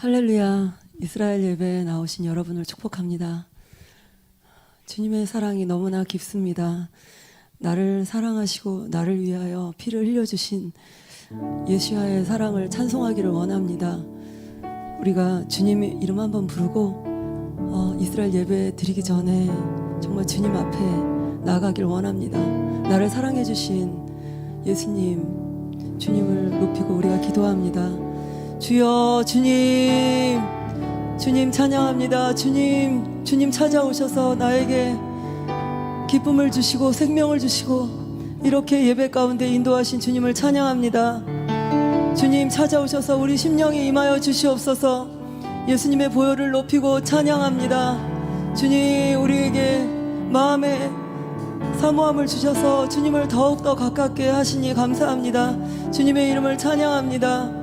할렐루야. 이스라엘 예배에 나오신 여러분을 축복합니다. 주님의 사랑이 너무나 깊습니다. 나를 사랑하시고 나를 위하여 피를 흘려주신 예수와의 사랑을 찬송하기를 원합니다. 우리가 주님의 이름 한번 부르고 이스라엘 예배 드리기 전에 정말 주님 앞에 나아가길 원합니다. 나를 사랑해 주신 예수님, 주님을 높이고 우리가 기도합니다. 주여, 주님 찬양합니다. 주님 찾아오셔서 나에게 기쁨을 주시고 생명을 주시고 이렇게 예배 가운데 인도하신 주님을 찬양합니다. 주님 찾아오셔서 우리 심령에 임하여 주시옵소서. 예수님의 보혈을 높이고 찬양합니다. 주님, 우리에게 마음에 사모함을 주셔서 주님을 더욱더 가깝게 하시니 감사합니다. 주님의 이름을 찬양합니다.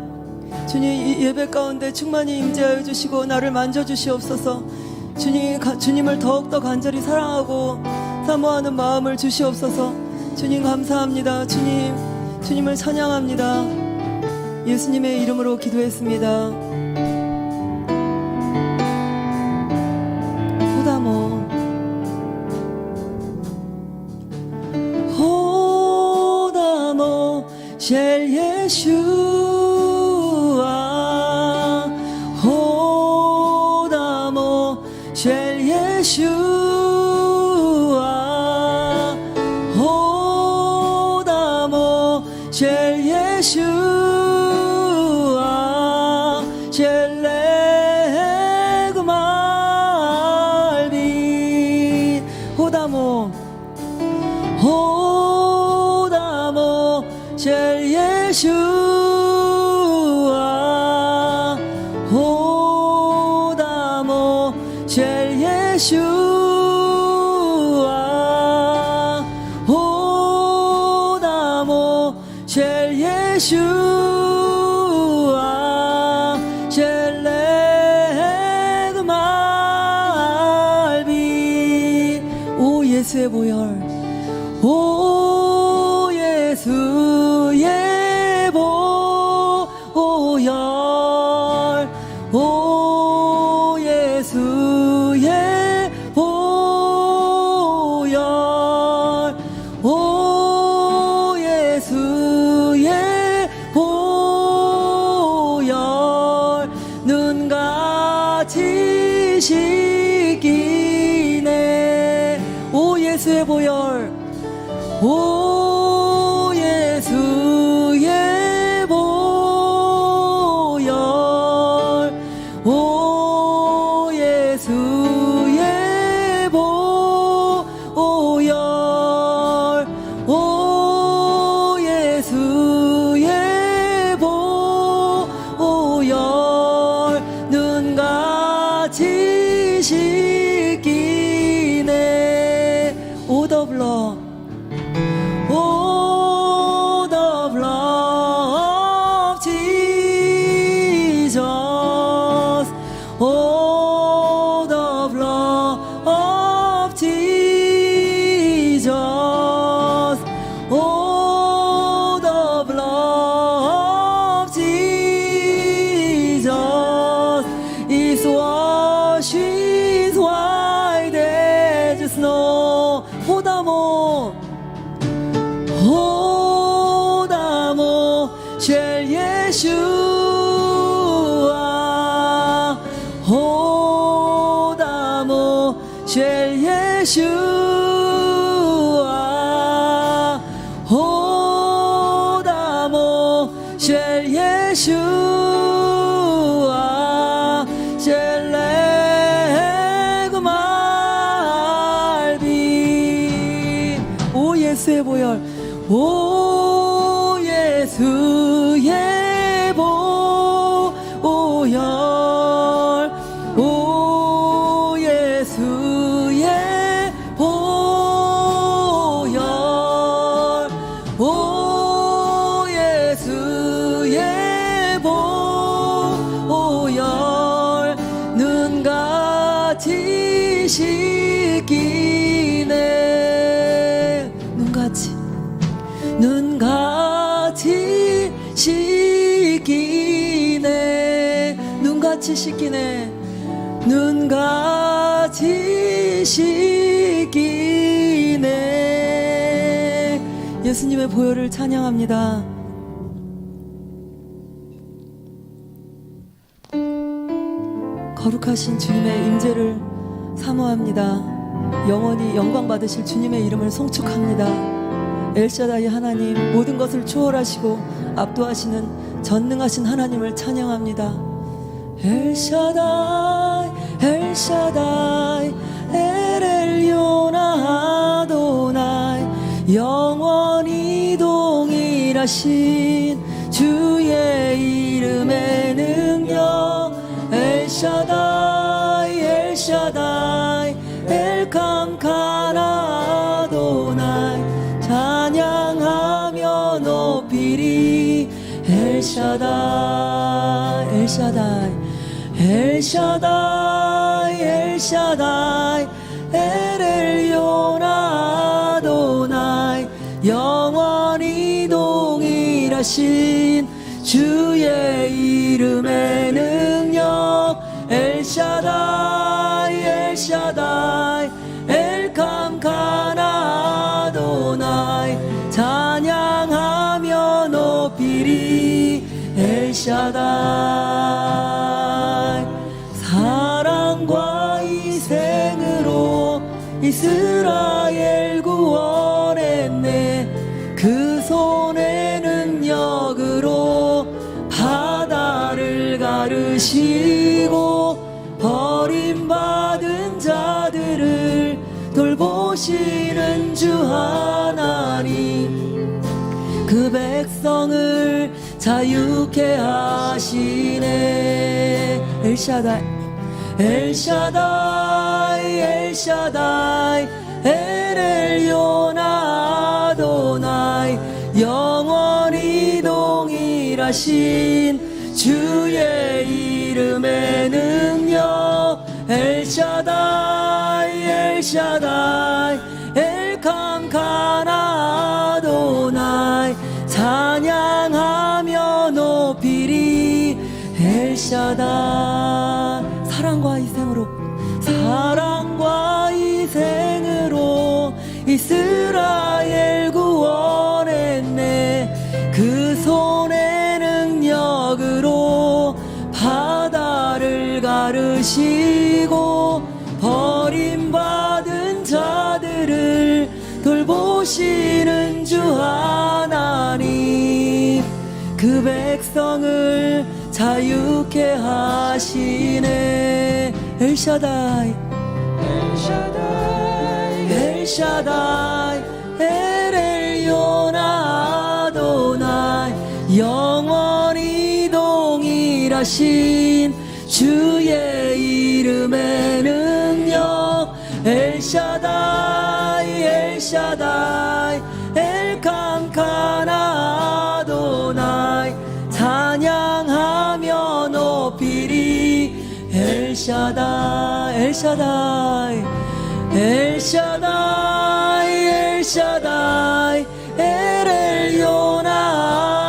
주님, 이 예배 가운데 충만히 임재하여 주시고 나를 만져주시옵소서. 주님을 더욱더 간절히 사랑하고 사모하는 마음을 주시옵소서. 주님 감사합니다. 주님을 찬양합니다. 예수님의 이름으로 기도했습니다. 호다모 쉘 예슈아, 호다모 쉘 예슈아, 호다모 쉘 예슈아, 쉘레그 말비. 호다모 쉘 예슈아, 호다모 쉘 예슈아, 호다모 쉘 예슈아, 쉘레그 말비. 오 예수의 보혈, 오 예수의 보혈, 오 예수의 보혈, 오 예수의 보혈, 눈같이 씻기네. 오 예수의 보혈, 오 예수의 보혈, 오 예수의 보혈, 오 예수의 보혈, 눈같이 씻기네. 오 더 블러, oh, the blood of Jesus, oh, the blood of Jesus, oh, the blood of Jesus is washes white as snow. 호다모, 호다모 쉘 예슈아, 호다모 쉘 예슈아, 호다모 쉘 예슈아, 쉘레그 말비. 오 예수의 보혈, 오 예수의 보혈, 오 예수의 보혈, 오 예수의 보혈, 눈같이 씻기네. 눈같이 눈같이 씻기네. 눈같이 씻기네. 예수님의 보혈을 찬양합니다. 거룩하신 주님의 임재를 사모합니다. 영원히 영광 받으실 주님의 이름을 송축합니다. 엘샤다이 하나님, 모든 것을 초월하시고 압도하시는 전능하신 하나님을 찬양합니다. 엘샤다이 엘샤다이 엘엘요나 아도나이, 영원히 동일하신 주의 이름의 능력. 엘샤다이 엘샤다이 엘캄카나 아도나이, 찬양하며 높이리. 엘샤다이 엘샤다이 엘샤다이 엘샤다이 엘엘요나 아도나이, 영원히 동일하신 주의 이름의 능력. 엘샤다이 엘샤다이 엘캄카나 아도나이, 찬양하며 높이리. 엘샤다이. 사랑과 희생으로 이스라엘 구원했네. 그 손에 능력으로 바다를 가르시고 버림받은 자들을 돌보시는 주 하나님, 그 백성을 자유케 하시네. 엘샤다이 엘샤다이 엘샤다이 엘엘요나 아도나이, 영원히 동일하신 주의 이름의 능력. 엘샤다이 엘샤다이 엘캄카나 아도나이, 찬양하며 높이리. 엘샤다이. 사랑과 희생으로 사랑과 희생으로 이스라엘 구원했네. 그 손의 능력으로 바다를 가르시고 버림받은 자들을 돌보시는 주 하나님, 그 백성을 자유케 하시네. 엘샤다이 엘샤다이 엘샤다이 엘엘요나 아도나이, 영원히 동일하신 주의 이름의 능력. 엘샤다이 엘샤다이 엘캄카나 아도나이, 찬양하며 높이리. 엘샤다이 엘샤다이 엘샤다이 엘샤다이 엘엘요나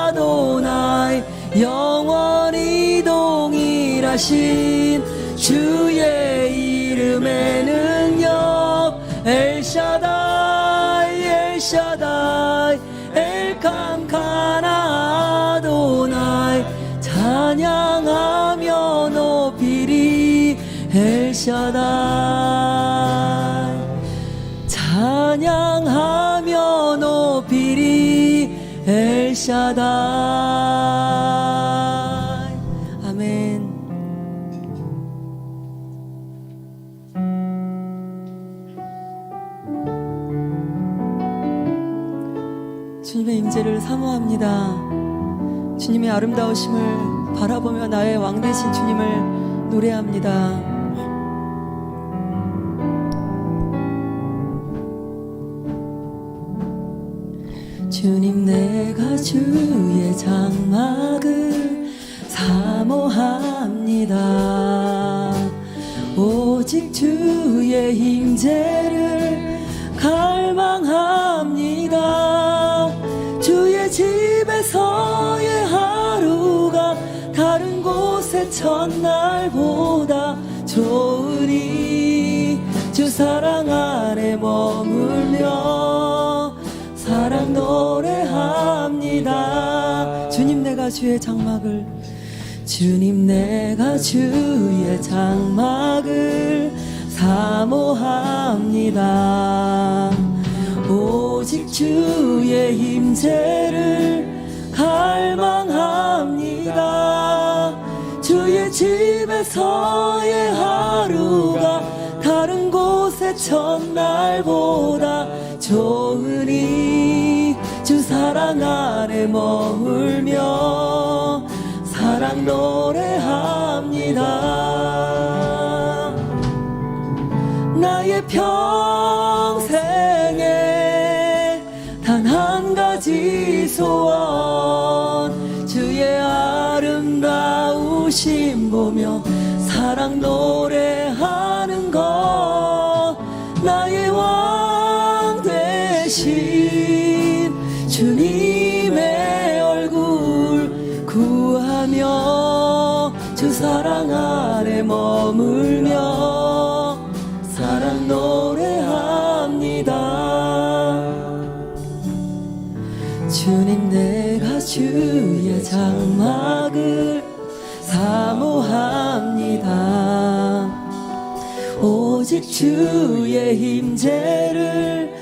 아도나이, 영원히 동일하신 주의 이름의 능력. 엘샤다이 엘샤다이 엘캄카나 아도나이, 찬양하며 높이리. 엘샤다이. 찬양하며 높이리. 엘샤다이. 아멘. 주님의 임재를 사모합니다. 주님의 아름다우심을 바라보며 나의 왕 되신 주님을 노래합니다. 주님, 내가 주의 장막을 사모합니다. 오직 주의 임재를 갈망합니다. 주의 집에서의 하루가 다른 곳에 주의 첫날보다 좋으니 주 사랑 안에 머물며 사랑 노래합니다. 주님 내가 주의 장막을 주님 내가 주의 장막을 사모합니다. 오직 주의 임재를 갈망합니다. 주의 집에서의 하루가 다른 곳의 첫날보다 좋으니 주 사랑 안에 머물며 사랑 노래합니다. 나의 평생에 단 한 가지 소원 주의 아름다우심 보며 사랑 노래하는 것 나의 왕 되신 주님의 얼굴 구하며 주 사랑 아래 머물며 사랑 노래합니다. 주님 내가 주의 장막을 사모합니다. 오직 주의 임재를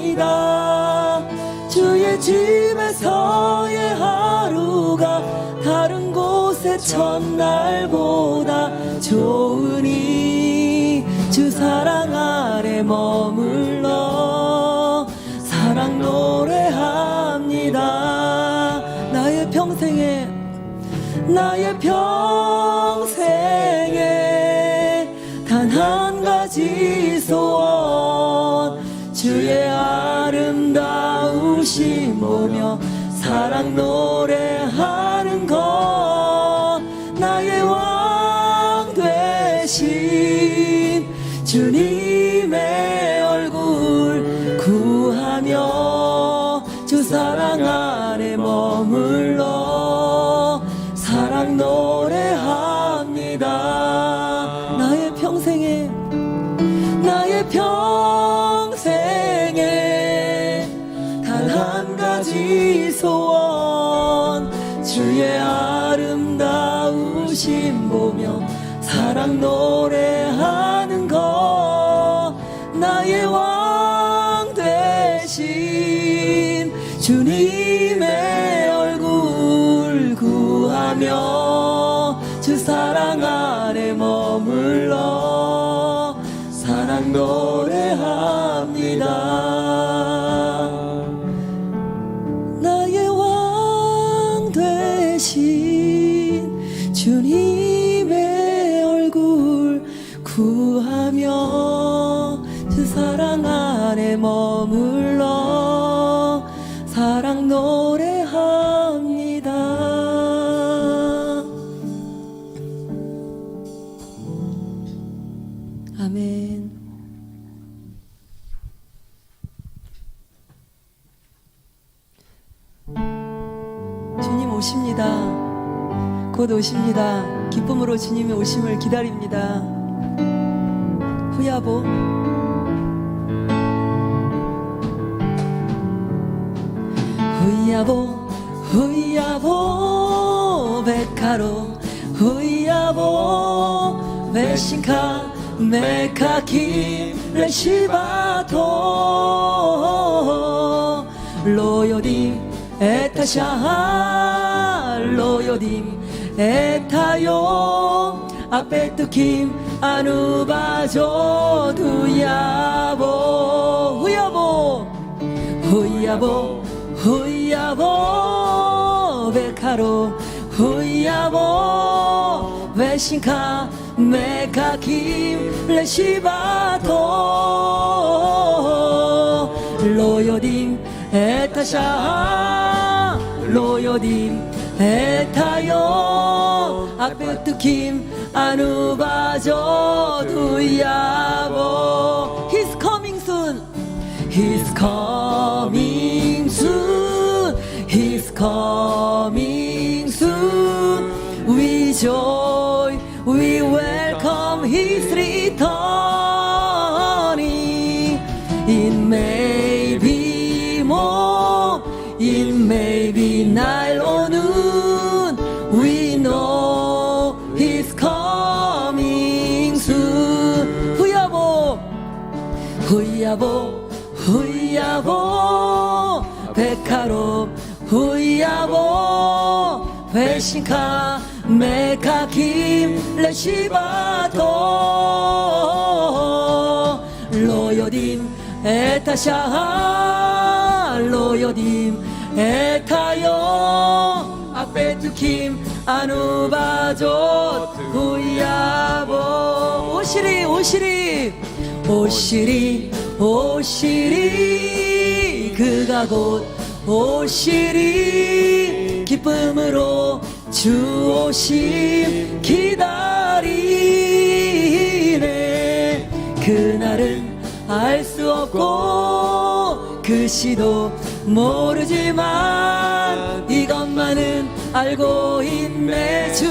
갈망합니다. 주의 집에서의 하루가 다른 곳의 첫날보다 좋으니 주 사랑 아래 머물러 사랑 노래합니다. 나의 평생에 단 한 가지 소원 주의 아름다우심 보며 사랑 노래하는 것 나의 왕 되신 주님의 얼굴 구하며 주 사랑 안에 머물러 사랑 노래합니다. 나의 평생에 단 한 가지 소원 주의 아름다우심 보며 사랑 노래하는 것 나의 왕 되신 주님의 얼굴 구하며 주 사랑 아래 머물러 사랑 노래합니다. 나의 왕 되신 주님의 얼굴 구하며 주 사랑 안에 머물러 사랑 노래합니다. 아멘. 주님 오십니다. 곧 오십니다. 기쁨으로 주님의 오심을 기다립니다. 후야보 후야보 베카로 후야보 베신카 메카키 레시바토 로요딤 에타샤 로요딤 에타요 아페투킴 아누바조 두야보 후야보 베카로 후야보 베신카 메카킴 레시바토 로요딤 에타샤 로요딤 에타요 아페투킴 아누바조 두야보 He's coming soon He's coming soon He's coming soon. We joy, we welcome his returning. It may be more, it may be night or noon. We know he's coming soon. 후야보 후야보 후야보 백화로 후야보 회신카 메카킴 레시바토 로요딤 에타샤하 로요딤 에타요 아베투킴 아누바조 후야보 오시리 오시리 오시리 오시리 그가 곧 오시리 기쁨으로 주 오심 기다리네. 그날은 알 수 없고 그 시도 모르지만 이것만은 알고 있네. 주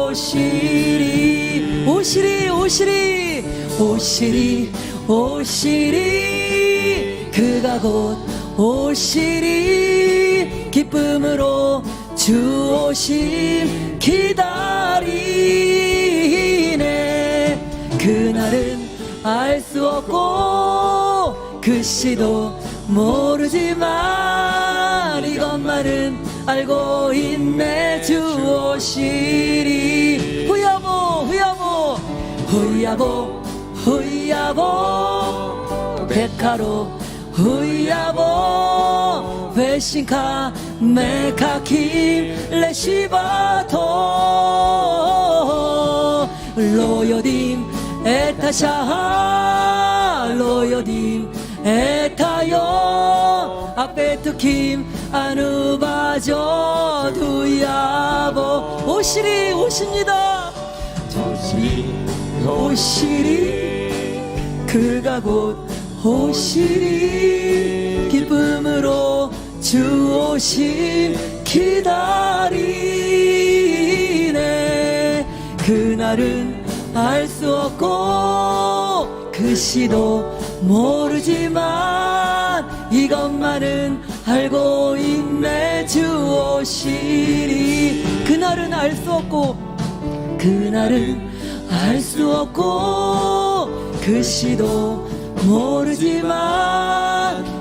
오시리 오시리 오시리 오시리 오시리 그가 곧 오시리 기쁨으로 주 오심 기다리네. 그날은 알 수 없고 그 시도 모르지만 이것만은 알고 있네. 주 오시리 후야보 후야보 후야보 후야보 백화로 후야보 회신카 메카킴 레시바토 로요딤 에타샤하 로요딤 에타요 아베투킴 아누바조 두야보 오시리 오십니다. 오시리 오시리 그가 곧 오시리 기쁨으로 주 오심 기다리네. 그날은 알 수 없고 그 시도 모르지만 이것만은 알고 있네. 주 오시리 그날은 알 수 없고 그날은 알 수 없고 그 시도 모르지만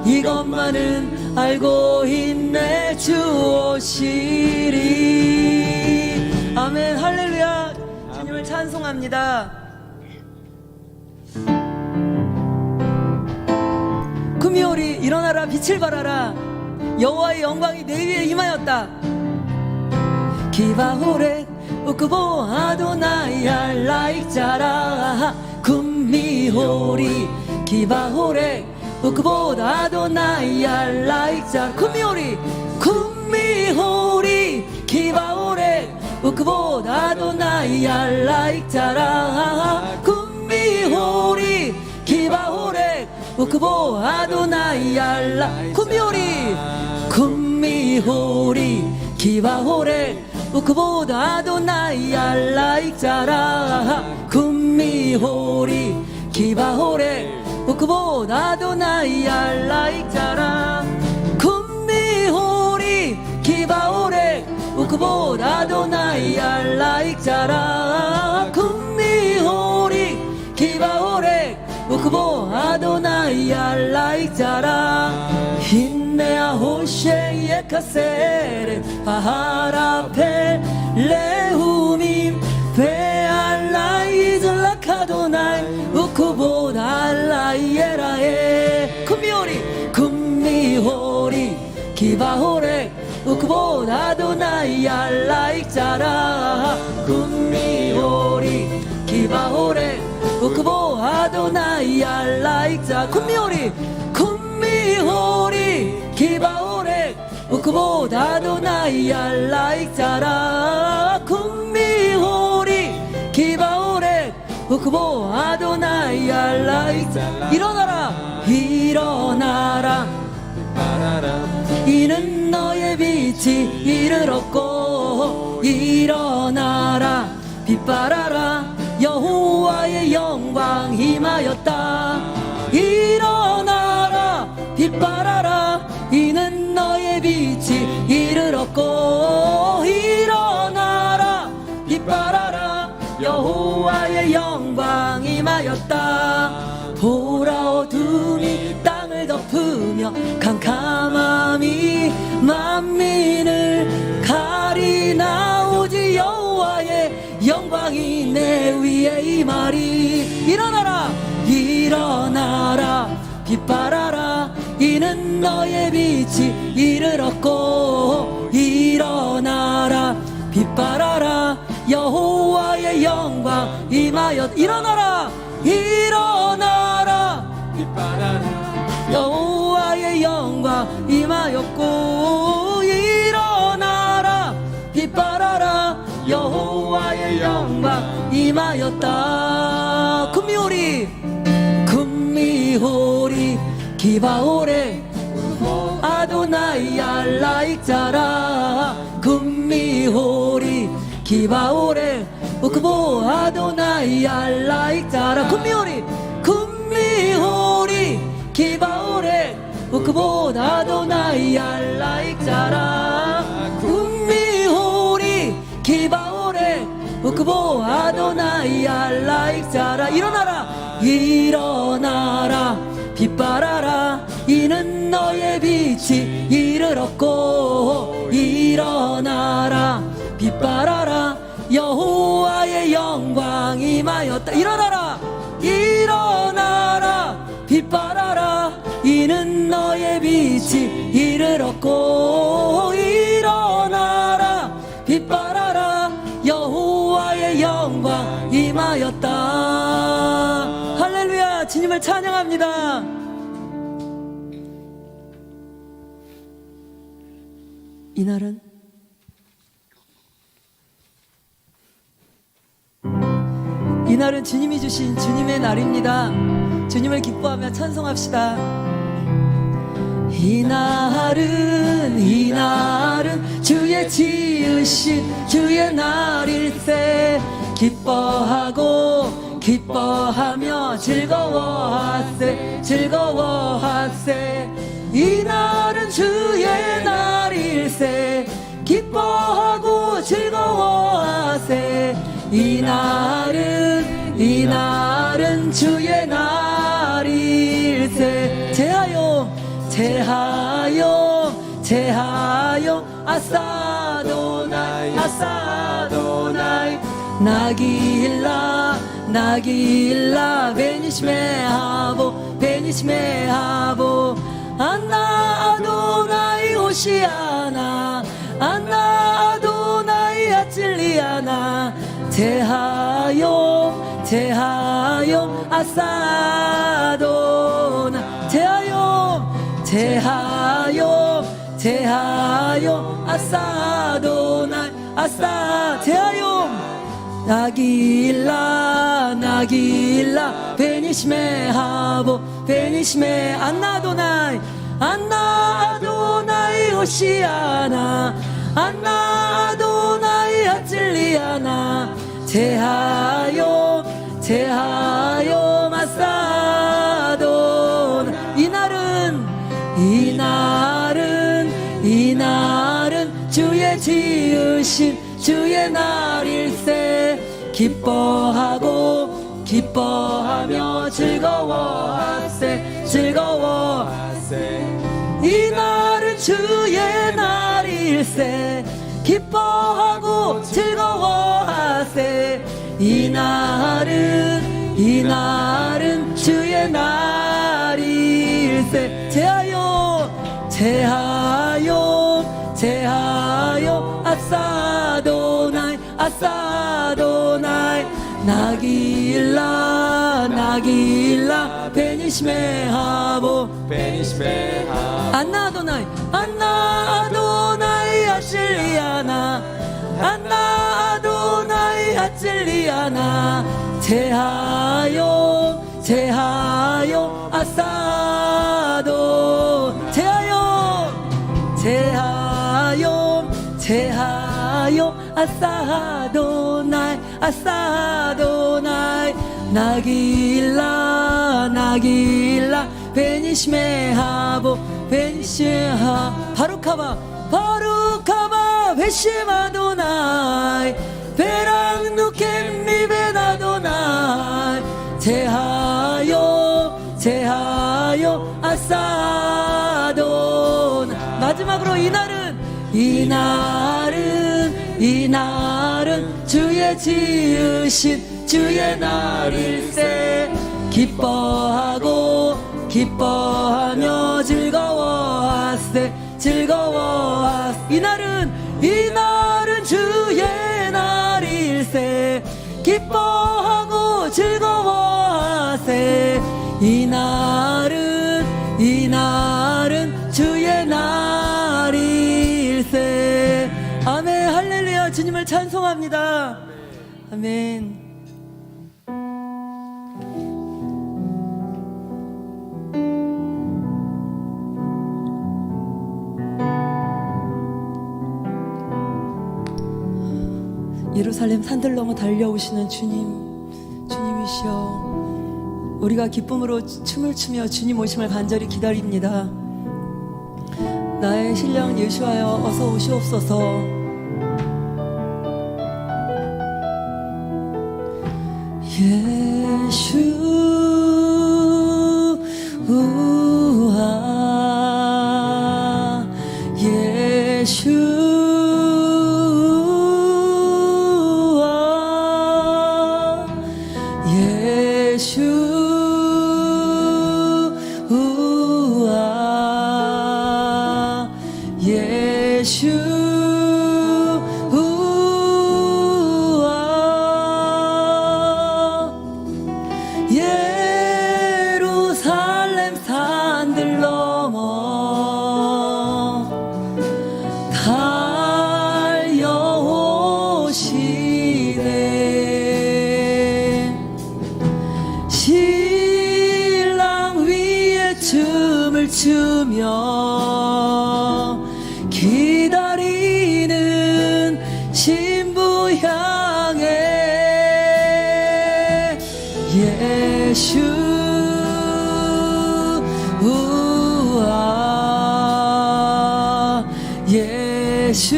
이것만은 알고 있네. 주 오시리. 아멘 할렐루야. 주님을 찬송합니다. 구미오리 일어나라 빛을 발하라 여호와의 영광이 내 위에 임하였다. 기바호레 우크보 아도나이야 라익자라 구미호리 기바호레 우크보 아도나이야 라익자 구미호리 구미호리 기바호레 우크보 아도나이야 라익자라 구미호리 기바호레 우크보 아도나이야 라 구미호리 구미호리 기바호레 우크보 아도나이야 라익자라 구미호리 기바호레 우크보 아도나이야 라익자라 구미호리 기바호레 우크보 아도나이야 라익자라 구미호리 기바호레 우크보 아도나이야 라익자라 힌네아 호셰 예카세레 바하라페 레후밈 베알라이즐라카도나이 우크보 알라이에라에 구미호리 구미호리 기바호레 우크보 아도나이야 라익자라 구미호리 기바호레 우크보 아도나이야 라익자 구미호리 구미호리 기바호레 우크보 아도나이야 라익자라 구미호리 기바호레 우크보 아도나이야 라익자 일어나라 일어나라 이는 너의 빛이 빛이 이를 얻고 일어나라 빛발하라 여호와의 영광 임하였다. 일어나라 빛발하라 이는 너의 빛이 이를 얻고 일어나라 빛발하라 여호와의 영광 임하였다. 보라 어둠이 땅을 덮으며 캄캄함이 만민을 가리나 오직 여호와의 영광이 내 위에 임하리. 일어나라 일어나라 빛발하라 이는 너의 빛이 이를 얻고 일어나라 빛발하라 여호와의 영광 임하였. 일어나라 일어나라 빛발하라 여호와의 영광 임하였고 일어나라 빛발하라 여호와의 영광 임하였다. 금미호리 금미호리 기바오레 아도나이 알라익자라. 금미호리 기바오레 우크보 아도나이 알라익자라. 금미호리 금미호리 기바오레 우크보 아도나이 알라익자라. 금미호리 기바오레 우크보 아도나이 알라익자라. 일어나라 일어나라 빛발하라 이는 너의 빛이 이를 얻고 일어나라 빛발하라 여호와의 영광 임하였다. 일어나라 일어나라 빛발하라 이는 너의 빛이 이를 얻고 일어나라 빛발하라 여호와의 영광 임하였다. 할렐루야. 주님을 찬양합니다. 이날은 주님이 주신 주님의 날입니다. 주님을 기뻐하며 찬송합시다. 이날은 주의 지으신 주의 날일세. 기뻐하고 기뻐하며 즐거워하세 즐거워하세. 이날은 주의 날일세. 기뻐하고 즐거워하세. 이날은 주의 날일세. 제하여 제하여 제하여 아사도나이 아사도나이 나길라 나길라 베니시메하보 베니시메하보 안나 아도나이 호시아나 안나 아도나이 아찔리아나. 제하여 제하여 아사도나 제하여 제하여 제하여 아사도나 아사. 제하여 나길라 나길라 베니시메하보 베니시메 안나도나이 안나도나이 호시아나 안나도나이 아찔리아나. 제하여 제하여 마사도나. 이날은 주의 지으신 주의 날일세. 기뻐하고 기뻐하며 즐거워하세 즐거워하세. 이날은 주의 날일세. 기뻐하고 즐거워하세. 이날은 주의 날일세. 제하여 제하여 제하여 아사도나이 아사도나이 나길라 나길라 베니시메하보 베니시메하 안나도나이 안나도나이 아실리아나 안나도나이 아찔리아나. 제하여 제하여 아사도 제하여 제하여 제하요 아사도나이 아사도나이 나길라 나길라 베니시메하보 베니시하 바루카바 바루카바 베시마도나이 베랑 누케미 베나도나이 제하요 제하요 아사돈 마지막으로 이날은 주의 지으신 주의 날일세 기뻐하고 기뻐하며 즐거워하세 즐거워하세 이날은 주의 날일세 기뻐하고 즐거워하세 이날은 주의 날일세 아멘 할렐루야 주님을 찬송합니다 아멘 예루살렘 산들 넘어 달려오시는 주님이시여 우리가 기쁨으로 춤을 추며 주님 오심을 간절히 기다립니다. 나의 신령 예수하여 어서 오시옵소서. 예루살렘 산들 넘어 달려오시네 신랑 위에 춤을 추며 기다리는 신부 향해 예수 예수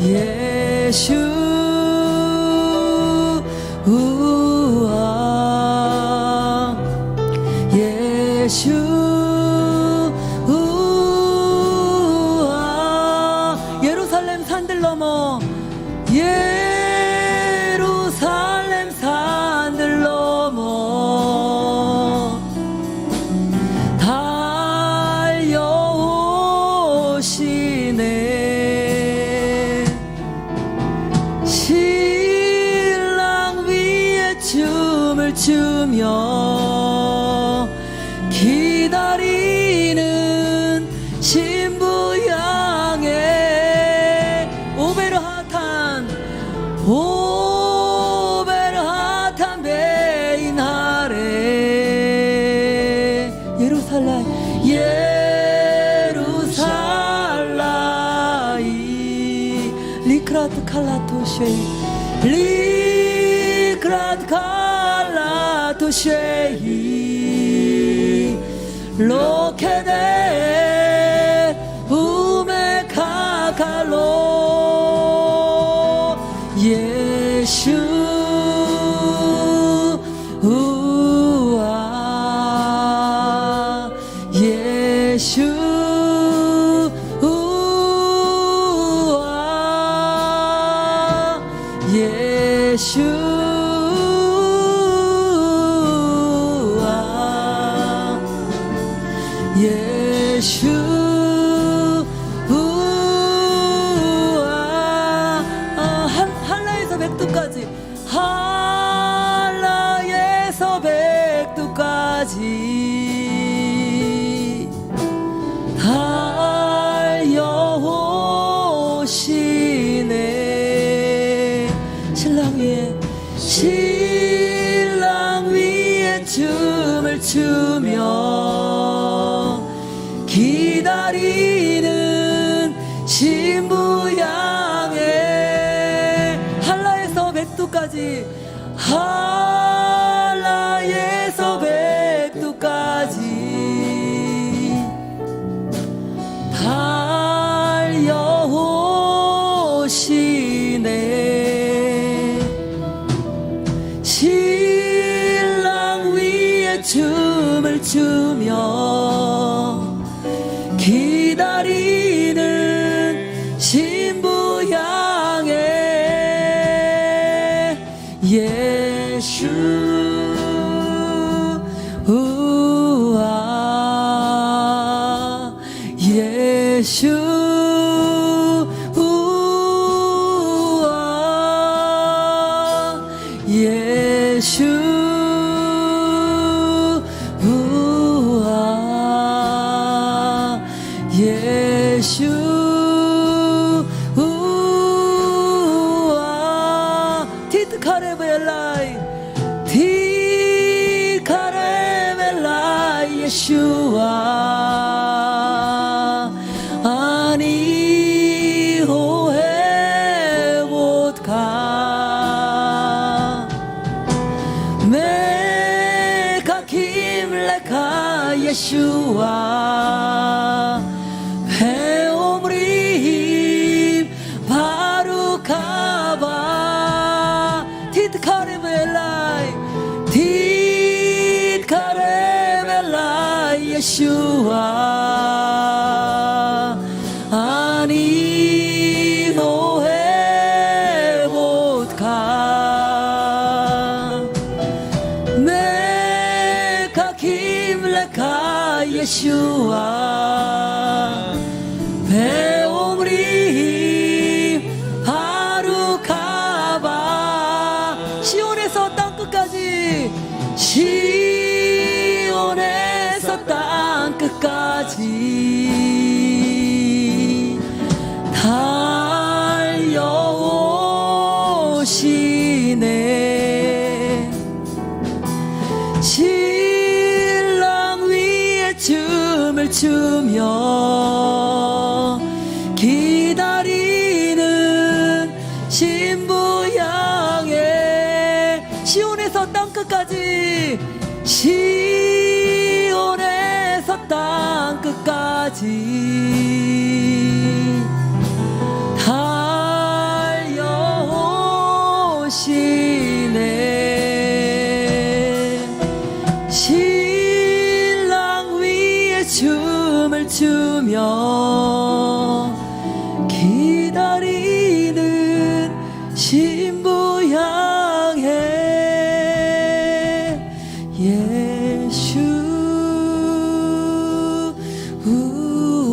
예수 예수 예루살렘 산들 넘어 예루살렘 산들 넘어 달려오시네 신랑 위에 춤을 추며 기다리는 신부 향해 오베르하탄 베인하레 예루살라이 리크라트 칼라토쉐이 로케데 우메카칼로 예수 예수 예수 예수 한라에서 백두까지 백두까지 할라에서 백두까지 달려오시네. 신랑 위에 춤을 추며 기다리는 신부 향해 예수 우아 예수 우아 예수 우아 예수 우아 티트카레벨라이 티카레벨라이 예수아 아니 호해 못가 메카 김레카 예수아 배움림 바루카바 티트카레벨라이 티트카레벨라이 예수아 아니 노해 못가 메카 김레카 예수아 배움림 바루카바 시온에서 땅끝까지 시온에서 땅끝까지 달려오시네. 신랑 위에 춤을 추며 기다리는 신부 향해 시온에서 땅끝까지 시온에서 땅끝까지 달려오시네. 신랑 위에 춤을 추며 기다리는 신부 향해 예수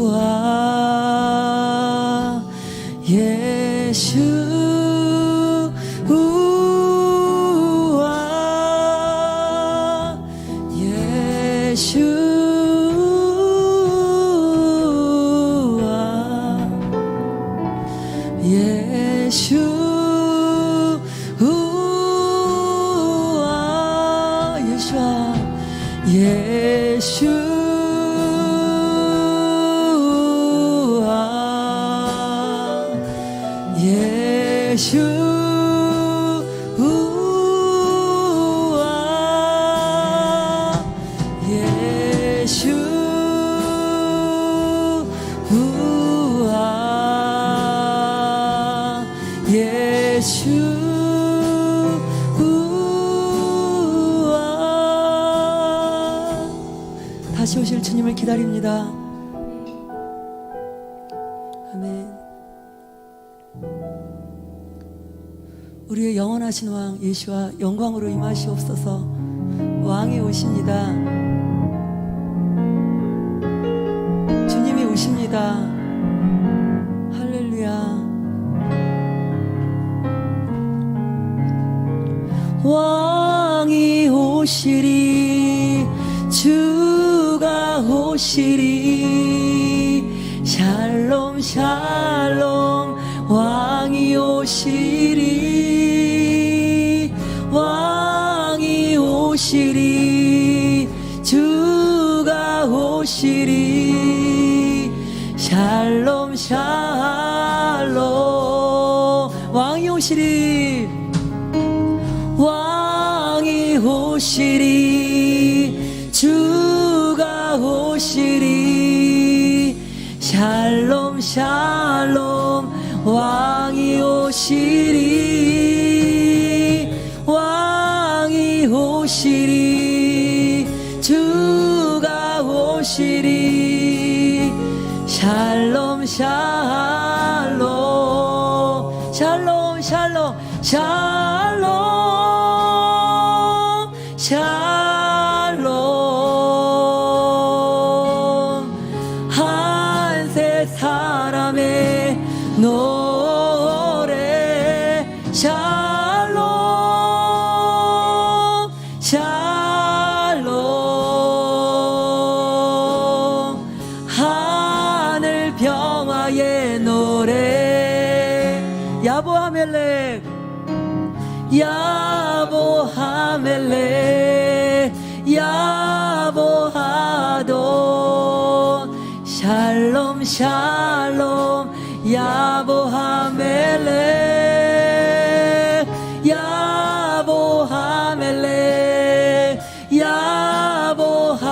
우아 예수 우아 예수 우아 예수 우아 예수아 예수 우아 예수 우아 예수 우아 예수 우아 다시 오실 주님을 기다립니다. 아멘. 우리의 영원하신 왕 예수와 영광으로 임하시옵소서. 왕이 오십니다. 주님이 오십니다. 할렐루야. 왕이 오시리 주가 오시리 샬롬 샬롬 왕이 오시리 왕이 오시리 주가 오시리 샬롬 샬롬 왕이 오시리 오시리 주가 오시리 샬롬 샬롬 왕이 오시리 왕이 오시리 주가 오시리 샬롬 샬롬 샬롬 샬롬 샬롬 샬롬 한세 사람의 노래 샬롬 샬롬 하늘 평화의 노래 야보하멜렉 야보하멜렉 야보하돈 샬롬 샬롬 야보하멜렉 야보하멜렉 야보하돈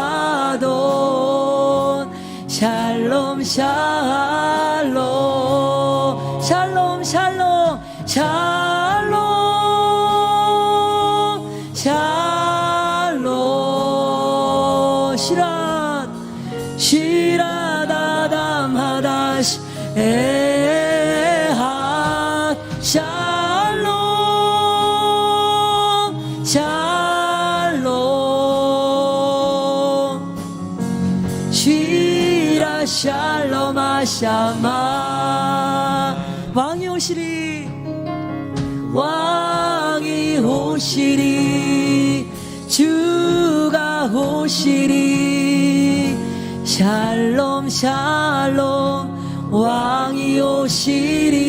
샬롬 샬롬 샬롬 샬롬 샬롬 샬롬 시랏 시라다담하다시 에핫 샬롬 샬롬 시라 샬롬 아샤마 왕이 오시리 왕이 오시리 주가 오시리 샬롬 샬롬 왕이 오시리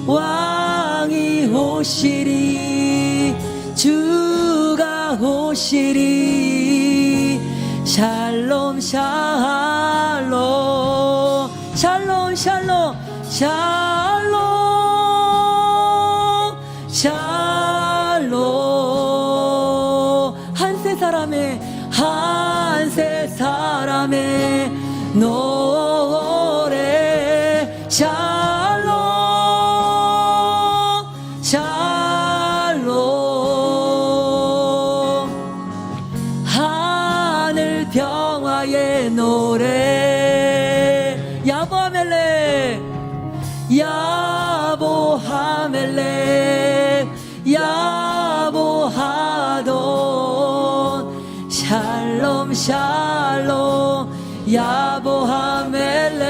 왕이 오시리 주가 오시리 샬롬 샬롬 샬롬 샬롬 샬롬 샬롬 한세 사람의 노래 샬롬 샬롬 하늘 평화의 노래 야보하멜렉 야보하멜렉 야보하돈 샬롬 샬롬 야보하멜렉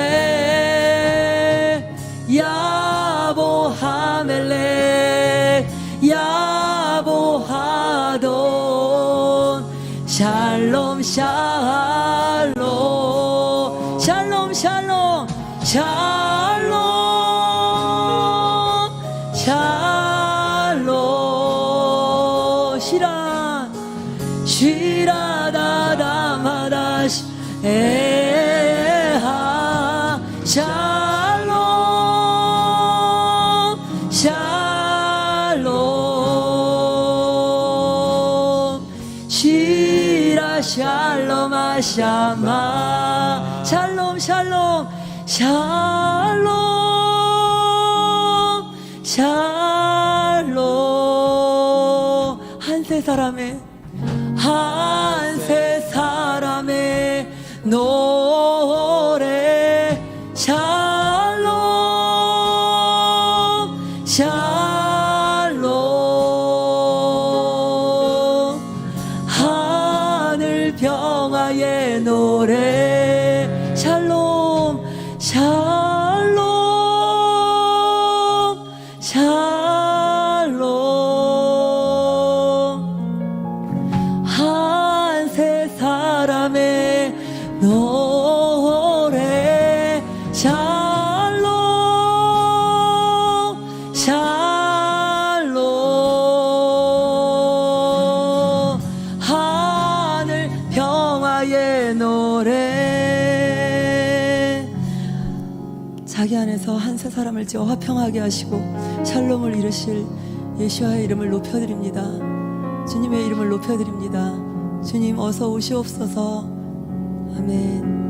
야보하멜렉 야보하돈 샬롬 샬롬 샬롬 샬롬 샬롬 샬롬 시라 시라다다마다시 에하 샬롬 샬롬 시라 샬롬 아샤마 샬롬 샬롬 샬롬 샬롬 한세 사람의 노래 샬롬 샬롬 하늘 평화의 노래 샬롬 샬롬 샬롬 한세 사람의 노래 샬롬 샬롬 하늘 평화의 노래 자기 안에서 한세 사람을 지어 화평하게 하시고 샬롬을 이루실 예수와의 이름을 높여드립니다. 주님의 이름을 높여드립니다. 주님 어서 오시옵소서. 아멘.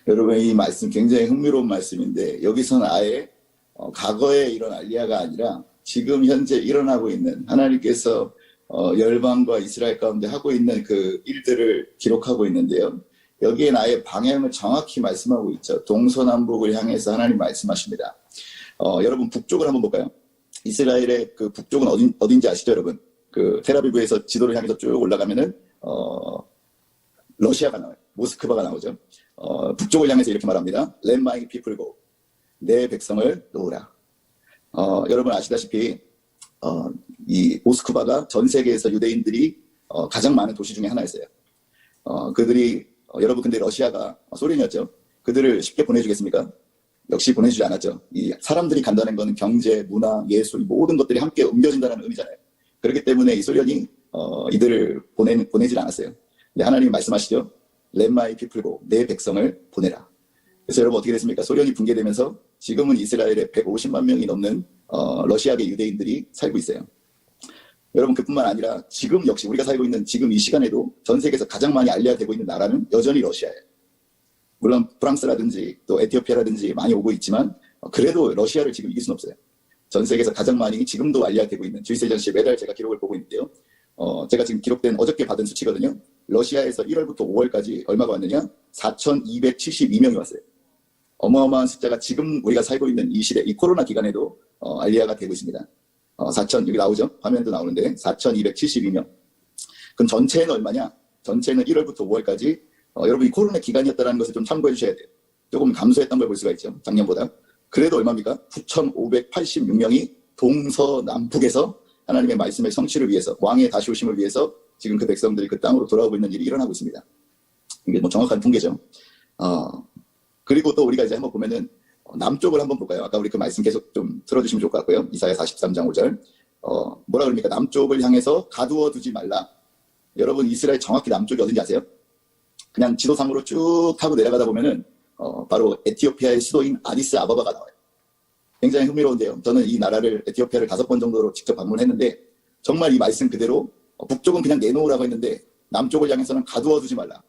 여러분, 이 말씀 굉장히 흥미로운 말씀인데, 여기서는 아예 과거에 이런 알리야가 아니라 지금 현재 일어나고 있는 하나님께서 열방과 이스라엘 가운데 하고 있는 그 일들을 기록하고 있는데요. 여기엔 아예 방향을 정확히 말씀하고 있죠. 동서남북을 향해서 하나님 말씀하십니다. 여러분, 북쪽을 한번 볼까요? 이스라엘의 그 북쪽은 어딘지 아시죠, 여러분? 그 텔아비브에서 지도를 향해서 쭉 올라가면은 러시아가 나와요. 모스크바가 나오죠. 북쪽을 향해서 이렇게 말합니다. Let my people go. 내 백성을 놓으라. 여러분 아시다시피 이 모스크바가 전 세계에서 유대인들이 가장 많은 도시 중에 하나였어요. 그들이 여러분 근데 러시아가 소련이었죠. 그들을 쉽게 보내주겠습니까? 역시 보내주지 않았죠. 이 사람들이 간다는 것은 경제, 문화, 예술 모든 것들이 함께 옮겨진다는 의미잖아요. 그렇기 때문에 이 소련이 이들을 보내질 않았어요. 근데 하나님이 말씀하시죠. Let my people go. 내 백성을 보내라. 그래서 여러분 어떻게 됐습니까? 소련이 붕괴되면서 지금은 이스라엘에 150만 명이 넘는 러시아계 유대인들이 살고 있어요. 여러분 그뿐만 아니라 지금 역시 우리가 살고 있는 지금 이 시간에도 전 세계에서 가장 많이 알려되고 있는 나라는 여전히 러시아예요. 물론 프랑스라든지 또 에티오피아라든지 많이 오고 있지만 그래도 러시아를 지금 이길 수는 없어요. 전 세계에서 가장 많이 지금도 알려되고 있는 주이세전시 매달 제가 기록을 보고 있는데요. 제가 지금 기록된 어저께 받은 수치거든요. 러시아에서 1월부터 5월까지 얼마가 왔느냐? 4,272명이 왔어요. 어마어마한 숫자가 지금 우리가 살고 있는 이 시대, 이 코로나 기간에도 알리야가 되고 있습니다. 4,000 여기 나오죠? 화면도 나오는데 4,272명. 그럼 전체는 얼마냐? 전체는 1월부터 5월까지 여러분 이 코로나 기간이었다는 것을 좀 참고해 주셔야 돼요. 조금 감소했던 걸 볼 수가 있죠. 작년보다. 그래도 얼마입니까? 9,586명이 동서남북에서 하나님의 말씀의 성취를 위해서 왕의 다시 오심을 위해서 지금 그 백성들이 그 땅으로 돌아오고 있는 일이 일어나고 있습니다. 이게 뭐 정확한 통계죠. 그리고 또 우리가 이제 한번 보면은 남쪽을 한번 볼까요? 아까 우리 그 말씀 계속 좀 들어주시면 좋을 것 같고요. 이사야 43장 5절. 뭐라 그럽니까? 남쪽을 향해서 가두어 두지 말라. 여러분 이스라엘 정확히 남쪽이 어딘지 아세요? 그냥 지도상으로 쭉 타고 내려가다 보면은 바로 에티오피아의 수도인 아디스 아바바가 나와요. 굉장히 흥미로운데요. 저는 이 나라를 에티오피아를 5번 정도로 직접 방문했는데 정말 이 말씀 그대로 북쪽은 그냥 내놓으라고 했는데 남쪽을 향해서는 가두어 두지 말라.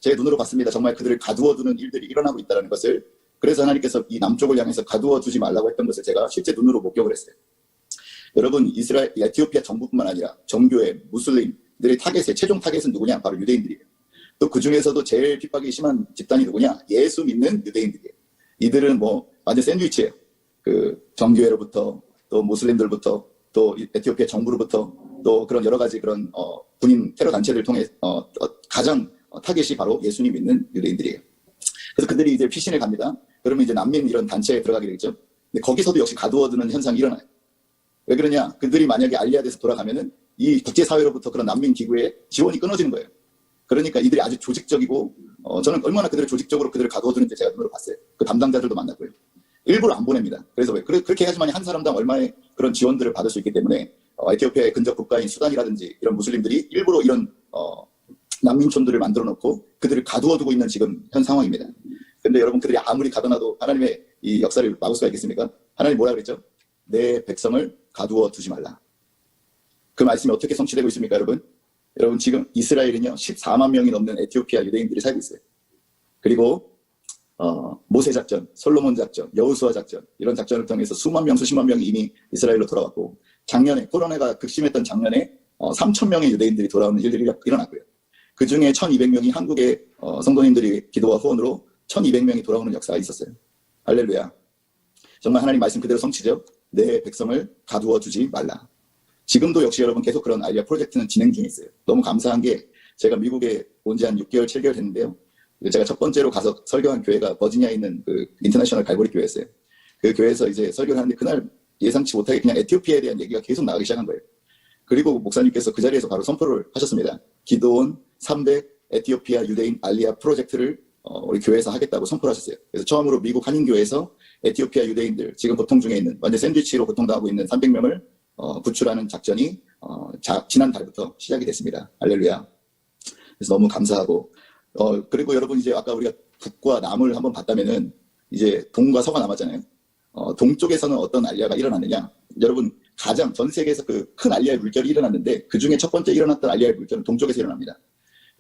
제 눈으로 봤습니다. 정말 그들을 가두어 두는 일들이 일어나고 있다는 것을. 그래서 하나님께서 이 남쪽을 향해서 가두어 두지 말라고 했던 것을 제가 실제 눈으로 목격을 했어요. 여러분 이스라엘, 에티오피아 정부뿐만 아니라 정교회, 무슬림들의 타겟의 최종 타겟은 누구냐? 바로 유대인들이에요. 또 그 중에서도 제일 핍박이 심한 집단이 누구냐? 예수 믿는 유대인들이에요. 이들은 뭐 완전 샌드위치예요. 그 정교회로부터 또 무슬림들부터 또 에티오피아 정부로부터 또 그런 여러 가지 그런 군인 테러 단체를 통해 가장 타겟이 바로 예수님 믿는 유대인들이에요. 그래서 그들이 이제 피신을 갑니다. 그러면 이제 난민 이런 단체에 들어가게 되겠죠. 근데 거기서도 역시 가두어두는 현상이 일어나요. 왜 그러냐? 그들이 만약에 알리야돼서 돌아가면은 이 국제사회로부터 그런 난민 기구의 지원이 끊어지는 거예요. 그러니까 이들이 아주 조직적이고 저는 얼마나 그들을 조직적으로 그들을 가두어두는지 제가 눈으로 봤어요. 그 담당자들도 만났고요. 일부러 안 보냅니다. 그래서 왜? 그렇게 해야지만 한 사람당 얼마의 그런 지원들을 받을 수 있기 때문에 에티오피아의 근접 국가인 수단이라든지 이런 무슬림들이 일부러 이런 난민촌들을 만들어 놓고 그들을 가두어두고 있는 지금 현 상황입니다. 근데 여러분 그들이 아무리 가둬놔도 하나님의 이 역사를 막을 수가 있겠습니까? 하나님 뭐라 그랬죠? 내 백성을 가두어 두지 말라. 그 말씀이 어떻게 성취되고 있습니까, 여러분? 여러분 지금 이스라엘은요 14만 명이 넘는 에티오피아 유대인들이 살고 있어요. 그리고 모세 작전, 솔로몬 작전, 여호수아 작전 이런 작전을 통해서 수만 명, 수십만 명이 이미 이스라엘로 돌아왔고 작년에 코로나가 극심했던 작년에 3천 명의 유대인들이 돌아오는 일들이 일어났고요. 그 중에 1,200명이 한국의 성도님들이 기도와 후원으로 1,200명이 돌아오는 역사가 있었어요. 할렐루야. 정말 하나님 말씀 그대로 성취죠. 내 백성을 가두어 두지 말라. 지금도 역시 여러분 계속 그런 알리야 프로젝트는 진행 중에 있어요. 너무 감사한 게 제가 미국에 온 지 한 6개월, 7개월 됐는데요. 제가 첫 번째로 가서 설교한 교회가 버지니아에 있는 그 인터내셔널 갈보리 교회였어요. 그 교회에서 이제 설교를 하는데 그날 예상치 못하게 그냥 에티오피아에 대한 얘기가 계속 나가기 시작한 거예요. 그리고 목사님께서 그 자리에서 바로 선포를 하셨습니다. 기도원 300 에티오피아 유대인 알리야 프로젝트를 우리 교회에서 하겠다고 선포를 하셨어요. 그래서 처음으로 미국 한인교회에서 에티오피아 유대인들, 지금 고통 중에 있는, 완전 샌드위치로 고통당하고 있는 300명을 구출하는 작전이 지난 달부터 시작이 됐습니다. 할렐루야. 그래서 너무 감사하고, 그리고 여러분 이제 아까 우리가 북과 남을 한번 봤다면은 이제 동과 서가 남았잖아요. 동쪽에서는 어떤 알리아가 일어났느냐? 여러분 가장 전 세계에서 그 큰 알리아의 물결이 일어났는데 그 중에 첫 번째 일어났던 알리아의 물결은 동쪽에서 일어납니다.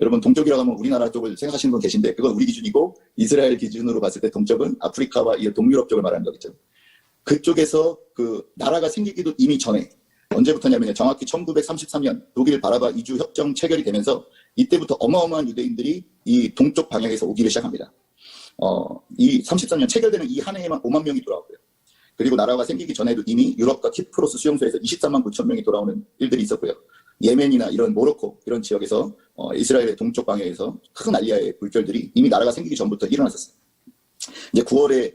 여러분 동쪽이라고 하면 우리나라 쪽을 생각하시는 분 계신데 그건 우리 기준이고 이스라엘 기준으로 봤을 때 동쪽은 아프리카와 이 동유럽 쪽을 말하는 거겠죠. 그쪽에서 그 나라가 생기기도 이미 전에 언제부터냐면 정확히 1933년 독일 바라바 이주 협정 체결이 되면서 이때부터 어마어마한 유대인들이 이 동쪽 방향에서 오기를 시작합니다. 이 33년 체결되는 이 한 해에만 5만 명이 돌아왔고요. 그리고 나라가 생기기 전에도 이미 유럽과 키프로스 수용소에서 23만 9천 명이 돌아오는 일들이 있었고요. 예멘이나 이런 모로코 이런 지역에서 이스라엘의 동쪽 방향에서 큰 알리아의 물결들이 이미 나라가 생기기 전부터 일어났었어요. 이제 9월에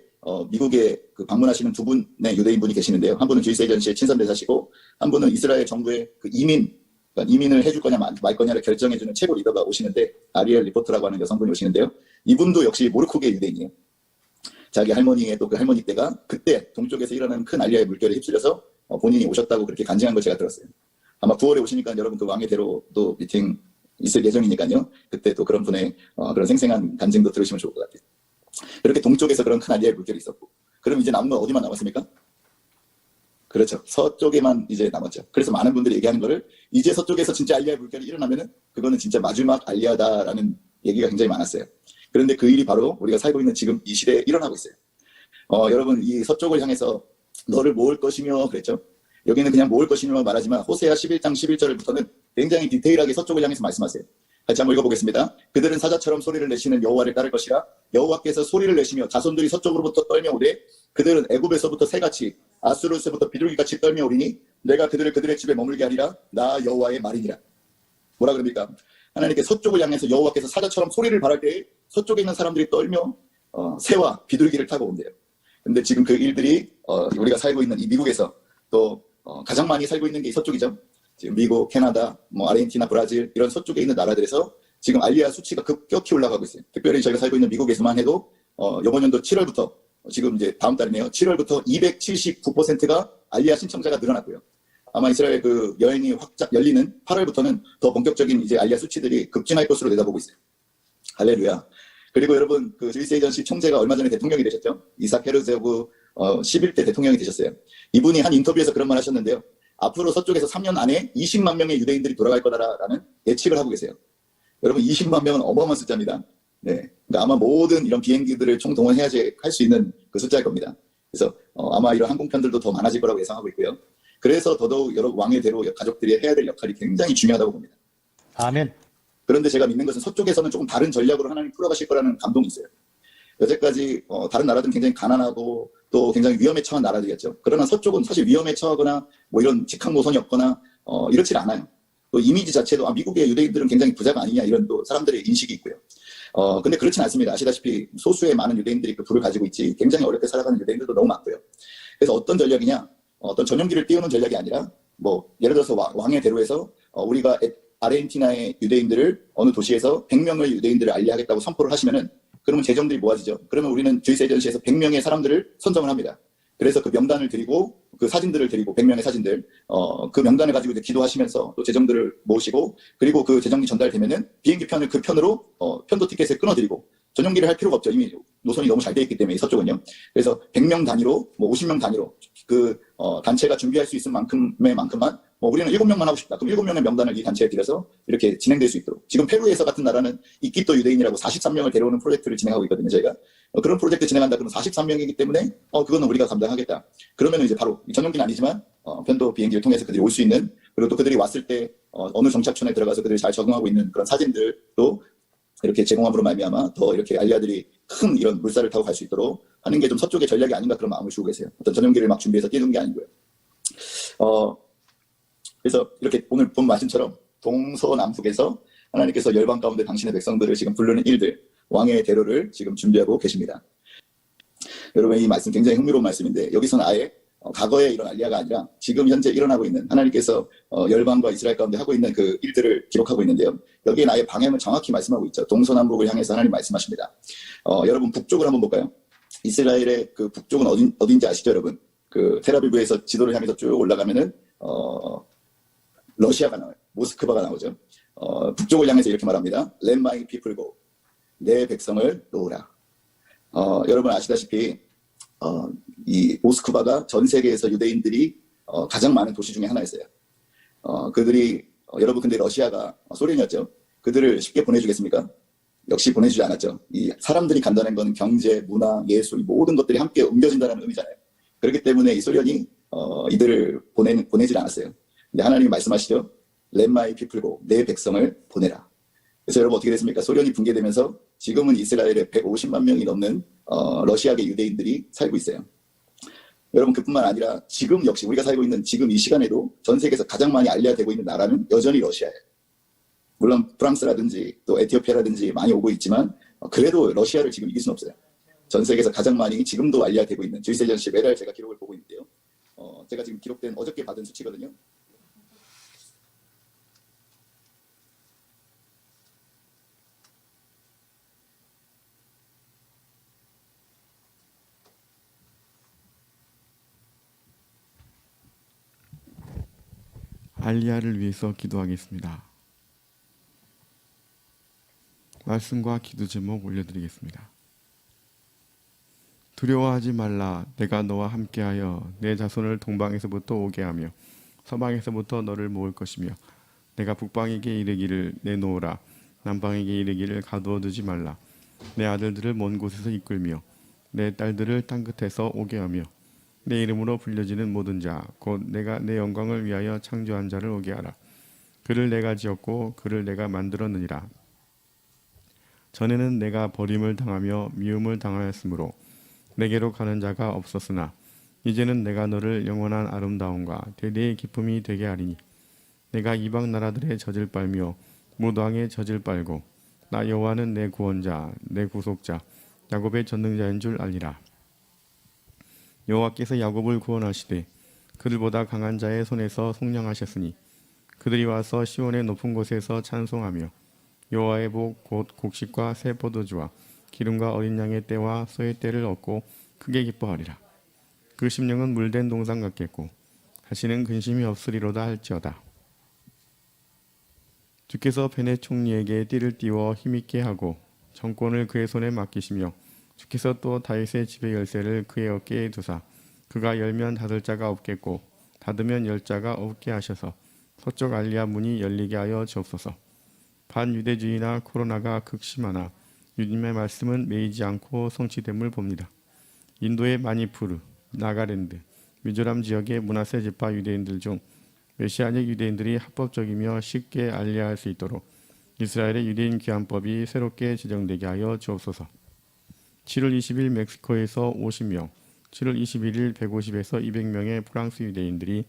미국에 그 방문하시는 두 분의 유대인분이 계시는데요. 한 분은 주이스 에이전시의 친선대사시고 한 분은 이스라엘 정부의 그 그러니까 이민을 해줄 거냐 말 거냐를 결정해주는 최고 리더가 오시는데 아리엘 리포트라고 하는 여성분이 오시는데요. 이분도 역시 모로코계 유대인이에요. 자기 할머니의 또 그 할머니 때가 그때 동쪽에서 일어나는 큰 알리아의 물결에 휩쓸려서 본인이 오셨다고 그렇게 간증한 걸 제가 들었어요. 아마 9월에 오시니까 여러분 그 왕의 대로도 미팅 있을 예정이니까요. 그때 또 그런 분의 그런 생생한 간증도 들으시면 좋을 것 같아요. 그렇게 동쪽에서 그런 큰 알리아의 물결이 있었고, 그럼 이제 남은 건 어디만 남았습니까? 그렇죠. 서쪽에만 이제 남았죠. 그래서 많은 분들이 얘기하는 거를 이제 서쪽에서 진짜 알리아의 물결이 일어나면은 그거는 진짜 마지막 알리아다라는 얘기가 굉장히 많았어요. 그런데 그 일이 바로 우리가 살고 있는 지금 이 시대에 일어나고 있어요. 여러분 이 서쪽을 향해서 너를 모을 것이며 그랬죠. 여기는 그냥 모을 것이며 말하지만 호세아 11장 11절부터는 굉장히 디테일하게 서쪽을 향해서 말씀하세요. 같이 한번 읽어보겠습니다. 그들은 사자처럼 소리를 내시는 여호와를 따를 것이라. 여호와께서 소리를 내시며 자손들이 서쪽으로부터 떨며 오되 그들은 애굽에서부터 새같이 아수르에서부터 비둘기같이 떨며 오리니 내가 그들을 그들의 집에 머물게 하리라. 나 여호와의 말이니라. 뭐라 그럽니까? 하나님께 서쪽을 향해서 여호와께서 사자처럼 소리를 발할 때에 서쪽에 있는 사람들이 떨며 새와 비둘기를 타고 온대요. 근데 지금 그 일들이 우리가 살고 있는 이 미국에서 또 가장 많이 살고 있는 게 서쪽이죠. 지금 미국, 캐나다, 아르헨티나, 브라질 이런 서쪽에 있는 나라들에서 지금 알리아 수치가 급격히 올라가고 있어요. 특별히 저희가 살고 있는 미국에서만 해도 이번 연도 7월부터 지금 이제 다음 달이네요. 7월부터 279%가 알리아 신청자가 늘어났고요. 아마 이스라엘 그 여행이 확 열리는 8월부터는 더 본격적인 이제 알리아 수치들이 급증할 것으로 내다보고 있어요. 할렐루야. 그리고 여러분 그 주이스 에이전시 총재가 얼마 전에 대통령이 되셨죠. 이삭 헤르조그 11대 대통령이 되셨어요. 이분이 한 인터뷰에서 그런 말 하셨는데요. 앞으로 서쪽에서 3년 안에 20만 명의 유대인들이 돌아갈 거다라는 예측을 하고 계세요. 여러분 20만 명은 어마어마한 숫자입니다. 네, 그러니까 아마 모든 이런 비행기들을 총동원해야지 할 수 있는 그 숫자일 겁니다. 그래서 아마 이런 항공편들도 더 많아질 거라고 예상하고 있고요. 그래서 더더욱 여러 왕의 대로 가족들이 해야 될 역할이 굉장히 중요하다고 봅니다. 아멘. 그런데 제가 믿는 것은 서쪽에서는 조금 다른 전략으로 하나님 풀어가실 거라는 감동이 있어요. 여태까지 다른 나라들은 굉장히 가난하고 또 굉장히 위험에 처한 나라들이었죠. 그러나 서쪽은 사실 위험에 처하거나 뭐 이런 직항 노선이 없거나 이렇지 않아요. 또 이미지 자체도 미국의 유대인들은 굉장히 부자가 아니냐 이런 또 사람들의 인식이 있고요. 근데 그렇진 않습니다. 아시다시피 소수의 많은 유대인들이 그 부를 가지고 있지 굉장히 어렵게 살아가는 유대인들도 너무 많고요. 그래서 어떤 전략이냐? 어떤 전용기를 띄우는 전략이 아니라 뭐 예를 들어서 왕의 대로에서 우리가 아르헨티나의 유대인들을 어느 도시에서 100명의 유대인들을 알리하겠다고 선포를 하시면은 그러면 재정들이 모아지죠. 그러면 우리는 주이스 에이전시에서 100명의 사람들을 선정을 합니다. 그래서 그 명단을 드리고 그 사진들을 드리고 100명의 사진들 그 명단을 가지고 이제 기도하시면서 또 재정들을 모으시고 그리고 그 재정이 전달되면은 비행기 편을 그 편으로 편도 티켓을 끊어드리고 전용기를 할 필요가 없죠. 이미 노선이 너무 잘 돼 있기 때문에 서쪽은요. 그래서 100명 단위로 뭐 50명 단위로 그 단체가 준비할 수 있을 만큼만 우리는 7명만 하고 싶다. 그럼 7명의 명단을 이 단체에 드려서 이렇게 진행될 수 있도록. 지금 페루에서 같은 나라는 이끼또 유대인이라고 43명을 데려오는 프로젝트를 진행하고 있거든요. 저희가. 그런 프로젝트 진행한다. 그러면 43명이기 때문에 그거는 우리가 감당하겠다. 그러면 이제 바로 전용기는 아니지만 편도 비행기를 통해서 그들이 올 수 있는 그리고 또 그들이 왔을 때 어느 정착촌에 들어가서 그들이 잘 적응하고 있는 그런 사진들도 이렇게 제공함으로 말미암아 더 이렇게 알리아들이 큰 이런 물살을 타고 갈 수 있도록 하는 게 좀 서쪽의 전략이 아닌가 그런 마음을 주고 계세요. 어떤 전용기를 막 준비해서 띄우는 게 아니고요. 그래서 이렇게 오늘 본 말씀처럼 동서남북에서 하나님께서 열방 가운데 당신의 백성들을 지금 부르는 일들, 왕의 대로를 지금 준비하고 계십니다. 여러분 이 말씀 굉장히 흥미로운 말씀인데 여기서는 아예 과거에 이런 알리아가 아니라 지금 현재 일어나고 있는 하나님께서 열방과 이스라엘 가운데 하고 있는 그 일들을 기록하고 있는데요. 여기에 아예 방향을 정확히 말씀하고 있죠. 동서남북을 향해서 하나님 말씀하십니다. 여러분 북쪽을 한번 볼까요? 이스라엘의 그 북쪽은 어딘지 아시죠, 여러분? 그 텔아비브에서 지도를 향해서 쭉 올라가면은 러시아가 나와요. 모스크바가 나오죠. 북쪽을 향해서 이렇게 말합니다. Let my people go. 내 백성을 놓으라. 여러분 아시다시피 이 모스크바가 전 세계에서 유대인들이 가장 많은 도시 중에 하나였어요. 그들이 여러분 근데 러시아가 소련이었죠. 그들을 쉽게 보내주겠습니까? 역시 보내주지 않았죠. 이 사람들이 간다는 건 경제, 문화, 예술 모든 것들이 함께 옮겨진다는 의미잖아요. 그렇기 때문에 이 소련이 이들을 보내질 않았어요. 근데 하나님이 말씀하시죠. Let my people go. 내 백성을 보내라. 그래서 여러분 어떻게 됐습니까? 소련이 붕괴되면서 지금은 이스라엘에 150만 명이 넘는 러시아계 유대인들이 살고 있어요. 여러분 그뿐만 아니라 지금 역시 우리가 살고 있는 지금 이 시간에도 전 세계에서 가장 많이 알려되고 있는 나라는 여전히 러시아예요. 물론 프랑스라든지 또 에티오피아라든지 많이 오고 있지만 그래도 러시아를 지금 이길 수는 없어요. 전 세계에서 가장 많이 지금도 알려되고 있는 주이셀전시 매달 제가 기록을 보고 있는데요. 제가 지금 기록된 어저께 받은 수치거든요. 알리야를 위해서 기도하겠습니다. 말씀과 기도 제목 올려드리겠습니다. 두려워하지 말라. 내가 너와 함께하여 내 자손을 동방에서부터 오게 하며 서방에서부터 너를 모을 것이며 내가 북방에게 이르기를 내놓으라. 남방에게 이르기를 가두어 두지 말라. 내 아들들을 먼 곳에서 이끌며 내 딸들을 땅끝에서 오게 하며 내 이름으로 불려지는 모든 자 곧 내가 내 영광을 위하여 창조한 자를 오게 하라. 그를 내가 지었고 그를 내가 만들었느니라. 전에는 내가 버림을 당하며 미움을 당하였으므로 내게로 가는 자가 없었으나 이제는 내가 너를 영원한 아름다움과 대대의 기쁨이 되게 하리니 내가 이방 나라들의 젖을 빨며 무도왕의 젖을 빨고 나 여호와는 내 구원자 내 구속자 야곱의 전능자인 줄 알리라. 여호와께서 야곱을 구원하시되 그들보다 강한 자의 손에서 속량하셨으니 그들이 와서 시온의 높은 곳에서 찬송하며 여호와의 복 곧 곡식과 새 포도주와 기름과 어린 양의 때와 소의 때를 얻고 크게 기뻐하리라. 그 심령은 물된 동산 같겠고 다시는 근심이 없으리로다 할지어다. 주께서 베네 총리에게 띠를 띄워 힘있게 하고 정권을 그의 손에 맡기시며 주께서 또 다윗의 집의 열쇠를 그의 어깨에 두사 그가 열면 닫을 자가 없겠고 닫으면 열 자가 없게 하셔서 서쪽 알리야 문이 열리게 하여 주옵소서. 반유대주의나 코로나가 극심하나 주님의 말씀은 매이지 않고 성취됨을 봅니다. 인도의 마니푸르, 나가랜드, 미조람 지역의 문하세 지파 유대인들 중 메시아닉 유대인들이 합법적이며 쉽게 알리야할 수 있도록 이스라엘의 유대인 귀환법이 새롭게 제정되게 하여 주옵소서. 7월 20일 멕시코에서 50명, 7월 21일 150에서 200명의 프랑스 유대인들이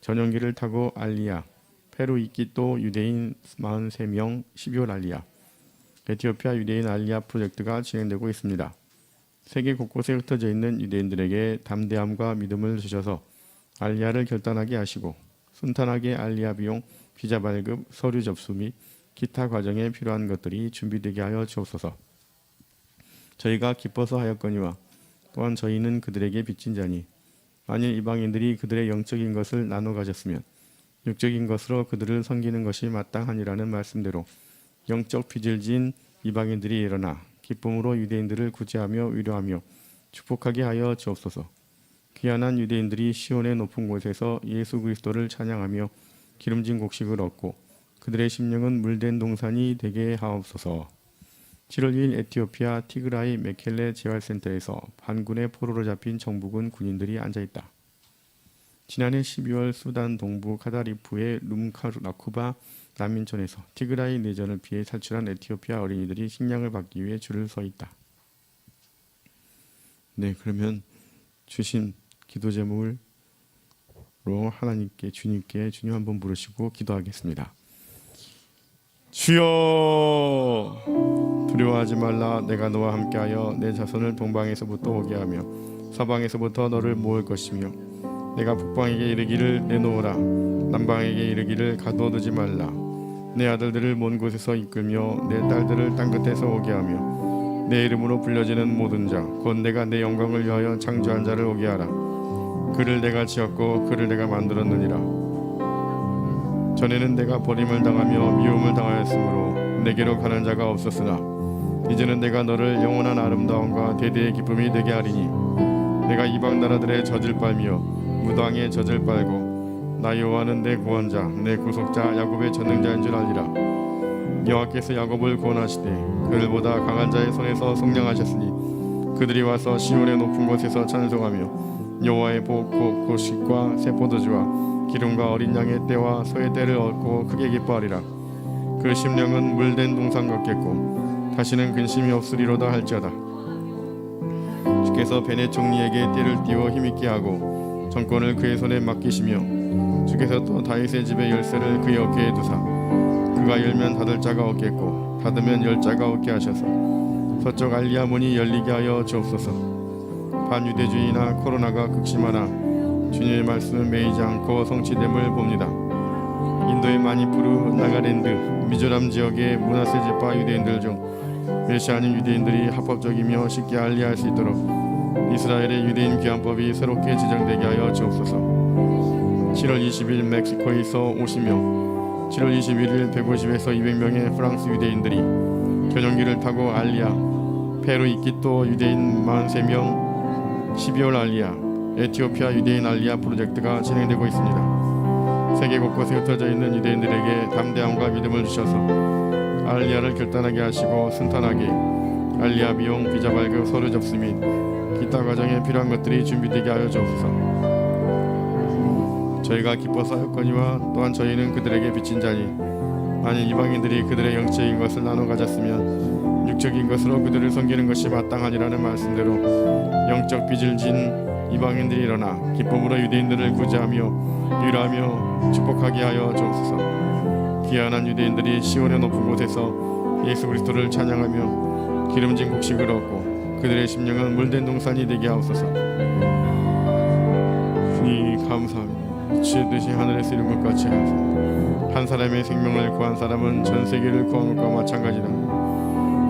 전용기를 타고 알리야, 페루 이끼또 유대인 43명 12월 알리야, 에티오피아 유대인 알리야 프로젝트가 진행되고 있습니다. 세계 곳곳에 흩어져 있는 유대인들에게 담대함과 믿음을 주셔서 알리야를 결단하게 하시고 순탄하게 알리야 비용, 비자 발급, 서류 접수 및 기타 과정에 필요한 것들이 준비되게 하여 주옵소서. 저희가 기뻐서 하였거니와 또한 저희는 그들에게 빚진 자니 만일 이방인들이 그들의 영적인 것을 나눠 가졌으면 육적인 것으로 그들을 섬기는 것이 마땅하니라는 말씀대로 영적 빚을 진 이방인들이 일어나 기쁨으로 유대인들을 구제하며 위로하며 축복하게 하여 주옵소서. 귀한한 유대인들이 시온의 높은 곳에서 예수 그리스도를 찬양하며 기름진 곡식을 얻고 그들의 심령은 물된 동산이 되게 하옵소서. 7월 2일 에티오피아 티그라이 메켈레 재활센터에서 반군의 포로로 잡힌 정부군 군인들이 앉아있다. 지난해 12월 수단 동부 카다리프의 룸카라쿠바 난민촌에서 티그라이 내전을 피해 탈출한 에티오피아 어린이들이 식량을 받기 위해 줄을 서 있다. 네, 그러면 주신 기도 제목으로 하나님께 주님 한번 부르시고 기도하겠습니다. 주여, 두려워하지 말라. 내가 너와 함께하여 내 자손을 동방에서부터 오게 하며 서방에서부터 너를 모을 것이며 내가 북방에게 이르기를 내놓으라. 남방에게 이르기를 가둬두지 말라. 내 아들들을 먼 곳에서 이끌며 내 딸들을 땅끝에서 오게 하며 내 이름으로 불려지는 모든 자 곧 내가 내 영광을 위하여 창조한 자를 오게 하라. 그를 내가 지었고 그를 내가 만들었느니라. 전에는 내가 버림을 당하며 미움을 당하였으므로 내게로 가는 자가 없었으나 이제는 내가 너를 영원한 아름다움과 대대의 기쁨이 되게 하리니 내가 이방 나라들의 젖을 빨며 무당의 젖을 빨고 나 여호와는 내 구원자 내 구속자 야곱의 전능자인 줄 알리라. 여호와께서 야곱을 구원하시되 그를 보다 강한 자의 손에서 속량하셨으니 그들이 와서 시온의 높은 곳에서 찬송하며 여호와의 복 곧 곡식과 새 포도주와 기름과 어린 양의 때와 소의 때를 얻고 크게 기뻐하리라. 그 심령은 물된 동산 같겠고 다시는 근심이 없으리로다 할지어다. 주께서 베네 총리에게 띠를 띄워 힘있게 하고 정권을 그의 손에 맡기시며 주께서 또 다윗의 집의 열쇠를 그의 어깨에 두사 그가 열면 닫을 자가 없겠고 닫으면 열 자가 없게 하셔서 서쪽 알리아 문이 열리게 하여 주옵소서. 반유대주의나 코로나가 극심하나 주님의 말씀은 매이지 않고 성취됨을 봅니다. 인도의 마니푸르, 나가랜드, 미조람 지역의 문화세 지파 유대인들 중 메시아닌 유대인들이 합법적이며 쉽게 알리할 수 있도록 이스라엘의 유대인 귀환법이 새롭게 제정되게 하여 주옵소서. 7월 20일 멕시코에서 50명, 7월 21일 150에서 200명의 프랑스 유대인들이 전용기를 타고 알리아, 페루 이키또 유대인 43명, 12월 알리아, 에티오피아 유대인 알리아 프로젝트가 진행되고 있습니다. 세계 곳곳에 흩어져 있는 유대인들에게 담대함과 믿음을 주셔서 알리아를 결단하게 하시고 순탄하게 알리아 비용, 비자 발급, 서류 접수 및 기타 과정에 필요한 것들이 준비되게 하여 주옵소서. 저희가 기뻐서 하였거니와 또한 저희는 그들에게 빚진 자니 만일 이방인들이 그들의 영적인 것을 나눠 가졌으면 육적인 것으로 그들을 섬기는 것이 마땅하니라는 말씀대로 영적 빚을 진 이방인들이 일어나 기쁨으로 유대인들을 구제하며 위로하며 축복하게 하여 주옵소서. 귀환한 유대인들이 시온의 높은 곳에서 예수 그리스도를 찬양하며 기름진 곡식을 얻고 그들의 심령은 물된 동산이 되게 하옵소서. 주님 감사합니다. 주의 뜻이 하늘에서 이룬 것 같이 하소서. 한 사람의 생명을 구한 사람은 전 세계를 구한 것과 마찬가지다.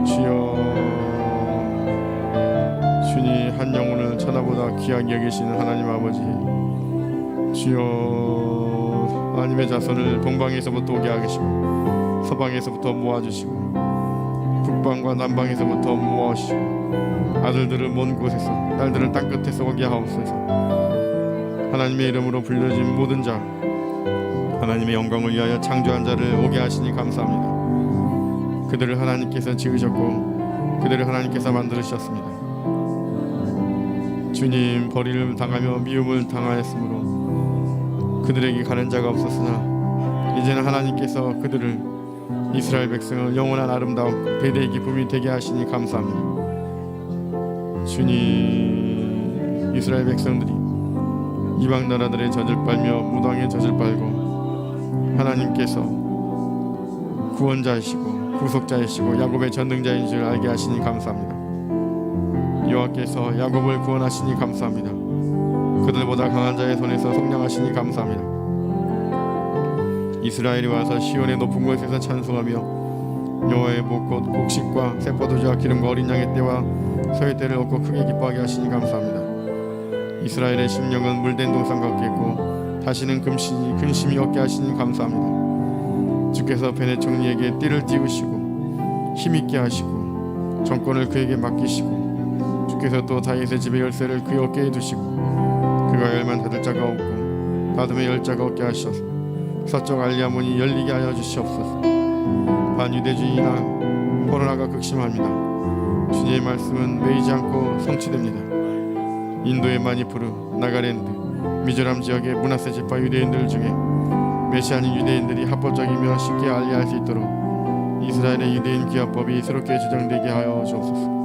주여, 주님 한 영혼을 천하보다 귀하게 여기시는 하나님 아버지, 주여 하나님의 자손을 동방에서부터 오게 하시고 서방에서부터 모아주시고 북방과 남방에서부터 모아주시고 아들들을 먼 곳에서 딸들을 땅끝에서 오게 하옵소서. 하나님의 이름으로 불려진 모든 자 하나님의 영광을 위하여 창조한 자를 오게 하시니 감사합니다. 그들을 하나님께서 지으셨고 그들을 하나님께서 만들으셨습니다. 주님 버림을 당하며 미움을 당하였으므로 그들에게 가는 자가 없었으나 이제는 하나님께서 그들을 이스라엘 백성을 영원한 아름다움 대대의 기쁨이 되게 하시니 감사합니다. 주님 이스라엘 백성들이 이방 나라들의 젖을 빨며 무당의 젖을 빨고 하나님께서 구원자이시고 구속자이시고 야곱의 전능자인 줄 알게 하시니 감사합니다. 여호와께서 야곱을 구원하시니 감사합니다. 그들보다 강한 자의 손에서 속량하시니 감사합니다. 이스라엘이 와서 시온의 높은 곳에서 찬송하며 여호와의 복 곧 곡식과 새 포도주와 기름과 어린 양의 때와 소의 때를 얻고 크게 기뻐하게 하시니 감사합니다. 이스라엘의 심령은 물된 동산 같겠고 다시는 근심이 없게 하시니 감사합니다. 주께서 베네 총리에게 띠를 띄우시고 힘있게 하시고 정권을 그에게 맡기시고 주께서 또 다윗의 집의 열쇠를 그의 어깨에 두시고 그가 열면 닫을 자가 없고 닫으면 열 자가 없게 하셔서 서쪽 알리아 문이 열리게 하여 주시옵소서. 반유대주의나 코로나가 극심합니다. 주님의 말씀은 매이지 않고 성취됩니다. 인도의 마니푸르, 나가랜드, 미조람 지역의 문화세 지파 유대인들 중에 메시아닌 유대인들이 합법적이며 쉽게 알리할 수 있도록 이스라엘의 유대인 귀환법이 새롭게 제정되게 하여 주옵소서.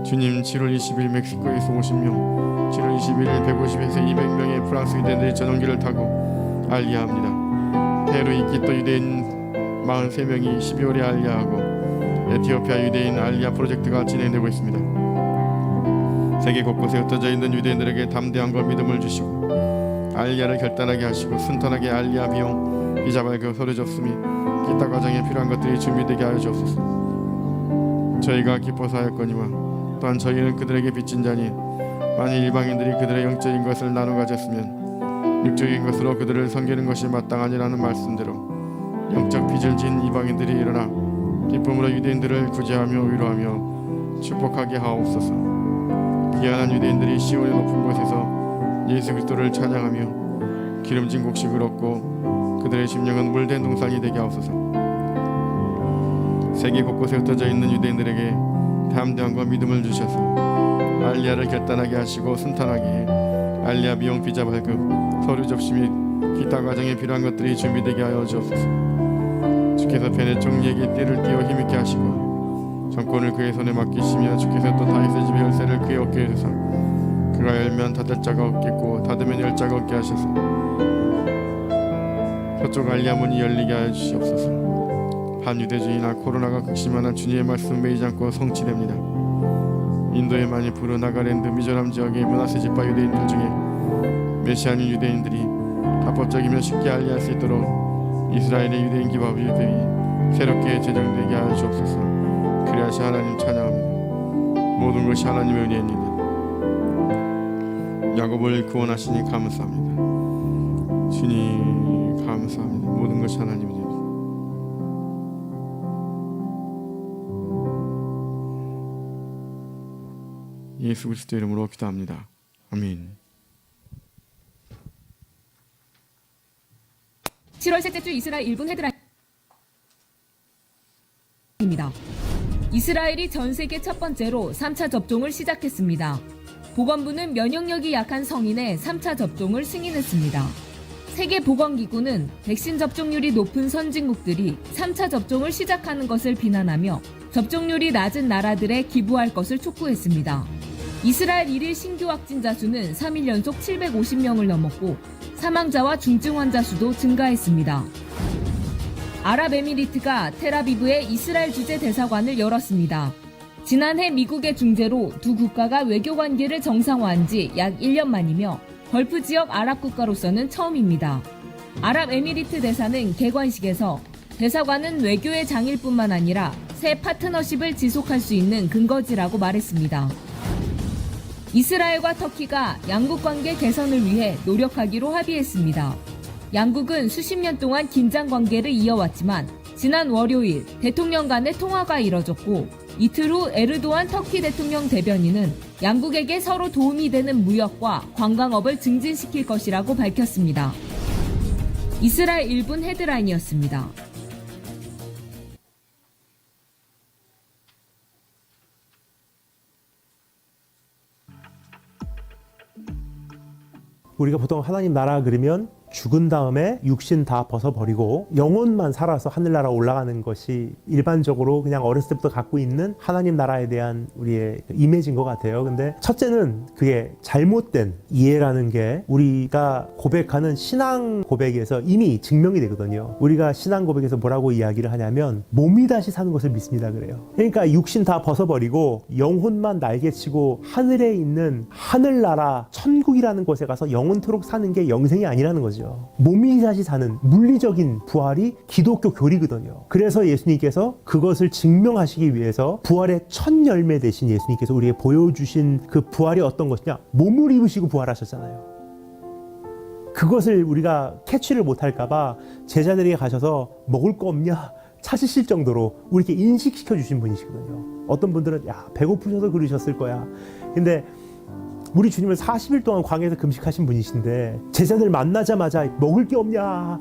주님 7월 20일 멕시코에서 50명, 7월 21일 150에서 200명의 프랑스 유대인들이 전용기를 타고 알리아합니다. 페루 이키또 유대인 43명이 12월에 알리아하고 에티오피아 유대인 알리아 프로젝트가 진행되고 있습니다. 세계 곳곳에 흩어져 있는 유대인들에게 담대함과 믿음을 주시고 알리아를 결단하게 하시고 순탄하게 알리아 비용, 비자 발급, 서류 접수 및 기타 과정에 필요한 것들이 준비되게 하여 주옵소서. 저희가 기뻐서 하였거니와 또한 저희는 그들에게 빚진 자니 만일 이방인들이 그들의 영적인 것을 나눠 가졌으면 육적인 것으로 그들을 섬기는 것이 마땅하니라는 말씀대로 영적 빚을 진 이방인들이 일어나 기쁨으로 유대인들을 구제하며 위로하며 축복하게 하옵소서. 귀환한 유대인들이 시온의 높은 곳에서 예수 그리스도를 찬양하며 기름진 곡식을 얻고 그들의 심령은 물된 동산이 되게 하옵소서. 세계 곳곳에 흩어져 있는 유대인들에게 담대함과 믿음을 주셔서 알리야를 결단하게 하시고 순탄하게 알리야 비용 비자 발급 서류 접시 및 기타 과정에 필요한 것들이 준비되게 하여 주옵소서. 주께서 베네 총리에게 띠를 띄워 힘있게 하시고 정권을 그의 손에 맡기시며 주께서 또 다윗의 집의 열쇠를 그의 어깨에 두사 그가 열면 닫을 자가 없겠고 닫으면 열 자가 없게 하셔서 서쪽 알리야 문이 열리게 하여 주시옵소서. 반유대주의나 코로나가 극심한 주님의 말씀 매이지 않고 성취됩니다. 인도의 많이 부르 나가랜드 미조람 지역의 므낫세 지파 유대인들 중에 메시아인 유대인들이 합법적이며 쉽게 알리할 수 있도록 이스라엘의 유대인 기법이 새롭게 제정되게 하여 주옵소서. 그리하시 하나님 찬양합니다. 모든 것이 하나님의 은혜입니다. 야곱을 구원하시니 감사합니다. 주님 감사합니다. 모든 것이 하나님의 은혜입니다. 예수 그리스도 이름으로 기도합니다. 아멘. 7월 셋째 주 이스라엘 일본 헤드라인입니다. 이스라엘이 전 세계 첫 번째로 3차 접종을 시작했습니다. 보건부는 면역력이 약한 성인의 3차 접종을 승인했습니다. 세계보건기구는 백신 접종률이 높은 선진국들이 3차 접종을 시작하는 것을 비난하며 접종률이 낮은 나라들에 기부할 것을 촉구했습니다. 이스라엘 1일 신규 확진자 수는 3일 연속 750명을 넘었고 사망자와 중증 환자 수도 증가했습니다. 아랍에미리트가 텔아비브에 이스라엘 주재 대사관을 열었습니다. 지난해 미국의 중재로 두 국가가 외교 관계를 정상화한 지 약 1년 만이며 걸프 지역 아랍 국가로서는 처음입니다. 아랍에미리트 대사는 개관식에서 대사관은 외교의 장일뿐만 아니라 새 파트너십을 지속할 수 있는 근거지라고 말했습니다. 이스라엘과 터키가 양국 관계 개선을 위해 노력하기로 합의했습니다. 양국은 수십 년 동안 긴장 관계를 이어왔지만 지난 월요일 대통령 간의 통화가 이뤄졌고 이틀 후 에르도안 터키 대통령 대변인은 양국에게 서로 도움이 되는 무역과 관광업을 증진시킬 것이라고 밝혔습니다. 이스라엘 1분 헤드라인이었습니다. 우리가 보통 하나님 나라 그러면 죽은 다음에 육신 다 벗어버리고 영혼만 살아서 하늘나라 올라가는 것이 일반적으로 그냥 어렸을 때부터 갖고 있는 하나님 나라에 대한 우리의 이미지인 것 같아요. 근데 첫째는 그게 잘못된 이해라는 게 우리가 고백하는 신앙 고백에서 이미 증명이 되거든요. 우리가 신앙 고백에서 뭐라고 이야기를 하냐면 몸이 다시 사는 것을 믿습니다 그래요. 그러니까 육신 다 벗어버리고 영혼만 날개치고 하늘에 있는 하늘나라 천국이라는 곳에 가서 영원토록 사는 게 영생이 아니라는 거죠. 몸이 다시 사는 물리적인 부활이 기독교 교리거든요. 그래서 예수님께서 그것을 증명하시기 위해서 부활의 첫 열매 되신 예수님께서 우리에게 보여주신 그 부활이 어떤 것이냐, 몸을 입으시고 부활하셨잖아요. 그것을 우리가 캐치를 못할까봐 제자들에게 가셔서 먹을 거 없냐 찾으실 정도로 우리에게 인식시켜 주신 분이시거든요. 어떤 분들은 야 배고프셔서 그러셨을 거야. 근데 우리 주님은 40일 동안 광야에서 금식하신 분이신데 제자들 만나자마자 먹을 게 없냐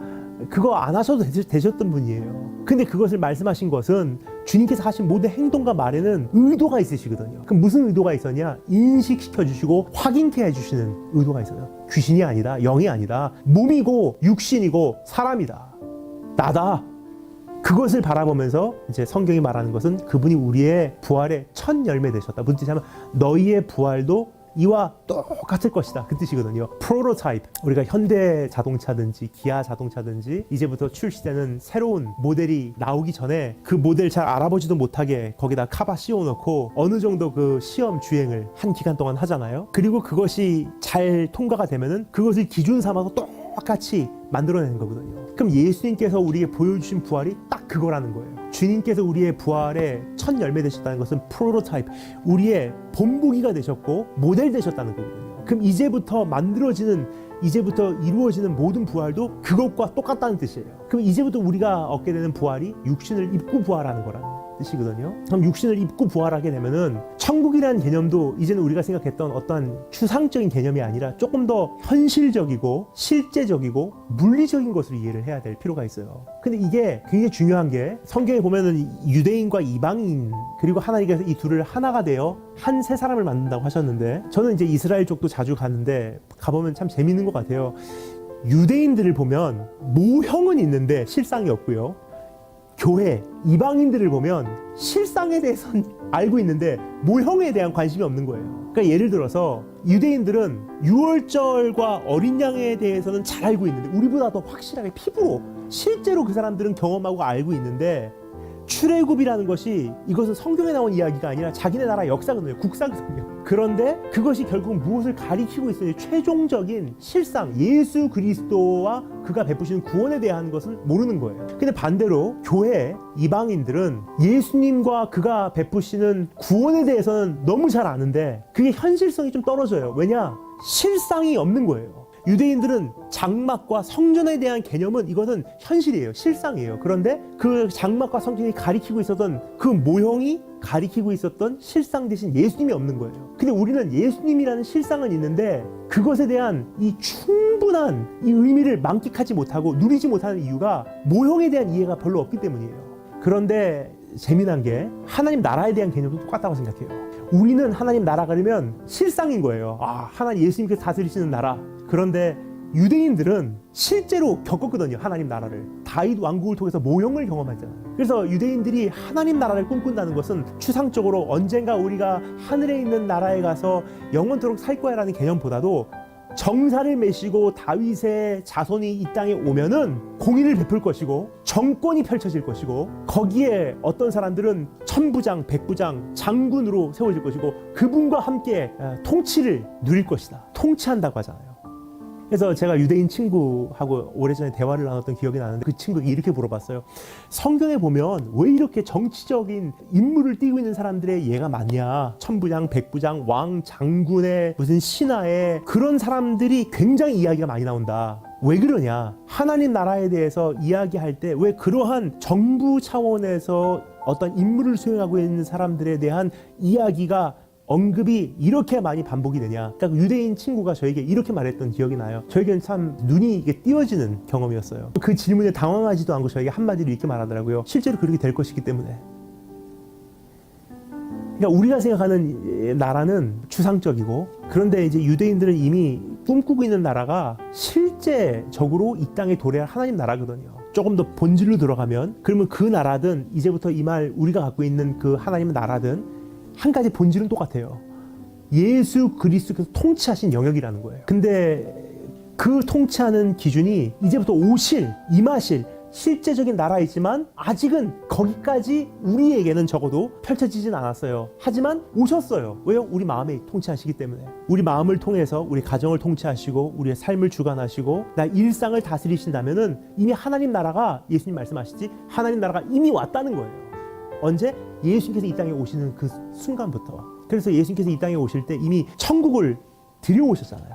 그거 안 하셔도 되셨던 분이에요. 근데 그것을 말씀하신 것은 주님께서 하신 모든 행동과 말에는 의도가 있으시거든요. 그럼 무슨 의도가 있었냐? 인식시켜 주시고 확인케 해주시는 의도가 있어요. 귀신이 아니다, 영이 아니다, 몸이고 육신이고 사람이다, 나다. 그것을 바라보면서 이제 성경이 말하는 것은 그분이 우리의 부활의 첫 열매 되셨다. 무슨 뜻이냐면 너희의 부활도 이와 똑같을 것이다 그 뜻이거든요. 프로토타입, 우리가 현대 자동차든지 기아 자동차든지 이제부터 출시되는 새로운 모델이 나오기 전에 그 모델 잘 알아보지도 못하게 거기다 카바 씌워놓고 어느 정도 그 시험 주행을 한 기간 동안 하잖아요. 그리고 그것이 잘 통과가 되면은 그것을 기준 삼아서 똑같이 만들어내는 거거든요. 그럼 예수님께서 우리에게 보여주신 부활이 딱 그거라는 거예요. 주님께서 우리의 부활의 첫 열매 되셨다는 것은 프로토타입, 우리의 본보기가 되셨고 모델 되셨다는 거거든요. 그럼 이제부터 이루어지는 모든 부활도 그것과 똑같다는 뜻이에요. 그럼 이제부터 우리가 얻게 되는 부활이 육신을 입고 부활하는 거라는 뜻이거든요. 그럼 육신을 입고 부활하게 되면은 천국이라는 개념도 이제는 우리가 생각했던 어떠한 추상적인 개념이 아니라 조금 더 현실적이고 실제적이고 물리적인 것으로 이해를 해야 될 필요가 있어요. 근데 이게 굉장히 중요한 게 성경에 보면은 유대인과 이방인 그리고 하나님께서 이 둘을 하나가 되어 한 세 사람을 만든다고 하셨는데, 저는 이제 이스라엘 쪽도 자주 가는데 가보면 참 재밌는 것 같아요. 유대인들을 보면 모형은 있는데 실상이 없고요. 교회, 이방인들을 보면 실상에 대해서는 알고 있는데 모형에 대한 관심이 없는 거예요. 그러니까 예를 들어서 유대인들은 유월절과 어린 양에 대해서는 잘 알고 있는데, 우리보다 더 확실하게 피부로 실제로 그 사람들은 경험하고 알고 있는데, 출애굽이라는 것이 이것은 성경에 나온 이야기가 아니라 자기네 나라 역사거든요. 국사거든요. 그런데 그것이 결국 무엇을 가리키고 있어요? 최종적인 실상, 예수 그리스도와 그가 베푸시는 구원에 대한 것은 모르는 거예요. 근데 반대로 교회, 이방인들은 예수님과 그가 베푸시는 구원에 대해서는 너무 잘 아는데 그게 현실성이 좀 떨어져요. 왜냐? 실상이 없는 거예요. 유대인들은 장막과 성전에 대한 개념은 이것은 현실이에요. 실상이에요. 그런데 그 장막과 성전이 가리키고 있었던 그 모형이 가리키고 있었던 실상 대신 예수님이 없는 거예요. 근데 우리는 예수님이라는 실상은 있는데 그것에 대한 이 충분한 이 의미를 만끽하지 못하고 누리지 못하는 이유가 모형에 대한 이해가 별로 없기 때문이에요. 그런데 재미난 게 하나님 나라에 대한 개념도 똑같다고 생각해요. 우리는 하나님 나라가 되면 실상인 거예요. 아, 하나님 예수님께서 다스리시는 나라. 그런데 유대인들은 실제로 겪었거든요. 하나님 나라를. 다윗 왕국을 통해서 모형을 경험했잖아요. 그래서 유대인들이 하나님 나라를 꿈꾼다는 것은 추상적으로 언젠가 우리가 하늘에 있는 나라에 가서 영원토록 살 거야라는 개념보다도 정사를 메시고 다윗의 자손이 이 땅에 오면은 공의를 베풀 것이고 정권이 펼쳐질 것이고 거기에 어떤 사람들은 천부장, 백부장, 장군으로 세워질 것이고 그분과 함께 통치를 누릴 것이다. 통치한다고 하잖아요. 그래서 제가 유대인 친구하고 오래전에 대화를 나눴던 기억이 나는데 그 친구가 이렇게 물어봤어요. 성경에 보면 왜 이렇게 정치적인 임무를 띠고 있는 사람들의 예가 많냐? 천부장, 백부장, 왕, 장군의 무슨 신하의 그런 사람들이 굉장히 이야기가 많이 나온다. 왜 그러냐? 하나님 나라에 대해서 이야기할 때 왜 그러한 정부 차원에서 어떤 임무를 수행하고 있는 사람들에 대한 이야기가 언급이 이렇게 많이 반복이 되냐? 그러니까 유대인 친구가 저에게 이렇게 말했던 기억이 나요. 저에게는 참 눈이 이게 띄어지는 경험이었어요. 그 질문에 당황하지도 않고 저에게 한마디로 이렇게 말하더라고요. 실제로 그렇게 될 것이기 때문에. 그러니까 우리가 생각하는 나라는 추상적이고, 그런데 이제 유대인들은 이미 꿈꾸고 있는 나라가 실제적으로 이 땅에 도래할 하나님 나라거든요. 조금 더 본질로 들어가면, 그러면 그 나라든 이제부터 이 말 우리가 갖고 있는 그 하나님의 나라든 한 가지 본질은 똑같아요. 예수 그리스도께서 통치하신 영역이라는 거예요. 근데 그 통치하는 기준이 이제부터 임하실 실제적인 나라이지만 아직은 거기까지 우리에게는 적어도 펼쳐지진 않았어요. 하지만 오셨어요. 왜요? 우리 마음에 통치하시기 때문에. 우리 마음을 통해서 우리 가정을 통치하시고 우리의 삶을 주관하시고 나 일상을 다스리신다면은 이미 하나님 나라가, 예수님 말씀하시지, 하나님 나라가 이미 왔다는 거예요. 언제? 예수님께서 이 땅에 오시는 그 순간부터. 그래서 예수님께서 이 땅에 오실 때 이미 천국을 들여오셨잖아요.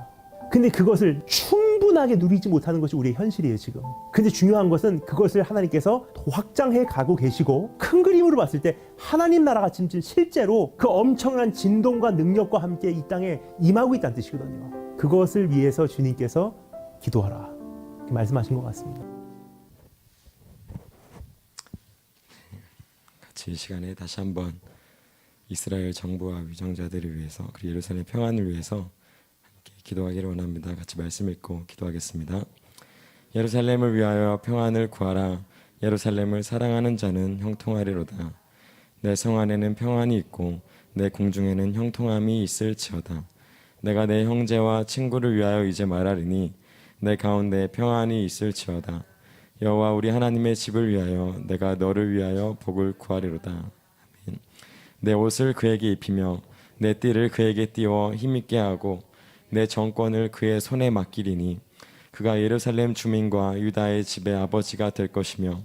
근데 그것을 충분하게 누리지 못하는 것이 우리의 현실이에요, 지금. 근데 중요한 것은 그것을 하나님께서 확장해 가고 계시고, 큰 그림으로 봤을 때 하나님 나라가 진짜 실제로 그 엄청난 진동과 능력과 함께 이 땅에 임하고 있다는 뜻이거든요. 그것을 위해서 주님께서 기도하라, 이렇게 말씀하신 것 같습니다. 이 시간에 다시 한번 이스라엘 정부와 위정자들을 위해서, 그리고 예루살렘 평안을 위해서 함께 기도하기를 원합니다. 같이 말씀 읽고 기도하겠습니다. 예루살렘을 위하여 평안을 구하라. 예루살렘을 사랑하는 자는 형통하리로다. 내 성 안에는 평안이 있고 내 궁중에는 형통함이 있을지어다. 내가 내 형제와 친구를 위하여 이제 말하리니 내 가운데 평안이 있을지어다. 여호와 우리 하나님의 집을 위하여 내가 너를 위하여 복을 구하리로다. 아멘. 내 옷을 그에게 입히며 내 띠를 그에게 띄워 힘있게 하고 내 정권을 그의 손에 맡기리니 그가 예루살렘 주민과 유다의 집의 아버지가 될 것이며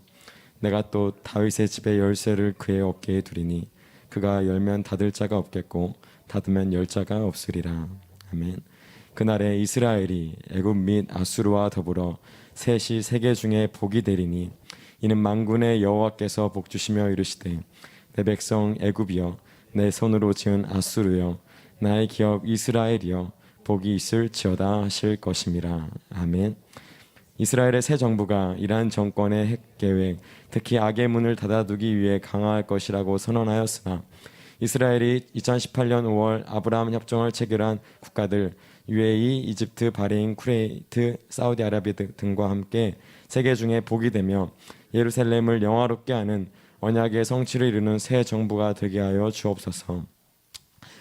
내가 또 다윗의 집의 열쇠를 그의 어깨에 두리니 그가 열면 닫을 자가 없겠고 닫으면 열 자가 없으리라. 아멘. 그날에 이스라엘이 애굽 및 아수르와 더불어 셋이 세계 중에 복이 되리니 이는 만군의 여호와께서 복 주시며 이르시되 내 백성 애굽이여 내 손으로 지은 아수르여 나의 기업 이스라엘이여 복이 있을지어다 하실 것임이라. 아멘. 이스라엘의 새 정부가 이러한 정권의 핵 계획, 특히 악의 문을 닫아두기 위해 강화할 것이라고 선언하였으나 이스라엘이 2018년 5월 아브라함 협정을 체결한 국가들 UAE, 이집트, 바레인, 쿠웨이트, 사우디아라비아 등과 함께 세계 중에 복이 되며 예루살렘을 영화롭게 하는 언약의 성취를 이루는 새 정부가 되게 하여 주옵소서.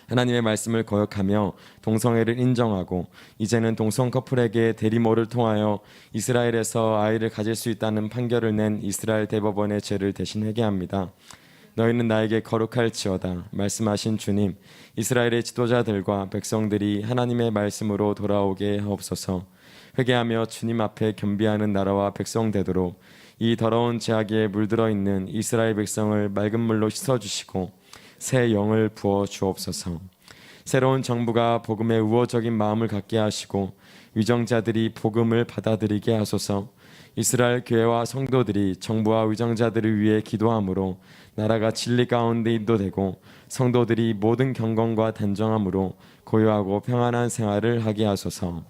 하나님의 말씀을 거역하며 동성애를 인정하고 이제는 동성 커플에게 대리모를 통하여 이스라엘에서 아이를 가질 수 있다는 판결을 낸 이스라엘 대법원의 죄를 대신 회개합니다. 너희는 나에게 거룩할지어다 말씀하신 주님, 이스라엘의 지도자들과 백성들이 하나님의 말씀으로 돌아오게 하옵소서. 회개하며 주님 앞에 겸비하는 나라와 백성 되도록 이 더러운 죄악에 물들어 있는 이스라엘 백성을 맑은 물로 씻어주시고 새 영을 부어 주옵소서. 새로운 정부가 복음에 우호적인 마음을 갖게 하시고 위정자들이 복음을 받아들이게 하소서. 이스라엘 교회와 성도들이 정부와 위정자들을 위해 기도함으로 나라가 진리 가운데 인도되고 성도들이 모든 경건과 단정함으로 고요하고 평안한 생활을 하게 하소서.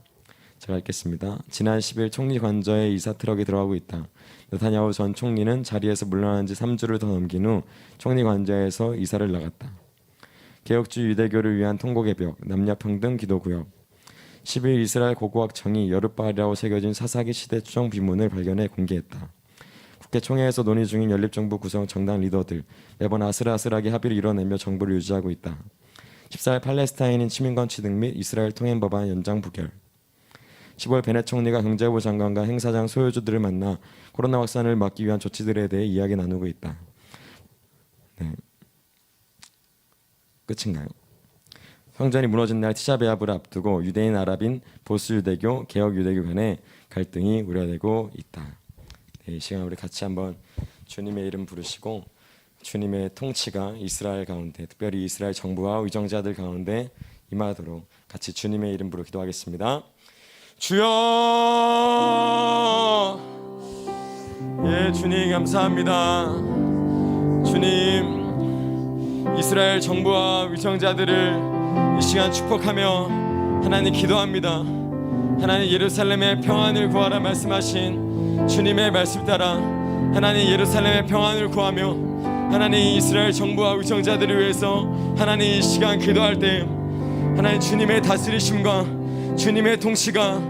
제가 읽겠습니다. 지난 10일 총리 관저에 이사 트럭이 들어가고 있다. 네타냐후 전 총리는 자리에서 물러난 지 3주를 더 넘긴 후 총리 관저에서 이사를 나갔다. 개혁주의 유대교를 위한 통곡의 벽, 남녀평등 기도구역. 10일 이스라엘 고고학청이 여룻바알이라고 새겨진 사사기 시대 추정 비문을 발견해 공개했다. 국회 총회에서 논의 중인 연립정부 구성 정당 리더들 매번 아슬아슬하게 합의를 이뤄내며 정부를 유지하고 있다. 14일 팔레스타인인 시민권 취득 및 이스라엘 통행 법안 연장 부결. 10월 베넷 총리가 경제부 장관과 행사장 소유주들을 만나 코로나 확산을 막기 위한 조치들에 대해 이야기 나누고 있다. 네. 끝인가요? 성전이 무너진 날 티샤베아브를 앞두고 유대인 아랍인 보수 유대교, 개혁 유대교 간의 갈등이 우려되고 있다. 네, 이 시간 우리 같이 한번 주님의 이름 부르시고 주님의 통치가 이스라엘 가운데, 특별히 이스라엘 정부와 위정자들 가운데 임하도록 같이 주님의 이름 부르 기도하겠습니다. 주여, 예, 주님 감사합니다. 주님, 이스라엘 정부와 위정자들을 이 시간 축복하며 하나님 기도합니다. 하나님 예루살렘의 평안을 구하라 말씀하신 주님의 말씀 따라 하나님 예루살렘의 평안을 구하며 하나님 이스라엘 정부와 위정자들을 위해서 하나님 이 시간 기도할 때 하나님 주님의 다스리심과 주님의 통치가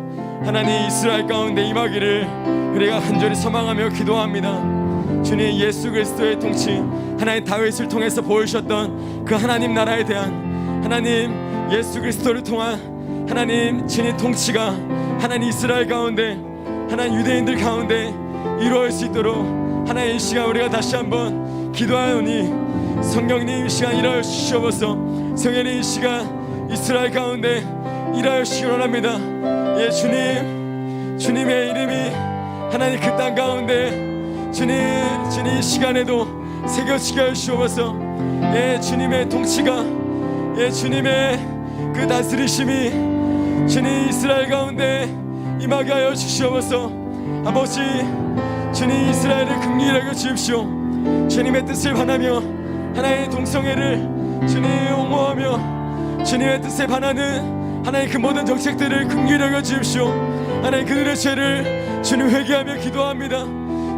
하나님 이스라엘 가운데 임하기를 우리가 간절히 소망하며 기도합니다. 주님 예수 그리스도의 통치, 하나님 다윗을 통해서 보여주셨던 그 하나님 나라에 대한 하나님 예수 그리스도를 통한 하나님 주님 통치가 하나님 이스라엘 가운데 하나님 유대인들 가운데 이루어질 수 있도록 하나님 이 시간 우리가 다시 한번 기도하오니 성령님 이 시간 일하여 주시옵소서. 성령님 이 시간 이스라엘 가운데 일하여 주시기 원합니다. 예, 주님의 이름이 하나님 그 땅 가운데 주님 이 시간에도 새겨지게 하여 주시옵소서. 예, 주님의 통치가 예, 주님의 그 다스리심이 주님 이스라엘 가운데 임하게 하여 주시옵소서. 아버지, 주님 이스라엘을 긍휼히 여겨 주십시오. 주님의 뜻을 반하며 하나님의 동성애를 주님 옹호하며 주님의 뜻에 반하는 하나님 그 모든 정책들을 긍휼히 여겨 주십시오. 하나님 그들의 죄를 주님 회개하며 기도합니다.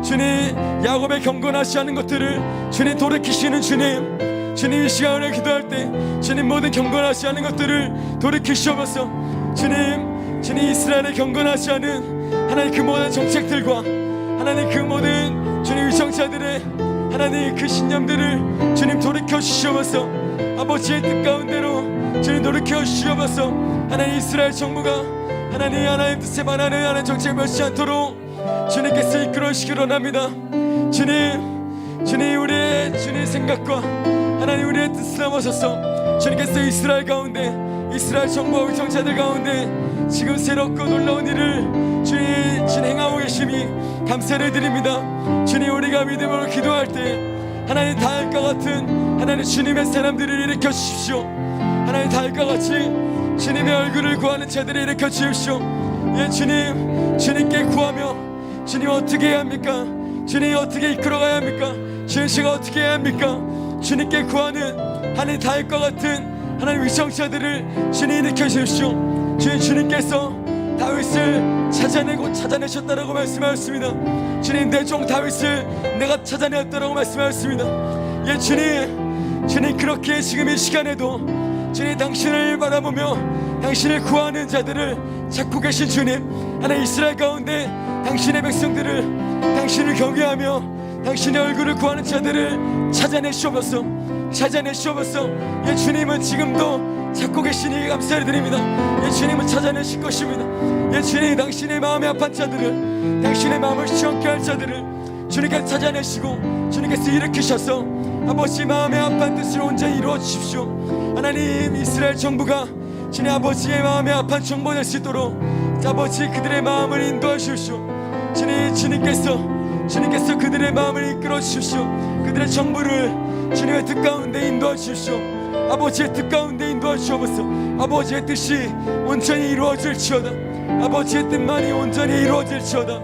주님 야곱의 경건하시 하는 것들을 주님 돌이키시는 주님 이 시간에 기도할 때 주님 모든 경건하시 하는 것들을 돌이키시옵소서. 주님 이스라엘의 경건하시 하는 하나님 그 모든 정책들과 하나님 그 모든 주님 위정자들의 하나님 그 신념들을 주님 돌이켜 주시옵소서. 아버지의 뜻 가운데로 주님 돌이켜 주시옵소서. 하나님 이스라엘 정부가 하나님 뜻에 반하는 하나님 정책을 멸시 않도록 주님께서 이끌어 주시기 원합니다. 주님 우리의 주님 생각과 하나님 우리의 뜻을 넘어서서 주님께서 이스라엘 가운데 이스라엘 정부와 위정자들 가운데 지금 새롭고 놀라운 일을 주님 진행하고 계심이 감사를 드립니다. 주님, 우리가 믿음으로 기도할 때 하나님 다할과 같은 하나님 주님의 사람들을 일으켜 주십시오. 하나님 다할과 같이 주님의 얼굴을 구하는 자들을 일으켜 주십시오. 예, 주님, 주님께 구하며 주님 어떻게 해야 합니까? 주님 어떻게 이끌어가야 합니까? 주님 제가 어떻게 해야 합니까? 주님께 구하는 하나님 다할과 같은 하나님 위정자들을 주님 일으켜 주십시오. 주님께서 다윗을 찾아내셨다라고 말씀하셨습니다. 주님, 내 종 다윗을 내가 찾아내었다라고 말씀하셨습니다. 예, 주님 그렇게 지금 이 시간에도 주님 당신을 바라보며 당신을 구하는 자들을 찾고 계신 주님, 하나님 이스라엘 가운데 당신의 백성들을 당신을 경외하며 당신의 얼굴을 구하는 자들을 찾아내시옵소서. 예, 주님은 지금도 찾고 계시니 감사를 드립니다. 예, 주님은 찾아내실 것입니다. 예, 주님 당신의 마음에 아픈 자들을, 당신의 마음을 시원케 할 자들을 주님께서 찾아내시고 주님께서 일으키셔서 아버지 마음에 아픈 뜻을 온전히 이루어 주십시오. 하나님, 이스라엘 정부가 주님 아버지의 마음에 아픈 정보 될 수 있도록 아버지 그들의 마음을 인도해 주십시오. 주님께서 그들의 마음을 이끌어 주십시오. 그들의 정부를 주님의 뜻 가운데 인도해 주십시오. 아버지의 뜻 가운데 인도해 주옵소서. 아버지의 뜻이 온전히 이루어질지어다. 아버지의 뜻만이 온전히 이루어질지어다.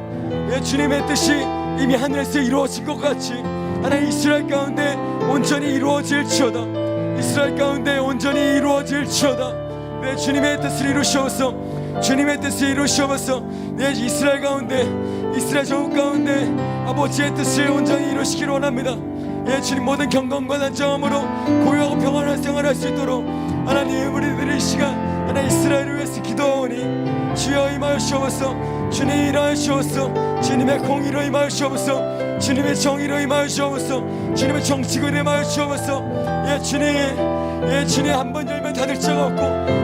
예, 주님의 뜻이 이미 하늘에서 이루어진 것 같이 하나님 이스라엘 가운데 온전히 이루어질지어다. 이스라엘 가운데 온전히 이루어질지어다. 네, 주님의 뜻을 이루시옵소서. 주님의 뜻을 이루시옵소서. 네, 이스라엘 가운데, 이스라엘 전국 가운데 아버지의 뜻을 온전히 이루시기를 원합니다. 예, 주님, 모든 경건과 단정함으로 고요하고 평안한 생활을 할 수 있도록 하나님, 우리들의 이 시간 하나님 이스라엘을 위해서 기도하오니 주여 임하시옵소서. 주님 일하시옵소서. 주님의 공의로 임하시옵소서. 주님의 정의로 임하시옵소서. 주님의 정직으로 임하시옵소서. 예, 주님 한 번 열면 닫을 자가 없고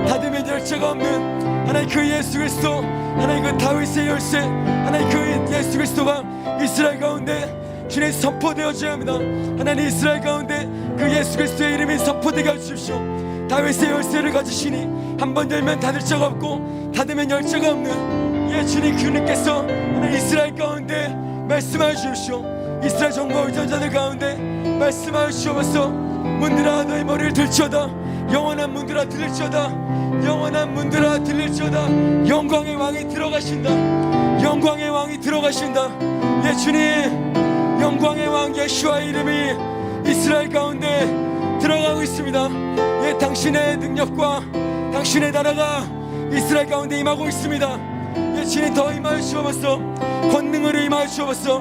닫으면 열 자가 없는 하나님 그 예수 그리스도, 하나님 그 다윗의 열쇠, 하나님 그 예수 그리스도가 이스라엘 가운데 주님 선포되어져야 합니다. 하나님 이스라엘 가운데 그 예수 그리스도의 이름이 선포되게 해주십시오. 다윗의 열쇠를 가지시니 한 번 열면 닫을 자가 없고 닫으면 열 자가 없는, 예, 주님 그분께서 하나님 이스라엘 가운데 말씀하여 주십시오. 이스라엘 정부와 위전자들 가운데 말씀하여 주옵소서. 문들아 너희 머리를 들지어다. 영원한 문들아 들을지어다. 영원한 문들아 들릴지어다. 영광의 왕이 들어가신다. 영광의 왕이 들어가신다. 예, 주님, 영광의 왕 예수와의 이름이 이스라엘 가운데 들어가고 있습니다. 예, 당신의 능력과 당신의 나라가 이스라엘 가운데 임하고 있습니다. 예, 주님 더 임하여 주옵소서. 권능으로 임하여 주옵소서.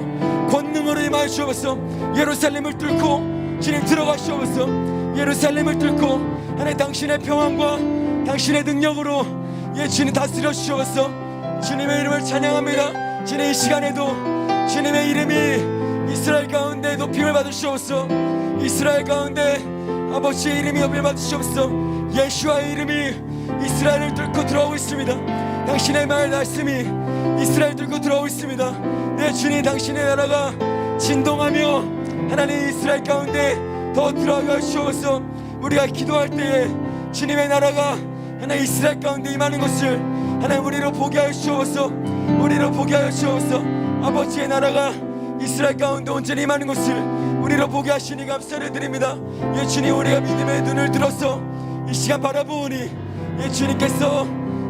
권능으로 임하여 주옵소서. 예루살렘을 뚫고 주님 들어가시옵소서. 예루살렘을 뚫고 하나님 당신의 평안과 당신의 능력으로, 예, 주님 다스려 주옵소서. 주님의 이름을 찬양합니다. 주님 이 시간에도 주님의 이름이 이스라엘 가운데 높임을 받으시옵소서. 이스라엘 가운데 아버지의 이름이 높임을 받으시옵소서. 예수와의 이름이 이스라엘을 뚫고 들어오고 있습니다. 당신의 말씀이 이스라엘 뚫고 들어오고 있습니다. 네, 주님 당신의 나라가 진동하며 하나님 이스라엘 가운데 더 들어가 주옵소서. 우리가 기도할 때에 주님의 나라가 하나님 이스라엘 가운데 임하는 것을 하나님 우리로 보게 하여 주옵소서. 우리로 보게 하여 주옵소서. 아버지의 나라가 이스라엘 가운데 온전히 임하는 것을 우리로 보게 하시니 감사를 드립니다. 예, 주님 우리가 믿음의 눈을 들어서 이 시간 바라보니, 예, 주님께서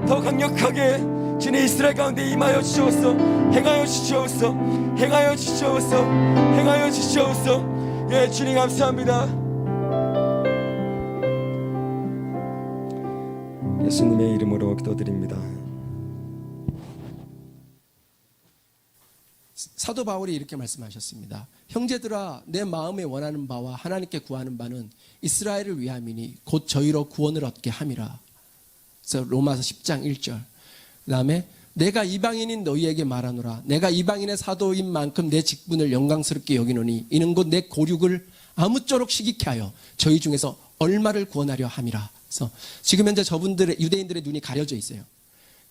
더 강력하게 주님 이스라엘 가운데 임하여 주시옵소서. 행하여 주시옵소서. 행하여 주시옵소서. 행하여 주시옵소서. 예, 주님 감사합니다. 예수님의 이름으로 기도드립니다. 사도 바울이 이렇게 말씀하셨습니다. 형제들아, 내 마음에 원하는 바와 하나님께 구하는 바는 이스라엘을 위함이니 곧 저희로 구원을 얻게 함이라. 그래서 로마서 10장 1절. 그 다음에 내가 이방인인 너희에게 말하노라. 내가 이방인의 사도인 만큼 내 직분을 영광스럽게 여기노니 이는 곧 내 고륙을 아무쪼록 시기케 하여 저희 중에서 얼마를 구원하려 함이라. 그래서 지금 현재 저분들의 유대인들의 눈이 가려져 있어요.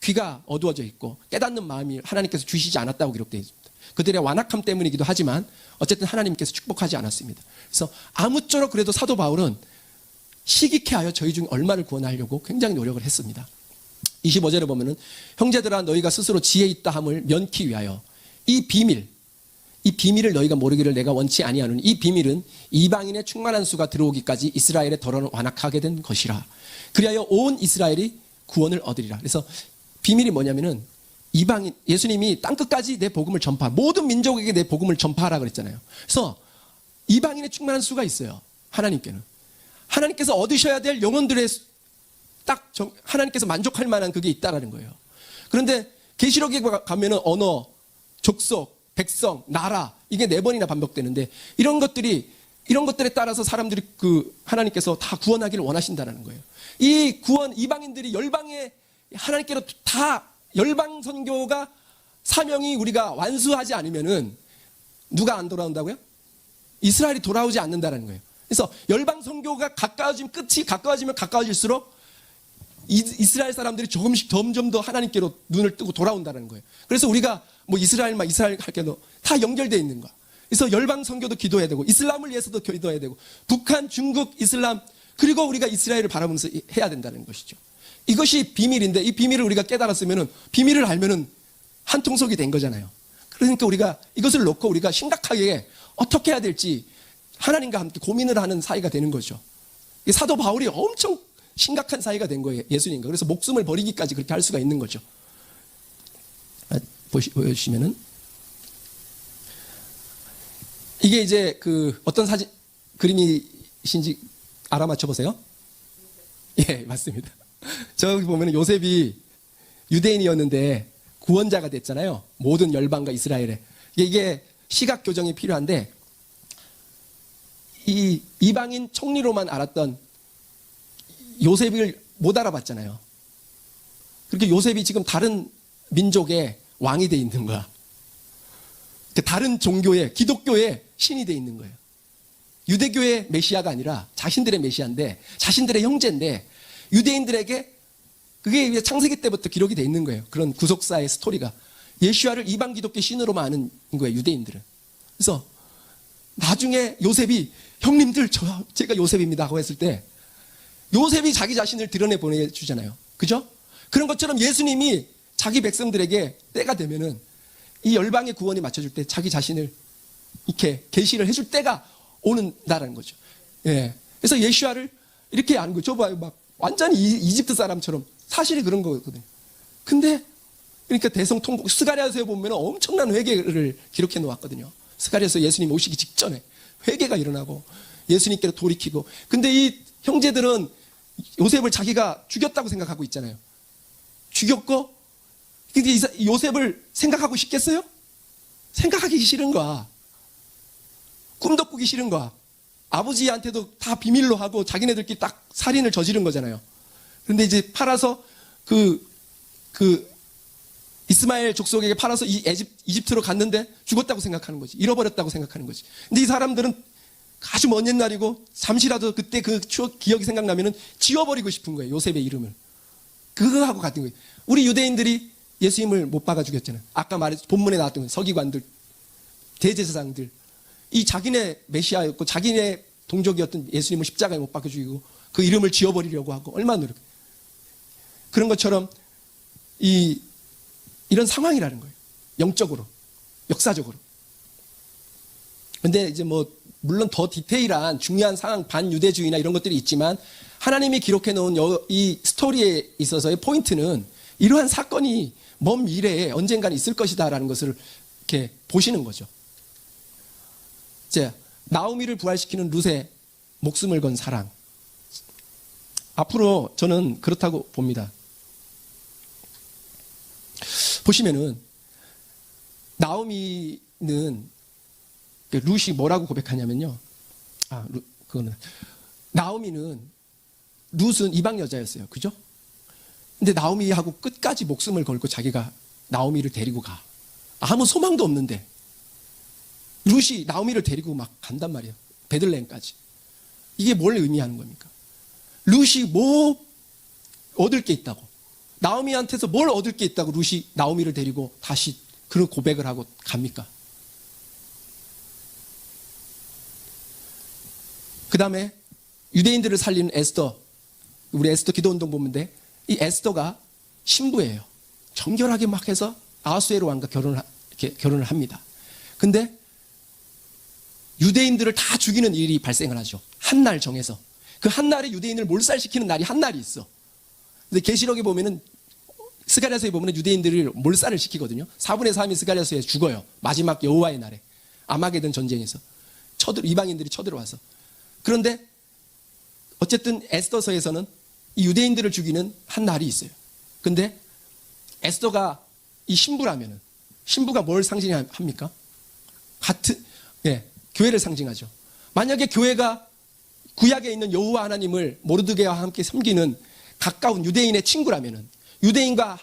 귀가 어두워져 있고 깨닫는 마음이 하나님께서 주시지 않았다고 기록되어 있습니다. 그들의 완악함 때문이기도 하지만 어쨌든 하나님께서 축복하지 않았습니다. 그래서 아무쪼록 그래도 사도 바울은 시기케 하여 저희 중에 얼마를 구원하려고 굉장히 노력을 했습니다. 25절에 보면은 형제들아 너희가 스스로 지혜 있다 함을 면키 위하여 이 비밀을 너희가 모르기를 내가 원치 아니하노니 이 비밀은 이방인의 충만한 수가 들어오기까지 이스라엘의 덜어는 완악하게 된 것이라. 그리하여 온 이스라엘이 구원을 얻으리라. 그래서 비밀이 뭐냐면은 이방인, 예수님이 땅끝까지 내 복음을 모든 민족에게 내 복음을 전파하라 그랬잖아요. 그래서 이방인의 충만한 수가 있어요. 하나님께는. 하나님께서 얻으셔야 될 영혼들의 하나님께서 만족할 만한 그게 있다라는 거예요. 그런데 계시록에 가면은 언어, 족속, 백성, 나라 이게 4번이나 반복되는데 이런 것들에 따라서 사람들이 하나님께서 다 구원하기를 원하신다라는 거예요. 이 구원 이방인들이 열방에 하나님께로 다 열방 선교가 사명이 우리가 완수하지 않으면은 누가 안 돌아온다고요? 이스라엘이 돌아오지 않는다라는 거예요. 그래서 열방 선교가 끝이 가까워지면 가까워질수록 이스라엘 사람들이 조금씩 점점 더 하나님께로 눈을 뜨고 돌아온다는 거예요. 그래서 우리가 뭐 이스라엘 할 때도 다 연결되어 있는 거야. 그래서 열방 선교도 기도해야 되고 이슬람을 위해서도 기도해야 되고 북한, 중국, 이슬람 그리고 우리가 이스라엘을 바라보면서 해야 된다는 것이죠. 이것이 비밀인데 이 비밀을 우리가 깨달았으면은 비밀을 알면은 한통속이 된 거잖아요. 그러니까 우리가 이것을 놓고 우리가 심각하게 어떻게 해야 될지 하나님과 함께 고민을 하는 사이가 되는 거죠. 사도 바울이 엄청 심각한 사이가 된 거예요. 예수님과. 그래서 목숨을 버리기까지 그렇게 할 수가 있는 거죠. 보시면은 이게 이제 어떤 그림이신지 알아맞혀 보세요. 예, 맞습니다. 저기 보면은 요셉이 유대인이었는데 구원자가 됐잖아요. 모든 열방과 이스라엘에. 이게 시각 교정이 필요한데 이 이방인 총리로만 알았던 요셉을 못 알아봤잖아요. 그렇게 요셉이 지금 다른 민족의 왕이 돼 있는 거야. 다른 종교의 기독교의 신이 돼 있는 거예요. 유대교의 메시아가 아니라 자신들의 메시아인데 자신들의 형제인데 유대인들에게 그게 창세기 때부터 기록이 돼 있는 거예요. 그런 구속사의 스토리가. 예수야를 이방 기독교 신으로만 아는 거예요. 유대인들은. 그래서 나중에 요셉이 형님들 제가 요셉입니다 하고 했을 때 요셉이 자기 자신을 드러내 보내주잖아요. 그죠? 그런 것처럼 예수님이 자기 백성들에게 때가 되면은 이 열방의 구원이 맞춰줄 때 자기 자신을 이렇게 계시를 해줄 때가 오는다라는 거죠. 예. 그래서 예수야를 이렇게 아는 거죠. 봐요. 막 완전히 이집트 사람처럼 사실이 그런 거거든요. 근데 그러니까 대성통곡 스가랴서에 보면 엄청난 회개를 기록해 놓았거든요. 스가랴서 예수님 오시기 직전에 회개가 일어나고 예수님께로 돌이키고. 근데 이 형제들은 요셉을 자기가 죽였다고 생각하고 있잖아요. 죽였고 근데 요셉을 생각하고 싶겠어요? 생각하기 싫은 거야. 꿈도 꾸기 싫은 거야. 아버지한테도 다 비밀로 하고 자기네들끼리 딱 살인을 저지른 거잖아요. 그런데 이제 팔아서 이스마엘 족속에게 팔아서 이집트로 갔는데 죽었다고 생각하는 거지. 잃어버렸다고 생각하는 거지. 근데 이 사람들은 아주 먼 옛날이고 잠시라도 그때 그 추억, 기억이 생각나면은 지워버리고 싶은 거예요. 요셉의 이름을. 그거하고 같은 거예요. 우리 유대인들이 예수님을 못 박아 죽였잖아요. 아까 본문에 나왔던 거예요. 서기관들, 대제사장들. 이 자기네 메시아였고 자기네 동족이었던 예수님을 십자가에 못 박아 죽이고 그 이름을 지워버리려고 하고 얼마나 노력. 그런 것처럼 이런 상황이라는 거예요. 영적으로, 역사적으로. 근데 이제 물론 더 디테일한 중요한 상황, 반유대주의나 이런 것들이 있지만 하나님이 기록해 놓은 이 스토리에 있어서의 포인트는 이러한 사건이 먼 미래에 언젠가는 있을 것이다라는 것을 이렇게 보시는 거죠. 이제 나오미를 부활시키는 룻의 목숨을 건 사랑. 앞으로 저는 그렇다고 봅니다. 보시면은 나오미는 룻이 뭐라고 고백하냐면요. 그거는 나오미는 룻은 이방 여자였어요. 그죠? 근데 나오미하고 끝까지 목숨을 걸고 자기가 나오미를 데리고 가. 아무 소망도 없는데 룻이 나오미를 데리고 막 간단 말이에요. 베들레헴까지. 이게 뭘 의미하는 겁니까? 룻이 뭐 얻을 게 있다고. 나오미한테서 뭘 얻을 게 있다고 룻이 나오미를 데리고 다시 그런 고백을 하고 갑니까? 그 다음에 유대인들을 살리는 에스더. 우리 에스더 기도운동 보면 돼. 이 에스더가 신부예요. 정결하게 막 해서 아하수에로 왕과 결혼을 합니다. 근데 유대인들을 다 죽이는 일이 발생을 하죠. 한 날 정해서. 그 한 날에 유대인을 몰살시키는 날이 한 날이 있어. 근데 계시록에 보면은 스가랴서에 보면은 유대인들을 몰살을 시키거든요. 4분의 3이 스가랴서에 죽어요. 마지막 여호와의 날에. 아마게돈 전쟁에서. 이방인들이 쳐들어와서. 그런데 어쨌든 에스더서에서는 이 유대인들을 죽이는 한 날이 있어요. 근데 에스더가 이 신부라면은 신부가 뭘 상징합니까? 교회를 상징하죠. 만약에 교회가 구약에 있는 여호와 하나님을 모르드게와 함께 섬기는 가까운 유대인의 친구라면은, 유대인과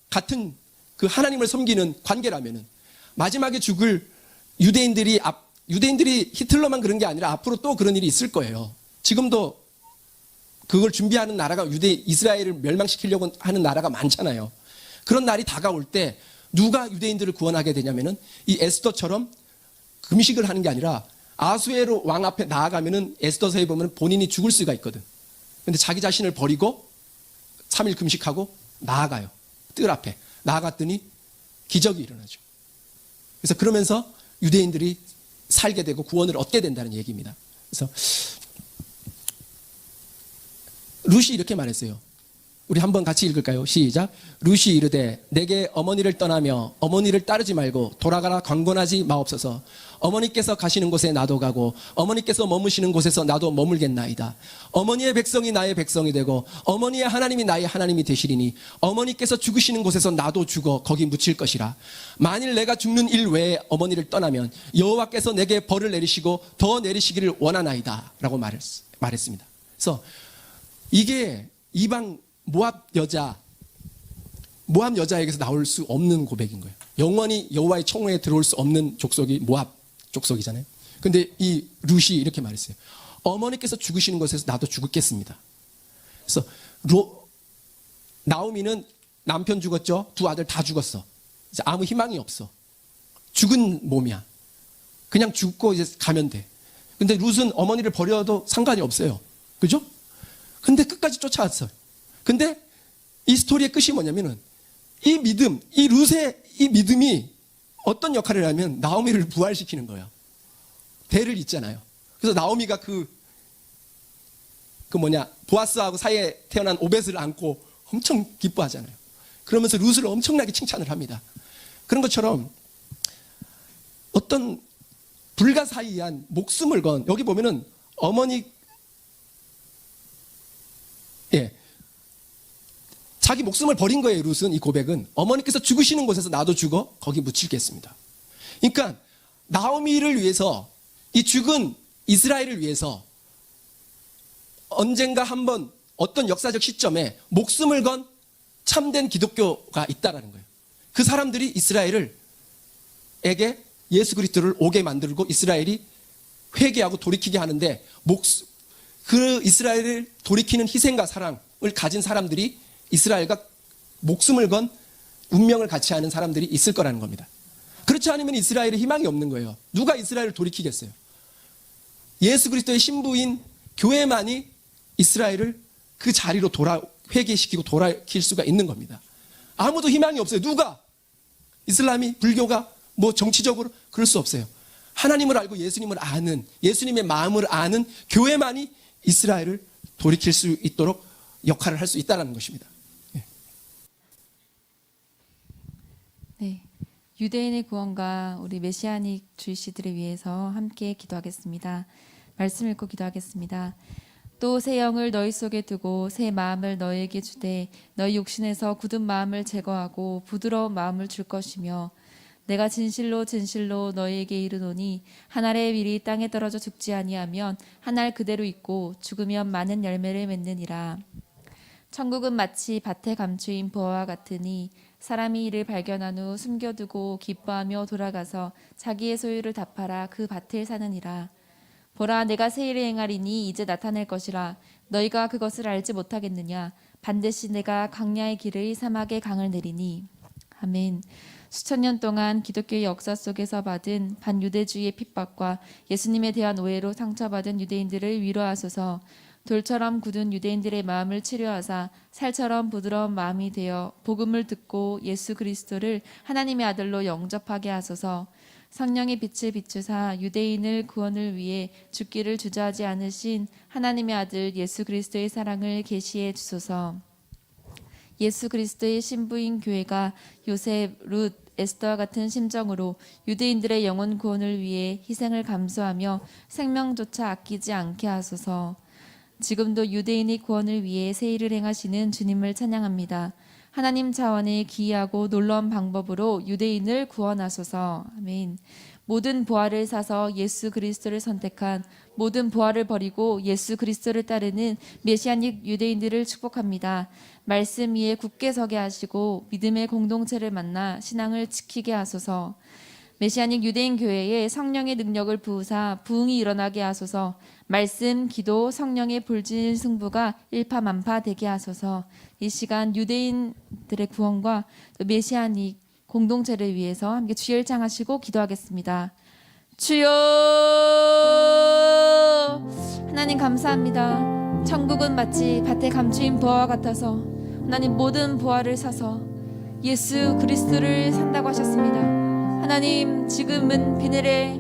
같은 그 하나님을 섬기는 관계라면은, 마지막에 죽을 유대인들이 히틀러만 그런 게 아니라 앞으로 또 그런 일이 있을 거예요. 지금도 그걸 준비하는 나라가 이스라엘을 멸망시키려고 하는 나라가 많잖아요. 그런 날이 다가올 때 누가 유대인들을 구원하게 되냐면은 이 에스더처럼 금식을 하는 게 아니라 아수에로 왕 앞에 나아가면은 에스더서에 보면 본인이 죽을 수가 있거든. 근데 자기 자신을 버리고 3일 금식하고 나아가요. 뜰 앞에 나아갔더니 기적이 일어나죠. 그래서 그러면서 유대인들이 살게 되고 구원을 얻게 된다는 얘기입니다. 그래서 룻이 이렇게 말했어요. 우리 한번 같이 읽을까요? 시작. 룻이 이르되 내게 어머니를 떠나며 어머니를 따르지 말고 돌아가라 강권하지 마옵소서. 어머니께서 가시는 곳에 나도 가고 어머니께서 머무시는 곳에서 나도 머물겠나이다. 어머니의 백성이 나의 백성이 되고 어머니의 하나님이 나의 하나님이 되시리니 어머니께서 죽으시는 곳에서 나도 죽어 거기 묻힐 것이라. 만일 내가 죽는 일 외에 어머니를 떠나면 여호와께서 내게 벌을 내리시고 더 내리시기를 원하나이다 라고 말했습니다. 그래서 이게 이방 모압 여자에게서 나올 수 없는 고백인 거예요. 영원히 여호와의 청호에 들어올 수 없는 족속이 모압 족속이잖아요. 근데 이 룻이 이렇게 말했어요. 어머니께서 죽으시는 곳에서 나도 죽겠습니다. 그래서 나오미는 남편 죽었죠. 두 아들 다 죽었어. 이제 아무 희망이 없어. 죽은 몸이야. 그냥 죽고 이제 가면 돼. 근데 룻은 어머니를 버려도 상관이 없어요. 그죠? 근데 끝까지 쫓아왔어요. 근데 이 스토리의 끝이 뭐냐면은 이 믿음, 이 룻의 이 믿음이 어떤 역할을 하면 나오미를 부활시키는 거예요. 대를 잇잖아요. 그래서 나오미가 보아스하고 사이에 태어난 오벳을 안고 엄청 기뻐하잖아요. 그러면서 룻을 엄청나게 칭찬을 합니다. 그런 것처럼 어떤 불가사의한 목숨을 건, 여기 보면은 자기 목숨을 버린 거예요. 룻은, 이 고백은. 어머니께서 죽으시는 곳에서 나도 죽어 거기 묻힐겠습니다. 그러니까 나오미를 위해서, 이 죽은 이스라엘을 위해서 언젠가 한번 어떤 역사적 시점에 목숨을 건 참된 기독교가 있다라는 거예요. 그 사람들이 이스라엘에게 예수 그리스도를 오게 만들고 이스라엘이 회개하고 돌이키게 하는데, 그 이스라엘을 돌이키는 희생과 사랑을 가진 사람들이, 이스라엘과 목숨을 건 운명을 같이 하는 사람들이 있을 거라는 겁니다. 그렇지 않으면 이스라엘에 희망이 없는 거예요. 누가 이스라엘을 돌이키겠어요? 예수 그리스도의 신부인 교회만이 이스라엘을 그 자리로 회개시키고 돌이킬 수가 있는 겁니다. 아무도 희망이 없어요. 누가? 이슬람이, 불교가, 정치적으로 그럴 수 없어요. 하나님을 알고 예수님을 아는, 예수님의 마음을 아는 교회만이 이스라엘을 돌이킬 수 있도록 역할을 할 수 있다는 것입니다. 네, 유대인의 구원과 우리 메시아닉 주이시들을 위해서 함께 기도하겠습니다. 말씀 읽고 기도하겠습니다. 또 새 영을 너희 속에 두고 새 마음을 너희에게 주되 너희 욕심에서 굳은 마음을 제거하고 부드러운 마음을 줄 것이며, 내가 진실로 진실로 너희에게 이르노니 한 알의 밀이 땅에 떨어져 죽지 아니하면 한 알 그대로 있고 죽으면 많은 열매를 맺느니라. 천국은 마치 밭에 감추인 부화와 같으니 사람이 이를 발견한 후 숨겨두고 기뻐하며 돌아가서 자기의 소유를 다 팔아 그 밭을 사느니라. 보라, 내가 새 일을 행하리니 이제 나타낼 것이라. 너희가 그것을 알지 못하겠느냐? 반드시 내가 광야의 길을 사막의 강을 내리니. 아멘. 수천 년 동안 기독교의 역사 속에서 받은 반유대주의의 핍박과 예수님에 대한 오해로 상처받은 유대인들을 위로하소서. 돌처럼 굳은 유대인들의 마음을 치료하사 살처럼 부드러운 마음이 되어 복음을 듣고 예수 그리스도를 하나님의 아들로 영접하게 하소서. 성령의 빛을 비추사 유대인을 구원을 위해 죽기를 주저하지 않으신 하나님의 아들 예수 그리스도의 사랑을 계시해 주소서. 예수 그리스도의 신부인 교회가 요셉, 룻, 에스더와 같은 심정으로 유대인들의 영혼 구원을 위해 희생을 감수하며 생명조차 아끼지 않게 하소서. 지금도 유대인의 구원을 위해 세일을 행하시는 주님을 찬양합니다. 하나님 차원의 기이하고 놀라운 방법으로 유대인을 구원하소서. 아멘. 모든 보화를 사서 예수 그리스도를 선택한, 모든 보화를 버리고 예수 그리스도를 따르는 메시아닉 유대인들을 축복합니다. 말씀 위에 굳게 서게 하시고 믿음의 공동체를 만나 신앙을 지키게 하소서. 메시아닉 유대인 교회에 성령의 능력을 부으사 부흥이 일어나게 하소서. 말씀, 기도, 성령의 불질 승부가 일파만파 되게 하소서. 이 시간 유대인들의 구원과 또 메시아닉 공동체를 위해서 함께 주여 일창하시고 기도하겠습니다. 주여, 하나님 감사합니다. 천국은 마치 밭에 감추인 보화와 같아서 하나님 모든 보화를 사서 예수 그리스도를 산다고 하셨습니다. 하나님 지금은 비늘에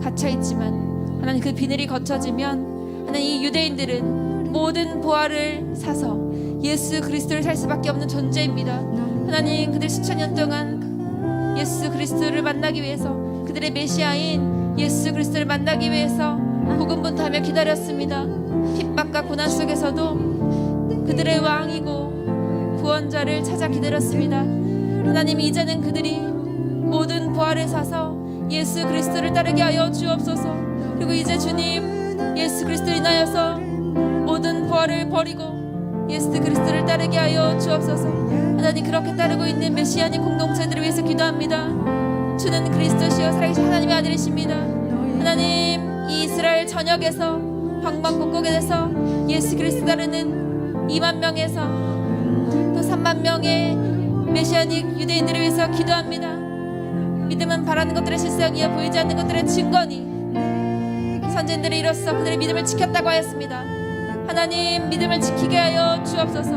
갇혀 있지만 하나님 그 비늘이 거쳐지면 하나님 이 유대인들은 모든 보화를 사서 예수 그리스도를 살 수밖에 없는 존재입니다. 하나님 그들 수천 년 동안 예수 그리스도를 만나기 위해서, 그들의 메시아인 예수 그리스도를 만나기 위해서 고군분투하며 기다렸습니다. 핍박과 고난 속에서도 그들의 왕이고 구원자를 찾아 기다렸습니다. 하나님 이제는 그들이 모든 보화를 사서 예수 그리스도를 따르게 하여 주옵소서. 그리고 이제 주님 예수 그리스도를 인하여서 모든 보화를 버리고 예수 그리스도를 따르게 하여 주옵소서. 하나님 그렇게 따르고 있는 메시아닉 공동체들을 위해서 기도합니다. 주는 그리스도시여 살아계신 하나님의 아들이십니다. 하나님 이 이스라엘 전역에서 방방곡곡에서 예수 그리스도 따르는 2만 명에서 또 3만 명의 메시아닉 유대인들을 위해서 기도합니다. 믿음은 바라는 것들의 실상이여 보이지 않는 것들의 증거니 선진들의 이로써 그들의 믿음을 지켰다고 하였습니다. 하나님 믿음을 지키게 하여 주옵소서.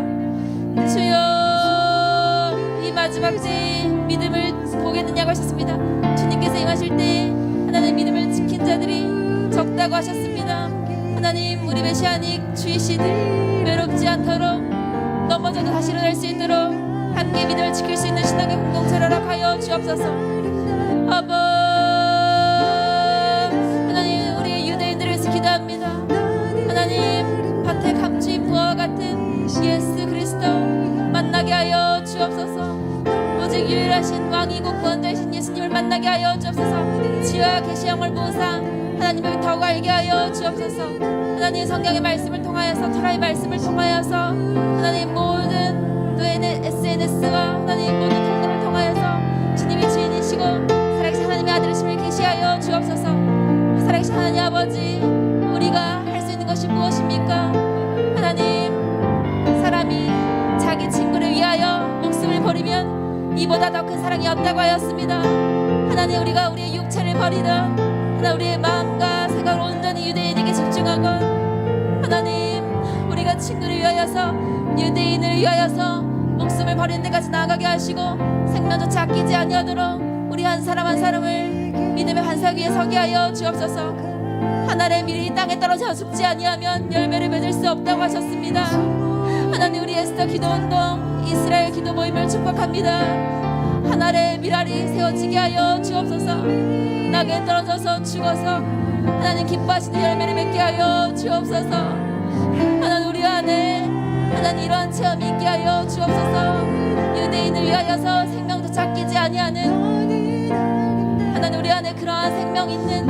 주여 이 마지막 때에 믿음을 보겠느냐고 하셨습니다. 주님께서 임하실 때 하나님 믿음을 지킨 자들이 적다고 하셨습니다. 하나님 우리 메시아닉 주이시들 외롭지 않도록 넘어져도 다시 일어날 수 있도록 함께 믿음을 지킬 수 있는 신앙의 공동체를 허락하여 주옵소서. 아버 하나님 우리 유대인들을 위해서 기도합니다. 하나님 밭에 감추인 부와 같은 예수 그리스도 만나게 하여 주옵소서. 오직 유일하신 왕이고 구원자이신 예수님을 만나게 하여 주옵소서. 지혜와 계시형을 보사 하나님을 더욱 알게 하여 주옵소서. 하나님 성경의 말씀을 통하여서 토라의 말씀을 통하여서 하나님 모든 또 SNS와 하나님 모든 통로를 통하여서 주님이 주인이시고 살아계신 하나님의 아들이심을 계시하여 주옵소서. 살아계신 하나님 아버지 우리가 할 수 있는 것이 무엇입니까? 하나님 사람이 자기 친구를 위하여 목숨을 버리면 이보다 더 큰 사랑이 없다고 하였습니다. 하나님 우리가 우리의 육체를 버리든 하나님 우리의 마음과 생각을 온전히 유대인에게 집중하건 하나님 우리가 친구를 위하여서 유대인을 위하여서 목숨을 버리는 데까지 나아가게 하시고 생명조차 아끼지 아니하도록 우리 한 사람 한 사람을 믿음의 반석 위에 서게 하여 주옵소서. 하늘의 밀이 땅에 떨어져 죽지 아니하면 열매를 맺을 수 없다고 하셨습니다. 하나님 우리 에스더 기도운동 이스라엘 기도 모임을 축복합니다. 하늘의 밀알이 세워지게 하여 주옵소서. 낙에 떨어져서 죽어서 하나님 기뻐하시는 열매를 맺게 하여 주옵소서. 하나님 우리 안에 하나님 이러한 체험이 있게 하여 주옵소서. 유대인을 위하여서 생명조차 아끼지 아니하는 하나님 우리 안에 그러한 생명 있는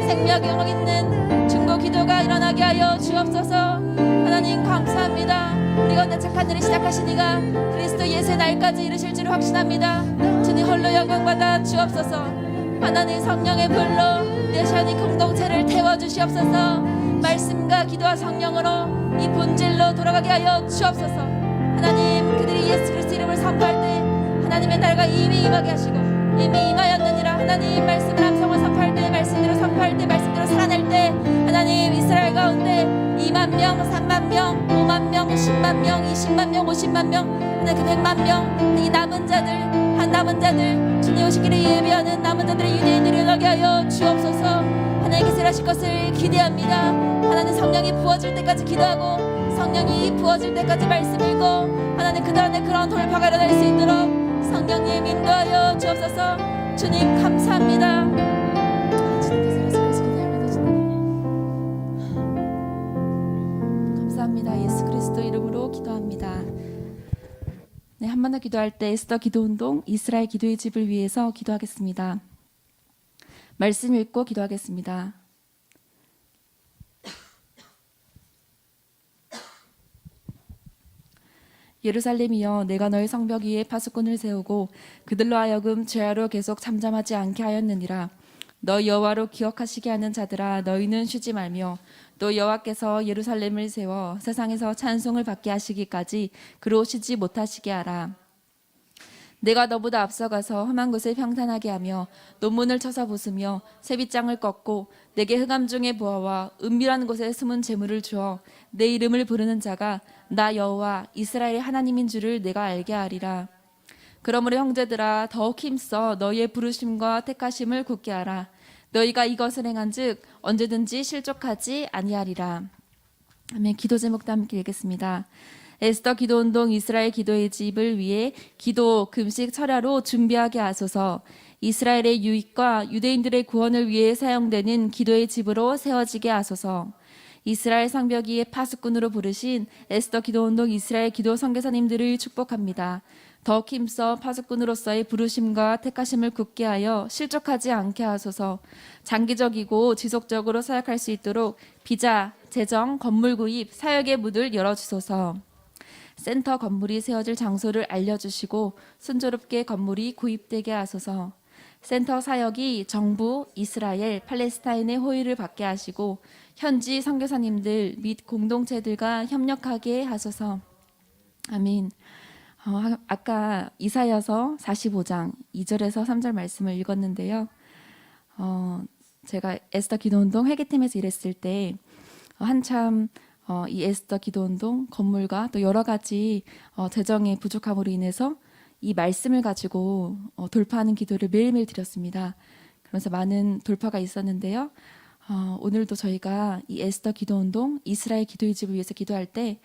생명의 영역 있는 중보 기도가 일어나게 하여 주옵소서. 하나님 감사합니다. 우리 가운데 착한 일을 시작하시니가 그리스도 예수의 날까지 이르실 줄 확신합니다. 주님 홀로 영광받아 주옵소서. 하나님 성령의 불로 메시아닉 공동체를 태워주시옵소서. 말씀과 기도와 성령으로 이 본질로 돌아가게 하여 주옵소서. 하나님 그들이 예수 그리스도 이름을 선포할 때 하나님의 날과 이미 임하게 하시고 이미 임하였느니라. 하나님 말씀을 함성을 선포할 때 말씀대로 선포할 때 말씀대로 살아낼 때 하나님 이스라엘 가운데 임하 1만 명, 3만 명, 5만 명, 10만 명, 20만 명, 50만 명, 하나님 그 100만 명, 이 남은 자들 주님 오시기를 예비하는 남은 자들의 유대인들을 일어나게 하여 주옵소서. 하나님께서 일하실 것을 기대합니다. 하나님 성령이 부어질 때까지 기도하고 성령이 부어질 때까지 말씀 읽고 하나님 그들 안에 그런 돌파가 일어날 수 있도록 성령님 인도하여 주옵소서. 주님 감사합니다. 주님께서 일하실 것을 기대합니다. 주님 감사합니다. 예수 그리스도 이름으로 기도합니다. 네, 한 번 더 기도할 때 에스더 기도운동 이스라엘 기도의 집을 위해서 기도하겠습니다. 말씀 읽고 기도하겠습니다. 예루살렘이여, 내가 너희 성벽 위에 파수꾼을 세우고 그들로 하여금 죄하로 계속 잠잠하지 않게 하였느니라. 너 여호와로 기억하시게 하는 자들아, 너희는 쉬지 말며 또 여호와께서 예루살렘을 세워 세상에서 찬송을 받게 하시기까지 그로 쉬지 못하시게 하라. 내가 너보다 앞서가서 험한 곳을 평탄하게 하며 논문을 쳐서 부수며 세빗장을 꺾고 내게 흑암 중의 보화와 은밀한 곳에 숨은 재물을 주어 내 이름을 부르는 자가 나 여호와 이스라엘의 하나님인 줄을 내가 알게 하리라. 그러므로 형제들아, 더욱 힘써 너희의 부르심과 택하심을 굳게 하라. 너희가 이것을 행한즉 언제든지 실족하지 아니하리라. 아멘. 기도 제목도 함께 읽겠습니다. 에스더 기도운동 이스라엘 기도의 집을 위해 기도, 금식, 철야로 준비하게 하소서. 이스라엘의 유익과 유대인들의 구원을 위해 사용되는 기도의 집으로 세워지게 하소서. 이스라엘 성벽 위에 파수꾼으로 부르신 에스더 기도운동 이스라엘 기도 선교사님들을 축복합니다. 더 힘써 파수꾼으로서의 부르심과 택하심을 굳게 하여 실족하지 않게 하소서. 장기적이고 지속적으로 사역할 수 있도록 비자, 재정, 건물 구입, 사역의 문을 열어주소서. 센터 건물이 세워질 장소를 알려주시고 순조롭게 건물이 구입되게 하소서. 센터 사역이 정부, 이스라엘, 팔레스타인의 호의를 받게 하시고 현지 선교사님들 및 공동체들과 협력하게 하소서. 아멘. 아까 이사야서 45장 2절에서 3절 말씀을 읽었는데요. 제가 에스더 기도운동 회계팀에서 일했을 때 한참 이 에스더 기도운동 건물과 또 여러 가지 재정의 부족함으로 인해서 이 말씀을 가지고 돌파하는 기도를 매일매일 드렸습니다. 그러면서 많은 돌파가 있었는데요. 오늘도 저희가 이 에스더 기도운동 이스라엘 기도의 집을 위해서 기도할 때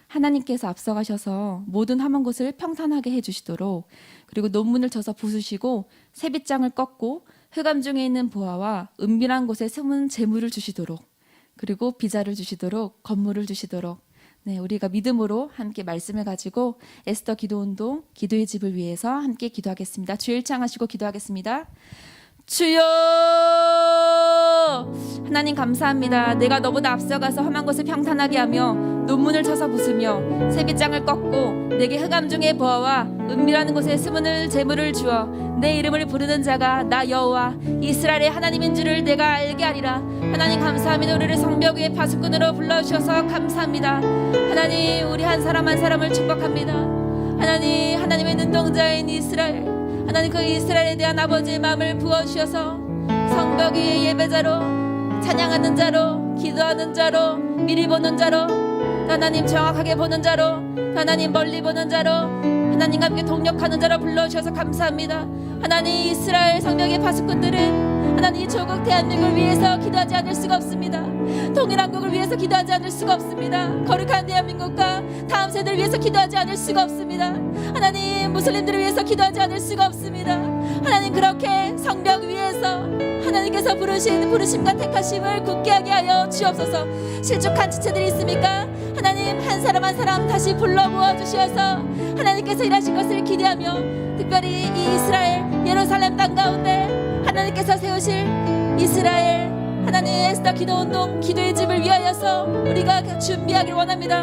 하나님께서 앞서가셔서 모든 험한 곳을 평탄하게 해주시도록, 그리고 논문을 쳐서 부수시고 세빗장을 꺾고 흑암 중에 있는 보화와 은밀한 곳에 숨은 재물을 주시도록, 그리고 비자를 주시도록, 건물을 주시도록, 네, 우리가 믿음으로 함께 말씀을 가지고 에스더 기도운동 기도의 집을 위해서 함께 기도하겠습니다. 주여 일창하시고 기도하겠습니다. 주여, 하나님 감사합니다. 내가 너보다 앞서가서 험한 곳을 평탄하게 하며 논문을 쳐서 부수며 세빗장을 꺾고 내게 흑암 중의 보화와 은밀한 곳에 숨은 재물을 주어 내 이름을 부르는 자가 나 여호와 이스라엘의 하나님인 줄을 내가 알게 하리라. 하나님 감사합니다. 우리를 성벽 위에 파수꾼으로 불러주셔서 감사합니다. 하나님, 우리 한 사람 한 사람을 축복합니다. 하나님, 하나님의 눈동자인 이스라엘, 하나님 그 이스라엘에 대한 아버지의 마음을 부어주셔서 성벽 위에 예배자로, 찬양하는 자로, 기도하는 자로, 미리 보는 자로, 하나님 정확하게 보는 자로, 하나님 멀리 보는 자로, 하나님과 함께 동력하는 자로 불러주셔서 감사합니다. 하나님, 이스라엘 성벽의 파수꾼들은 하나님 이 조국 대한민국을 위해서 기도하지 않을 수가 없습니다. 동일한국을 위해서 기도하지 않을 수가 없습니다. 거룩한 대한민국과 다음 세대를 위해서 기도하지 않을 수가 없습니다. 하나님, 무슬림들을 위해서 기도하지 않을 수가 없습니다. 하나님, 그렇게 성벽 위에서 하나님께서 부르신 부르심과 택하심을 굳게 하게 하여 주옵소서. 실족한 지체들이 있습니까? 하나님, 한 사람 한 사람 다시 불러 모아주셔서 하나님께서 일하실 것을 기대하며, 특별히 이 이스라엘 예루살렘 땅 가운데 하나님께서 세우실 이스라엘 하나님 에스더 기도운동 기도의 집을 위하여서 우리가 준비하길 원합니다.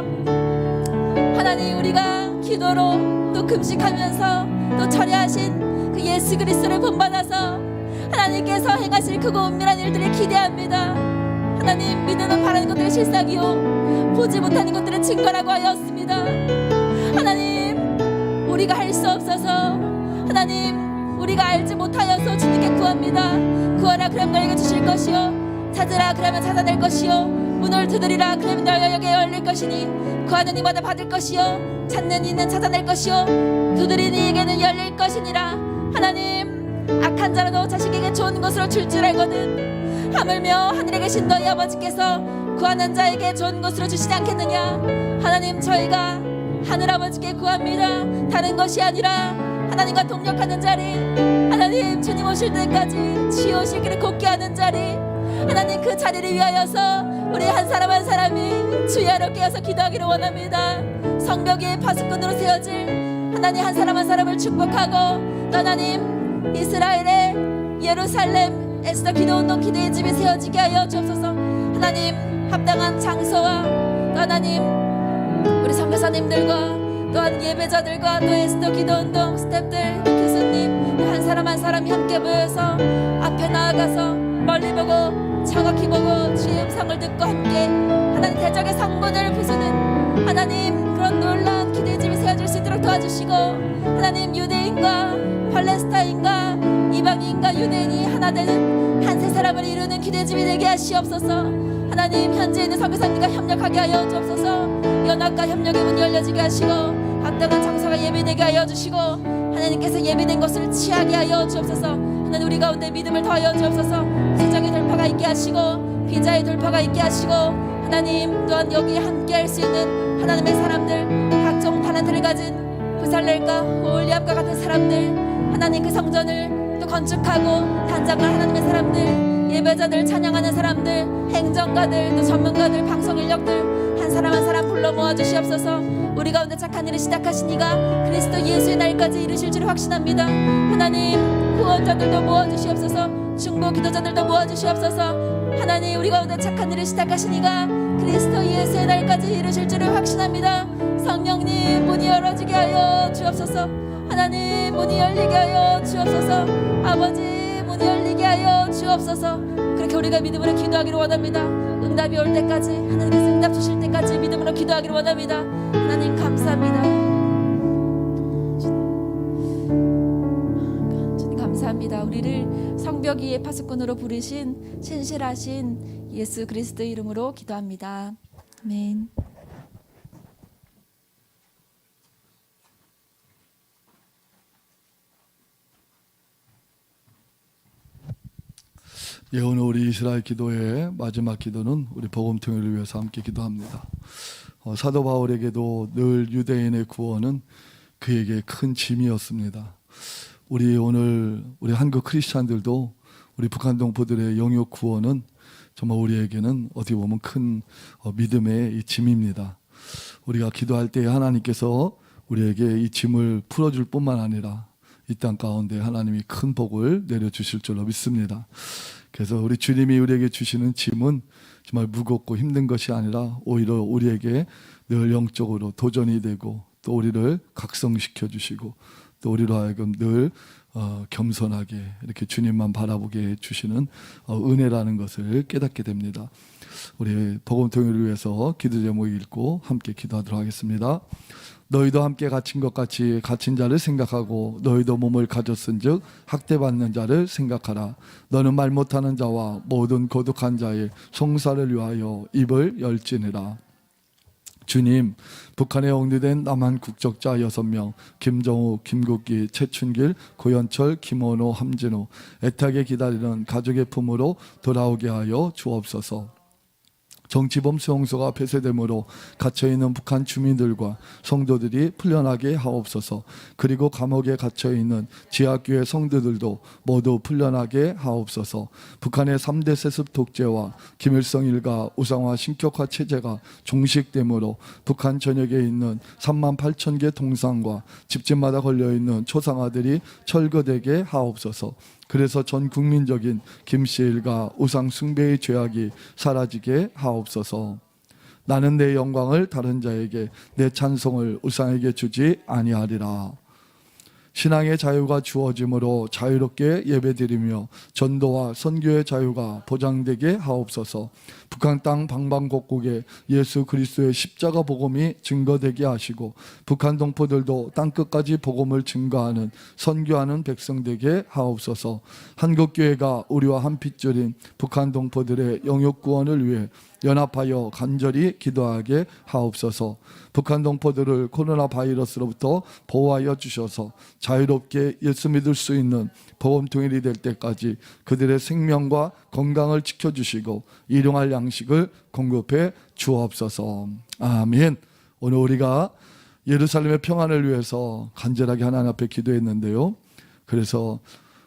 하나님, 우리가 기도로 또 금식하면서 또 철야하신 그 예수 그리스도를 본받아서 하나님께서 행하실 크고 은밀한 일들을 기대합니다. 하나님, 믿는 바라는 것들은 실상이요 보지 못하는 것들은 증거라고 하였습니다. 하나님, 우리가 할 수 없어서 하나님, 우리가 알지 못하여서 주님께 구합니다. 구하라 그럼 너희가 주실 것이요, 찾으라 그러면 찾아낼 것이요, 문을 두드리라. 그러면 너희에게 열릴 것이니 구하는 이마다 받을 것이요 찾는 이는 찾아낼 것이요 두드리는 이에게는 열릴 것이니라. 하나님, 악한 자라도 자식에게 좋은 것으로 줄 줄 알거든 하물며 하늘에 계신 너희 아버지께서 구하는 자에게 좋은 것으로 주시지 않겠느냐. 하나님, 저희가 하늘 아버지께 구합니다. 다른 것이 아니라 하나님과 동력하는 자리, 하나님 주님 오실 때까지 주여 오실 길을 곱게 하는 자리, 하나님 그 자리를 위하여서 우리 한 사람 한 사람이 주야로 깨어서 기도하기를 원합니다. 성벽 위에 파수꾼으로 세워질 하나님 한 사람을 축복하고 또 하나님 이스라엘의 예루살렘에서 기도운동 기도의 집이 세워지게 하여 주옵소서. 하나님 합당한 장소와 또 하나님 우리 선교사님들과 또한 예배자들과 또 에스더 기도운동 스태프들 또 교수님 또 한 사람 한 사람이 함께 모여서 앞에 나아가서 멀리 보고 정확히 보고 주의 음성을 듣고 함께 하나님 대적의 성문을 부수는 하나님 그런 놀라운 기도의 집이 세워질 수 있도록 도와주시고 하나님 유대인과 팔레스타인과 이방인과 유대인이 하나 되는 한 세 사람을 이루는 기도의 집이 되게 하시옵소서. 하나님 현재 있는 선교사님과 협력하게 하여 주옵소서. 연합과 협력의 문이 열려지게 하시고 합당한 장소가 예배되게 하여 주시고 하나님께서 예배된 것을 취하게 하여 주옵소서. 하나님 우리 가운데 믿음을 더하여 주옵소서. 세상의 돌파가 있게 하시고 비자의 돌파가 있게 하시고 하나님 또한 여기에 함께 할 수 있는 하나님의 사람들 각종 타란트를 가진 부살렐과 오올리압과 같은 사람들 하나님 그 성전을 또 건축하고 단장을 하나님의 사람들 예배자들 찬양하는 사람들 행정가들 또 전문가들 방송 인력들 한 사람 불러 모아 주시옵소서. 우리 가운데 착한 일을 시작하시니가 그리스도 예수의 날까지 이르실 줄 확신합니다. 하나님 후원자들도 모아 주시옵소서. 중보 기도자들도 모아 주시옵소서. 하나님 우리 가운데 착한 일을 시작하시니가 그리스도 예수의 날까지 이르실 줄을 확신합니다. 성령님 문이 열어지게 하여 주옵소서. 하나님 문이 열리게 하여 주옵소서. 아버지 문이 열리게 하여 주옵소서. 그렇게 우리가 믿음으로 기도하기를 원합니다. 응답이 올 때까지 하나님께서 응답 주실 때까지 믿음으로 기도하기를 원합니다. 하나님 감사합니다. 주님 감사합니다. 우리를 성벽 위의 파수꾼으로 부르신 신실하신 예수 그리스도 이름으로 기도합니다. 아멘. 예, 오늘 우리 이스라엘 기도의 마지막 기도는 우리 복음통일을 위해서 함께 기도합니다. 사도 바울에게도 늘 유대인의 구원은 그에게 큰 짐이었습니다. 우리 한국 크리스찬들도 우리 북한 동포들의 영역 구원은 정말 우리에게는 어떻게 보면 큰 믿음의 이 짐입니다. 우리가 기도할 때 하나님께서 우리에게 이 짐을 풀어줄 뿐만 아니라 이 땅 가운데 하나님이 큰 복을 내려주실 줄로 믿습니다. 그래서 우리 주님이 우리에게 주시는 짐은 정말 무겁고 힘든 것이 아니라 오히려 우리에게 늘 영적으로 도전이 되고 또 우리를 각성시켜 주시고 또 우리로 하여금 늘 겸손하게 이렇게 주님만 바라보게 해주시는 은혜라는 것을 깨닫게 됩니다. 우리 복음통일을 위해서 기도 제목 읽고 함께 기도하도록 하겠습니다. 너희도 함께 갇힌 것 같이 갇힌 자를 생각하고 너희도 몸을 가졌은즉 학대받는 자를 생각하라. 너는 말 못하는 자와 모든 거룩한 자의 송사를 위하여 입을 열지니라. 주님, 북한에 억류된 남한 국적자 6명 김정우, 김국기, 최춘길, 고현철, 김원호, 함진호 애타게 기다리는 가족의 품으로 돌아오게 하여 주옵소서. 정치범 수용소가 폐쇄되므로 갇혀있는 북한 주민들과 성도들이 풀려나게 하옵소서. 그리고 감옥에 갇혀있는 지하교회 성도들도 모두 풀려나게 하옵소서. 북한의 3대 세습 독재와 김일성 일가 우상화 신격화 체제가 종식되므로 북한 전역에 있는 3만 8천 개 동상과 집집마다 걸려있는 초상화들이 철거되게 하옵소서. 그래서 전 국민적인 김씨 일가 우상 숭배의 죄악이 사라지게 하옵소서. 나는 내 영광을 다른 자에게 내 찬송을 우상에게 주지 아니하리라. 신앙의 자유가 주어짐으로 자유롭게 예배드리며 전도와 선교의 자유가 보장되게 하옵소서. 북한 땅 방방곡곡에 예수 그리스도의 십자가 복음이 증거되게 하시고 북한 동포들도 땅끝까지 복음을 증거하는 선교하는 백성 되게 하옵소서. 한국교회가 우리와 한 핏줄인 북한 동포들의 영역 구원을 위해 연합하여 간절히 기도하게 하옵소서. 북한 동포들을 코로나 바이러스로부터 보호하여 주셔서 자유롭게 예수 믿을 수 있는 복음 통일이 될 때까지 그들의 생명과 건강을 지켜주시고 일용할 양식을 공급해 주옵소서. 아멘. 오늘 우리가 예루살렘의 평안을 위해서 간절하게 하나님 앞에 기도했는데요. 그래서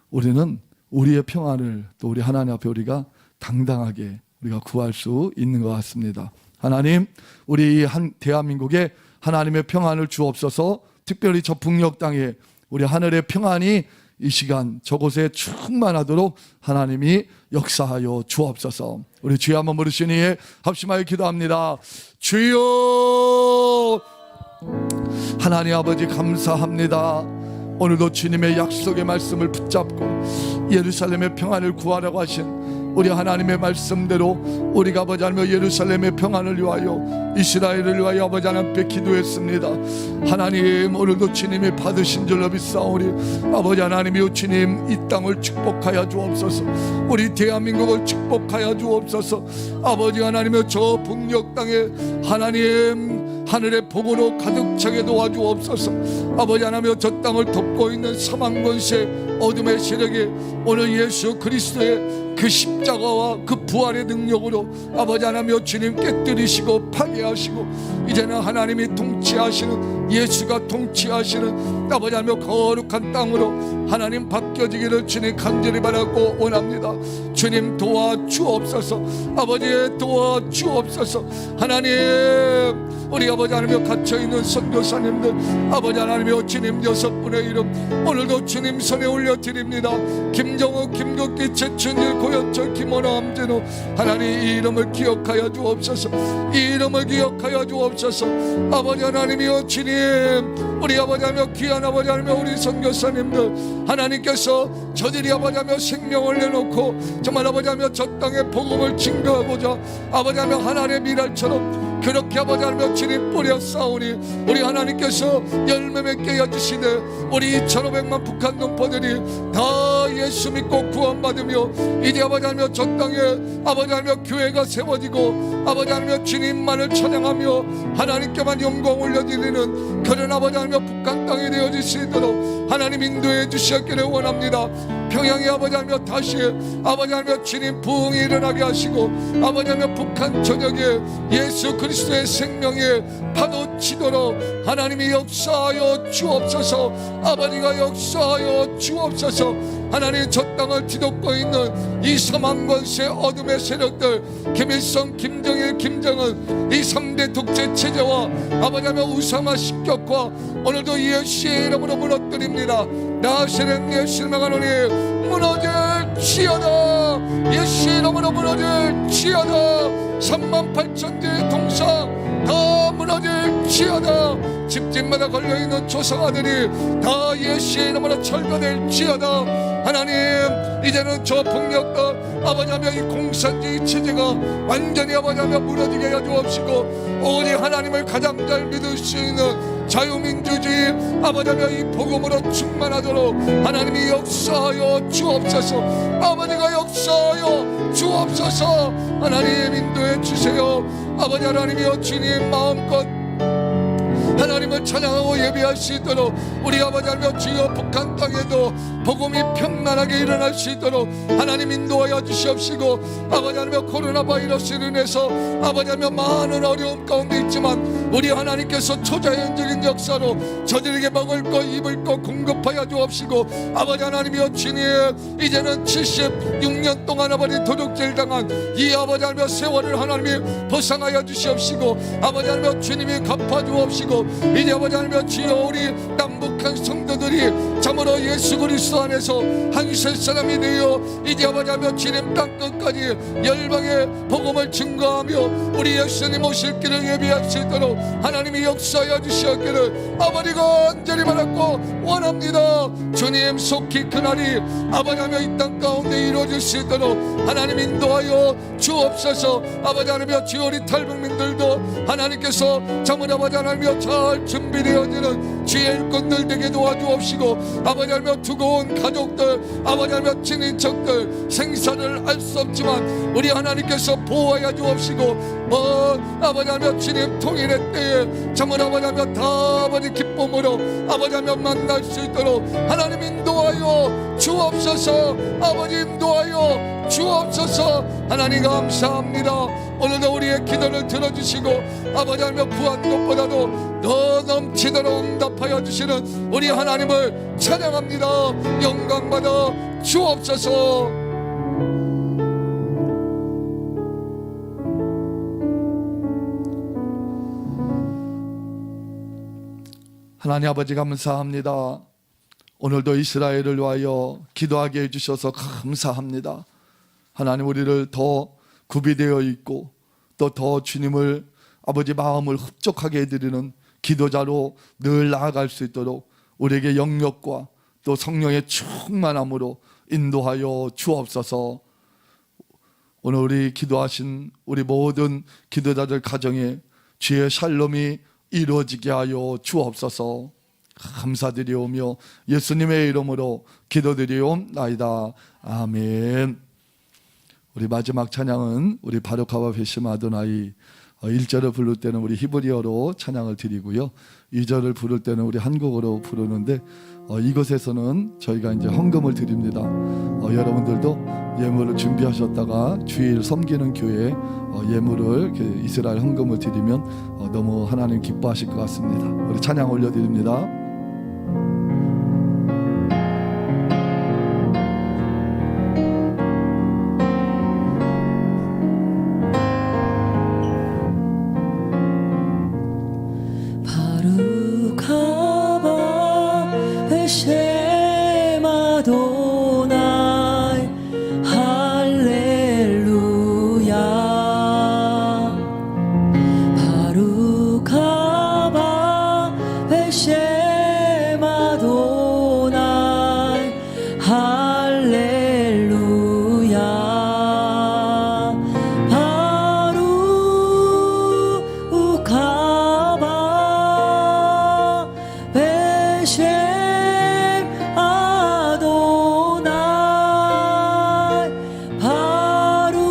우리는 우리의 평안을 또 우리 하나님 앞에 우리가 당당하게 우리가 구할 수 있는 것 같습니다. 하나님, 우리 대한민국에 하나님의 평안을 주옵소서. 특별히 저 북녘 땅에 우리 하늘의 평안이 이 시간 저곳에 충만하도록 하나님이 역사하여 주옵소서. 우리 주여 한번 부르시니 합심하여 기도합니다. 주여, 하나님 아버지 감사합니다. 오늘도 주님의 약속의 말씀을 붙잡고 예루살렘의 평안을 구하라고 하신 우리 하나님의 말씀대로 우리가 아버지 하나님 예루살렘의 평안을 위하여 이스라엘을 위하여 아버지 하나님 앞에 기도했습니다. 하나님, 오늘도 주님이 받으신 줄로 믿사오니 아버지 하나님이여 주님, 이 땅을 축복하여 주옵소서. 우리 대한민국을 축복하여 주옵소서. 아버지 하나님이여 저 북녘 땅에 하나님 하늘의 복으로 가득 차게 도와주옵소서. 아버지 하나님이여 저 땅을 덮고 있는 사망 권세 어둠의 세력이 오늘 예수 그리스도의 그 십자가와 그 부활의 능력으로 아버지 하나님이여 주님 깨뜨리시고 파괴하시고 이제는 하나님이 통치하시는 예수가 통치하시는 아버지 하나님이여 거룩한 땅으로 하나님 바뀌어지기를 주님 간절히 바라고 원합니다. 주님 도와주옵소서. 아버지 도와주옵소서. 하나님, 우리 아버지 하나님이여 갇혀있는 선교사님들 아버지 하나님이여 주님 6분의 이름 오늘도 주님 손에 올려드립니다. 김정우, 김국기, 최춘일, 고현철, 김원호, 함진호 하나님 이 이름을 기억하여 주옵소서. 이 이름을 기억하여 주옵소서. 아버지 하나님이여 주님, 우리 아버지 하나님이여 귀한 아버지 하나님이여 우리 선교사님들 하나님께서 저들이 아버지 하나님이여 생명을 내놓고 정말 아버지 하나님이여 저 땅에 복음을 증거하고자 아버지 하나님이여 하나님의 미랄처럼 그렇게 아버지 하나님이여 주님 뿌려 싸우니 우리 하나님께서 열매 맺게 해주시되 우리 2,500만 북한 동포들이 다 예수 믿고 구원받으며 이제 아버지 하나님이여 저 땅에 아버지 하나님이여 교회가 세워지고 아버지 하나님이여 주님만을 찬양하며 하나님께만 영광 올려드리는 그런 아버지 하나님이여 북한 땅이 되어지시도록 하나님 인도해 주시기를 원합니다. 평양의 아버지 하나님이여 다시 아버지 하나님이여 주님 부흥이 일어나게 하시고 아버지 하나님이여 북한 전역에 예수 그리스도의 생명에 파도 치도록 하나님이 역사하여 주옵소서. 아버지가 역사하여 주옵소서. 하나님 저 땅을 뒤덮고 있는 이 사망 권세 어둠의 세력들 김일성, 김정일, 김정은 이 3대 독재 체제와 아버지 하나님 우상화 식격과 오늘도 예수의 이름으로 무너뜨립니다. 나시는 예수를 명하노니 무너질지어다. 예수의 이름으로 무너질지어다. 38,000대의 동상 다 무너질지어다. 집집마다 걸려있는 조상아들이 다 예수의 이름으로 철거될지어다. 하나님, 이제는 저 북녘과 아버지 하며 이 공산주의 체제가 완전히 아버지 하며 무너지게 해 주옵시고 오직 하나님을 가장 잘 믿을 수 있는 자유민주주의 아버지 하며 이 복음으로 충만하도록 하나님이 역사하여 주옵소서. 아버지가 역사하여 주옵소서. 하나님 인도해 주세요. 아버지 하나님이여 주님 마음껏 하나님을 찬양하고 예배할 수 있도록 우리 아버지 하나님 주여 북한 땅에도 복음이 평안하게 일어날 수 있도록 하나님 인도하여 주시옵시고 아버지 하나님 코로나 바이러스로 인해서 아버지 하나님 많은 어려움 가운데 있지만 우리 하나님께서 초자연적인 역사로 저들에게 먹을 것 입을 것 공급하여 주옵시고 아버지 하나님이여 주님 이제는 76년 동안 아버지 도둑질 당한 이 아버지 하나님 세월을 하나님이 보상하여 주시옵시고 아버지 하나님 주님이 갚아주옵시고 이제 아버지 하나님 주여 우리 남북한 성도들이 참으로 예수 그리스도 안에서 한세 사람이 되어 이제 아버지 하나님 주님 땅 끝까지 열방의 복음을 증거하며 우리 예수님 오실 길을 예비할 수 있도록 하나님이 역사하여 주시었기를 아버지가 간절히 바랐고 원합니다. 주님 속히 그날이 아버지 하나님 이 땅 가운데 이루어질 수 있도록 하나님 인도하여 주옵소서. 아버지 하나님 주여 우리 탈북민들도 하나님께서 참으로 아버지 하나님 잘 잘 준비되어지는 주의 일꾼들 되게 도와주옵시고, 아버지 하나님 두고 온 가족들, 아버지 하나님 친인척들, 생사를 알 수 없지만 우리 하나님께서 보호하여 주옵시고, 아버지 하나님 주님 통일의 때에 정말 아버지 하나님 다 아버지 기쁨으로 아버지 하나님 만날 수 있도록 하나님 인도하여 주옵소서. 아버지 인도하여 주옵소서. 하나님 감사합니다. 오늘도 우리의 기도를 들어주시고 아버지 하나님 구한 것보다도 더 넘치도록 응답하여 주시는 우리 하나님을 찬양합니다. 영광받아 주옵소서. 하나님 아버지 감사합니다. 오늘도 이스라엘을 위하여 기도하게 해주셔서 감사합니다. 하나님 우리를 더 구비되어 있고 또 더 주님을 아버지 마음을 흡족하게 해드리는 기도자로 늘 나아갈 수 있도록 우리에게 영역과 또 성령의 충만함으로 인도하여 주옵소서. 오늘 우리 기도하신 우리 모든 기도자들 가정에 주의 샬롬이 이루어지게 하여 주옵소서. 감사드리오며 예수님의 이름으로 기도드리옵나이다. 아멘. 우리 마지막 찬양은 우리 바루카와 베시마 아도나이 1절을 부를 때는 우리 히브리어로 찬양을 드리고요, 2절을 부를 때는 우리 한국어로 부르는데 이곳에서는 저희가 이제 헌금을 드립니다. 여러분들도 예물을 준비하셨다가 주일 섬기는 교회 예물을 이스라엘 헌금을 드리면 너무 하나님 기뻐하실 것 같습니다. 우리 찬양 올려드립니다. 바루카바 베쉐마 도나이 할렐루야. 바루카바 베쉐마 도나이 할렐루야. 바루카바 베쉐 아도나이 바루카바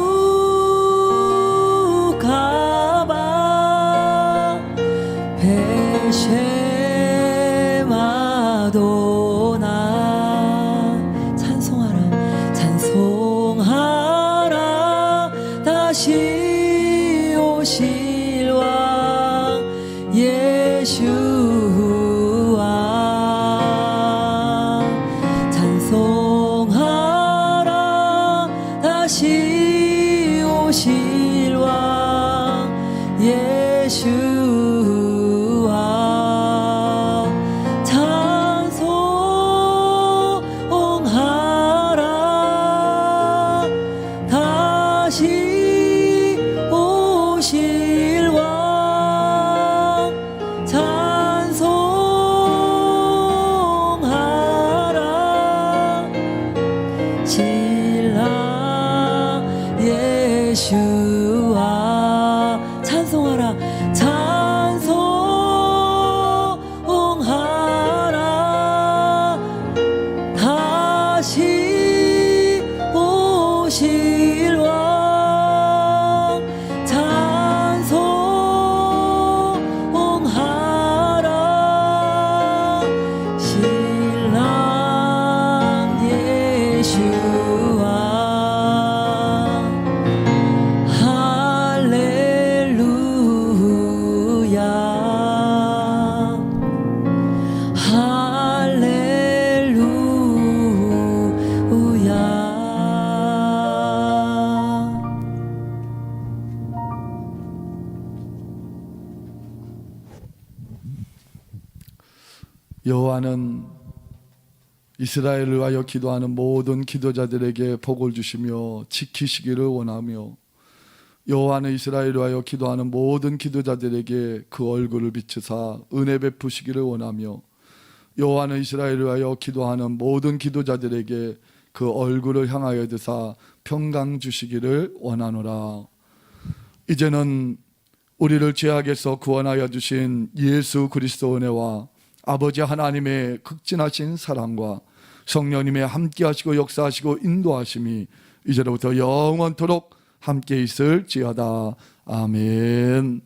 베쉐 아도나이. 찬송하라 찬송하라 다시 오실 왕 예수와. 찬송하라 다시 오실 왕 예수와. 찬송하라 다시 오실 왕. 찬송하라 신랑 예수와. 찬송하라 찬송하라 다시 오실 왕. 찬송하라 신랑 예수와. 할렐루야 할렐루야. 여호와는 이스라엘을 위하여 기도하는 모든 기도자들에게 복을 주시며 지키시기를 원하며, 여호와는 이스라엘을 위하여 기도하는 모든 기도자들에게 그 얼굴을 비추사 은혜 베푸시기를 원하며, 여호와는 이스라엘을 위하여 기도하는 모든 기도자들에게 그 얼굴을 향하여 드사 평강 주시기를 원하노라. 이제는 우리를 죄악에서 구원하여 주신 예수 그리스도 은혜와 아버지 하나님의 극진하신 사랑과 성령님의 함께하시고 역사하시고 인도하심이 이제로부터 영원토록 함께 있을지어다. 아멘.